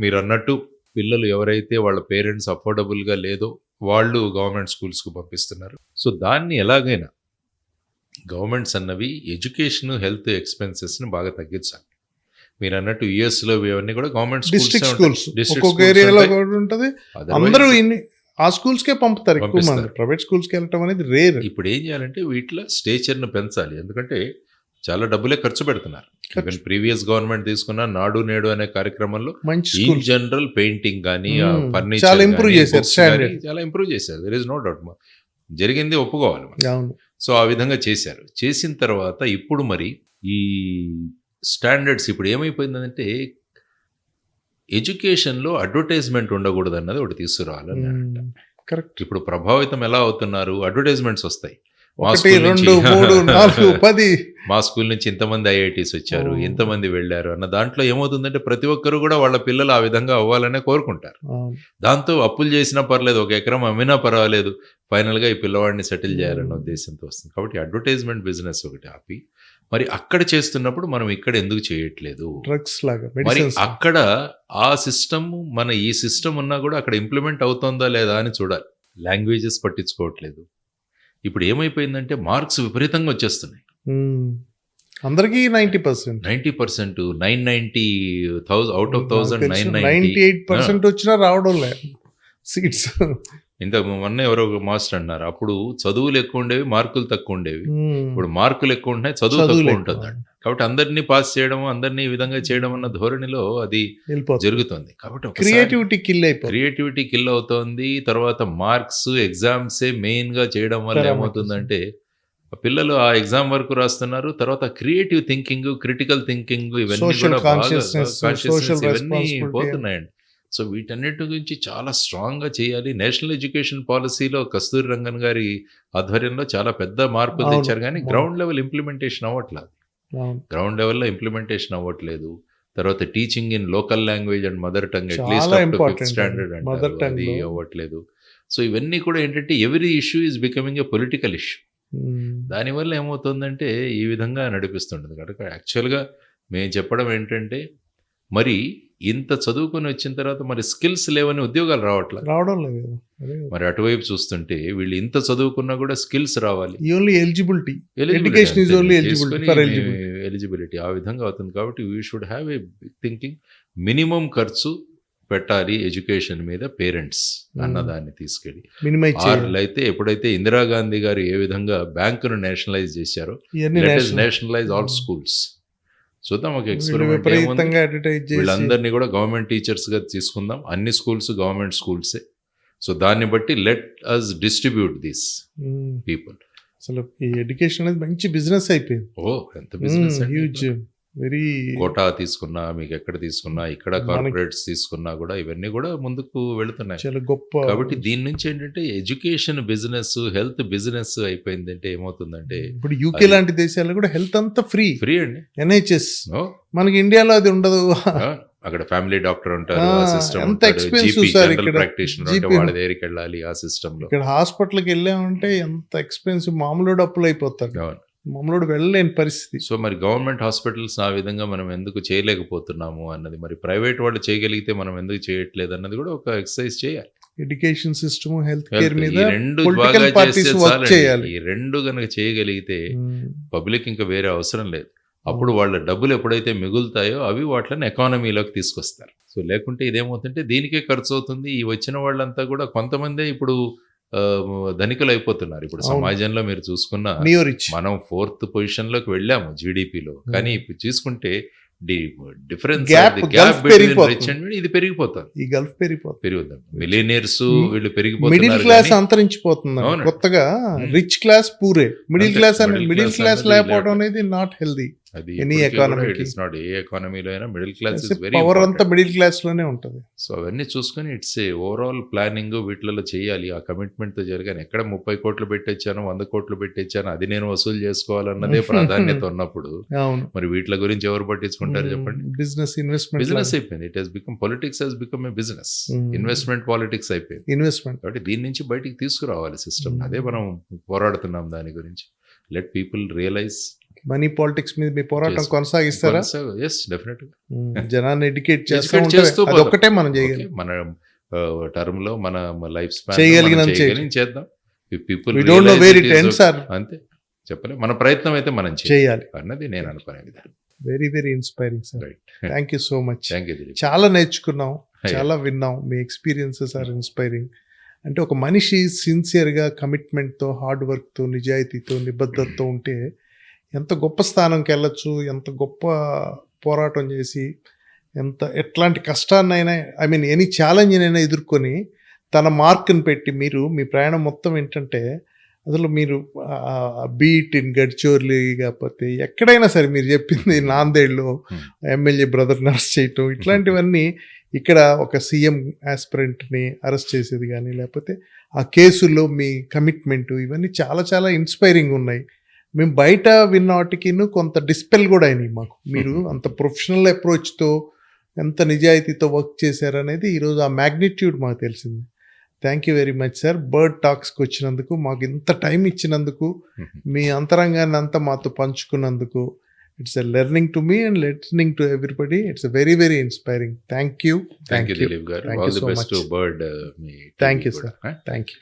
మీరు అన్నట్టు పిల్లలు ఎవరైతే వాళ్ళ పేరెంట్స్ అఫోర్డబుల్గా లేదో వాళ్ళు గవర్నమెంట్ స్కూల్స్కు పంపిస్తున్నారు. సో దాన్ని ఎలాగైనా గవర్నమెంట్స్ అన్నవి ఎడ్యుకేషన్, హెల్త్ ఎక్స్పెన్సెస్ని బాగా తగ్గించాలి. మీరు అన్నట్టు యుఎస్లో ఇవన్నీ కూడా గవర్నమెంట్ స్కూల్స్, అందరూ ఆ స్కూల్స్కే పంపుతారు ఎక్కువ మంది, ప్రైవేట్ స్కూల్స్కి వెళ్ళటం అనేది రేర్. ఇప్పుడు ఏం చేయాలంటే వీటిలో స్టేచర్ను పెంచాలి, ఎందుకంటే చాలా డబ్బులే ఖర్చు పెడుతున్నారు. ఈవెన్ ప్రీవియస్ గవర్నమెంట్ తీసుకున్న నాడు నేడు అనే కార్యక్రమంలో ఇన్ జనరల్ పెయింటింగ్ కానీ, ఫర్నిచర్ చాలా ఇంప్రూవ్ చేశారు. దెర్ ఇస్ నో డౌట్, జరిగింది ఒప్పుకోవాలి. సో ఆ విధంగా చేశారు. చేసిన తర్వాత ఇప్పుడు మరి ఈ స్టాండర్డ్స్ ఇప్పుడు ఏమైపోయిందంటే ఎడ్యుకేషన్లో అడ్వర్టైజ్మెంట్ ఉండకూడదు అన్నది ఒకటి తీసుకురావాలని. కరెక్ట్. ఇప్పుడు ప్రభావితం ఎలా అవుతున్నారు, అడ్వర్టైజ్మెంట్స్ వస్తాయి. మా స్కూల్ నుంచి ఇంతమంది ఐఐటీస్ వచ్చారు, ఇంతమంది వెళ్ళారు అన్న దాంట్లో ఏమవుతుందంటే ప్రతి ఒక్కరు కూడా వాళ్ళ పిల్లలు ఆ విధంగా అవ్వాలనే కోరుకుంటారు. దాంతో అప్పులు చేసినా పర్లేదు, 1 ఎకరం అమ్మినా పర్వాలేదు, ఫైనల్గా ఈ పిల్లవాడిని సెటిల్ చేయాలన్న ఉద్దేశంతో వస్తుంది. కాబట్టి అడ్వర్టైజ్మెంట్ బిజినెస్ ఒకటి ఆపి, మరి అక్కడ చేస్తున్నప్పుడు మనం ఇక్కడ ఎందుకు చేయట్లేదు, డ్రగ్స్ లాగా మరి అక్కడ ఆ సిస్టమ్, మన ఈ సిస్టమ్ ఉన్నా కూడా అక్కడ ఇంప్లిమెంట్ అవుతుందా లేదా అని చూడాలి. లాంగ్వేజెస్ పట్టించుకోవట్లేదు. ఇప్పుడు ఏమైపోయిందంటే మార్క్స్ విపరీతంగా వచ్చేస్తున్నాయి అందరికీ. 90%, 990,000 అవుట్ ఆఫ్ 1000 98% వచ్చినా రావడం లేదు సీట్స్. ఇంతకు మొన్న ఎవరో మాస్టర్ అన్నారు, అప్పుడు చదువులు ఎక్కువ ఉండేవి, మార్కులు తక్కువ ఉండేవి. ఇప్పుడు మార్కులు ఎక్కువ ఉంటున్నాయి, చదువు తక్కువ ఉంటుంది. కాబట్టి అందరినీ పాస్ చేయడం, అందరినీ ఈ విధంగా చేయడం అన్న ధోరణిలో అది జరుగుతుంది. కాబట్టి క్రియేటివిటీ కిల్ అవుతోంది. తర్వాత మార్క్స్, ఎగ్జామ్సే మెయిన్ గా చేయడం వల్ల ఏమవుతుందంటే పిల్లలు ఆ ఎగ్జామ్ వరకు రాస్తున్నారు, తర్వాత క్రియేటివ్ థింకింగ్, క్రిటికల్ థింకింగ్, ఇవన్నీ కూడా బాగా కాన్షియస్నెస్ ఇవన్నీ పోతున్నాయండి. సో వీటన్నిటి గురించి చాలా స్ట్రాంగ్గా చేయాలి. నేషనల్ ఎడ్యుకేషన్ పాలసీలో కస్తూరి రంగన్ గారి ఆధ్వర్యంలో చాలా పెద్ద మార్పులు అవును. తెచ్చారు, కానీ గ్రౌండ్ లెవెల్ ఇంప్లిమెంటేషన్ అవ్వట్లేదు. గ్రౌండ్ లెవెల్లో ఇంప్లిమెంటేషన్ అవ్వట్లేదు. తర్వాత teaching in local language and mother tongue at least up to 5th standard mother అంటారు, అది అవ్వట్లేదు. సో ఇవన్నీ కూడా ఏంటంటే every issue is becoming a political issue. దానివల్ల ఏమవుతుందంటే ఈ విధంగా నడిపిస్తుంటుంది. కనుక యాక్చువల్గా మేము చెప్పడం ఏంటంటే, మరి ఇంత చదువుకొని వచ్చిన తర్వాత మరి స్కిల్స్ లేవని ఉద్యోగాలు రావడం లేదు. మరి అటువైపు చూస్తుంటే వీళ్ళు ఇంత చదువుకున్నా కూడా స్కిల్స్ రావాలి. ఎలిజిబిలిటీ ఆ విధంగా అవుతుంది. కాబట్టి we should have a thinking. Minimum ఖర్చు పెట్టాలి ఎడ్యుకేషన్ మీద పేరెంట్స్ అన్నదాన్ని తీసుకెళ్ళి. అయితే ఎప్పుడైతే ఇందిరాగాంధీ గారు ఏ విధంగా బ్యాంకును నేషనలైజ్ చేశారో, నేషనలైజ్ ఆల్ స్కూల్స్. చూద్దాం, ఒక ఎక్స్పెరిమెంట్ వీళ్ళందరినీ కూడా గవర్నమెంట్ టీచర్స్ గా తీసుకుందాం. అన్ని స్కూల్స్ గవర్నమెంట్ స్కూల్సే. సో దాన్ని బట్టి let us distribute this people. అసలు ఈ ఎడ్యుకేషన్ అనేది మంచి బిజినెస్ అయిపోయింది. ఎంత బిజినెస్, హ్యూజ్. వెరీ కోటా తీసుకున్నా, మీకు ఎక్కడ తీసుకున్నా, ఇక్కడ కార్పొరేట్స్ తీసుకున్నా కూడా ఇవన్నీ కూడా ముందుకు వెళుతున్నాయి. చాలా గొప్ప. కాబట్టి దీని నుంచి ఏంటంటే ఎడ్యుకేషన్ బిజినెస్, హెల్త్ బిజినెస్ అయిపోయిందంటే ఏమవుతుందంటే, ఇప్పుడు యూకే లాంటి దేశాల్లో కూడా హెల్త్ అంతా ఫ్రీ అండి. NHS. మనకి ఇండియాలో అది ఉండదు. అక్కడ ఫ్యామిలీ డాక్టర్ ఉంటారు, ప్రాక్టీషనర్ అంటే వాళ్ళ దగ్గరికి వెళ్ళాలి. ఆ సిస్టమ్ లో ఇక్కడ హాస్పిటల్కి వెళ్ళామంటే ఎంత ఎక్స్పెన్సివ్, మామూలు డబ్బులు అయిపోతారు, మామూలు వెళ్ళలేని పరిస్థితి. సో మరి గవర్నమెంట్ హాస్పిటల్స్ ఆ విధంగా మనం ఎందుకు చేయలేకపోతున్నాము అన్నది, మరి ప్రైవేట్ వాళ్ళు చేయగలిగితే మనం ఎందుకు చేయట్లేదు అన్నది కూడా ఒక ఎక్సర్సైజ్ చేయాలి. ఎడ్యుకేషన్ సిస్టమ్, హెల్త్ కేర్ మీద రెండు బాగా చేస్తే చాలు. ఈ రెండు కనుక చేయగలిగితే పబ్లిక్ ఇంకా వేరే అవసరం లేదు. అప్పుడు వాళ్ళ డబ్బులు ఎప్పుడైతే మిగులుతాయో అవి వాటిని ఎకానమీలోకి తీసుకొస్తారు. సో లేకుంటే ఇదేమవుతుంటే దీనికే ఖర్చు అవుతుంది. ఈ వచ్చిన వాళ్ళంతా కూడా కొంతమందే ఇప్పుడు ధనికులు అయిపోతున్నారు. ఇప్పుడు సమాజంలో మీరు చూసుకున్న మనం 4th పొజిషన్లోకి వెళ్ళాము జీడిపిలో, కానీ ఇప్పుడు చూసుకుంటే డిఫరెన్స్ ఇది పెరిగిపోతుంది. ఈ గల్ఫ్ పెరుగుతుంది. మిలియనీర్స్ వీళ్ళు పెరిగిపోతున్నారు, మిడిల్ క్లాస్ అంతరించిపోతుంది. కొత్తగా రిచ్ క్లాస్ పూరే, మిడిల్ క్లాస్ లేకపోవడం అనేది నాట్ హెల్దీ. అది any economy, it is not a ఎకానమీలో అయినా middle class is very power అంతా మిడిల్ క్లాస్ లోనే ఉంటుంది. సో అవన్నీ చూసుకొని ఇట్స్ ఏ ఓవరాల్ ప్లానింగ్ వీటిలో చేయాలి. ఆ కమిట్మెంట్ తో జరగాలి. ఎక్కడ 30 కోట్లు పెట్టించాను, 100 కోట్లు పెట్టించాను, అది నేను వసూలు చేసుకోవాలన్నదే ప్రాధాన్యత ఉన్నప్పుడు మరి వీటి గురించి ఎవరు పట్టించుకుంటారు చెప్పండి. బిజినెస్ అయిపోయింది. It has become, politics has become a business. Investment politics అయిపోయింది. కాబట్టి దీని నుంచి బయటికి తీసుకురావాలి సిస్టమ్. అదే మనం పోరాడుతున్నాం దాని గురించి. Let people realise. Money politics మీద మీ పోరాటం కొనసాగిస్తారా? yes, definitely. జనాన్ని ఎడ్యుకేట్ చేస్తూ అదొక్కటే మనం చేయగలం. మన టర్మ్ లో మన లైఫ్ స్పాన్ చేద్దాం. People we don't know where it ends or, అంతే చెప్పలే. మన ప్రయత్నం అయితే మనం చేయాలి అన్నది నేను అనుకునే విధానం. Very very inspiring sir. Thank you so much. Thank you. చాలా నేర్చుకున్నాం, చాలా విన్నాం. మీ ఎక్స్పీరియన్సెస్ ఆర్ ఇన్స్పైరింగ్. అంటే ఒక మనిషి సిన్సియర్గా, కమిట్మెంట్తో, హార్డ్ వర్క్తో, నిజాయితీతో, నిబద్ధతతో ఉంటే ఎంత గొప్ప స్థానంకి వెళ్ళొచ్చు, ఎంత గొప్ప పోరాటం చేసి, ఎట్లాంటి కష్టాన్నైనా, ఐ మీన్ ఎనీ ఛాలెంజ్నైనా ఎదుర్కొని తన మార్కుని పెట్టి మీ ప్రయాణం మొత్తం ఏంటంటే, అసలు మీరు బీట్ ఇన్ గడ్చోర్లీ కాకపోతే ఎక్కడైనా సరే, మీరు చెప్పింది నాందేడ్లో ఎమ్మెల్యే బ్రదర్ నర్స్ చేయటం, ఇట్లాంటివన్నీ ఇక్కడ ఒక సీఎం ఆస్పిరెంట్ని అరెస్ట్ చేసేది కానీ, లేకపోతే ఆ కేసుల్లో మీ కమిట్మెంటు, ఇవన్నీ చాలా చాలా ఇన్స్పైరింగ్ ఉన్నాయి. మేము బయట విన్న వాటికి కొంత డిస్పెల్ కూడా అయినాయి మాకు. మీరు అంత ప్రొఫెషనల్ అప్రోచ్తో, ఎంత నిజాయితీతో వర్క్ చేశారనేది ఈరోజు ఆ మ్యాగ్నిట్యూడ్ మాకు తెలిసింది. Thank you very much sir. Bird టాక్స్కి వచ్చినందుకు, మాకు ఇంత టైం ఇచ్చినందుకు, మీ అంతరంగాన్ని అంతా మాతో పంచుకున్నందుకు, it's a learning to me and learning to everybody. It's a very very inspiring. Thank you. Dilip గారు. Thank you so much. Bird. Thank you sir. Thank you.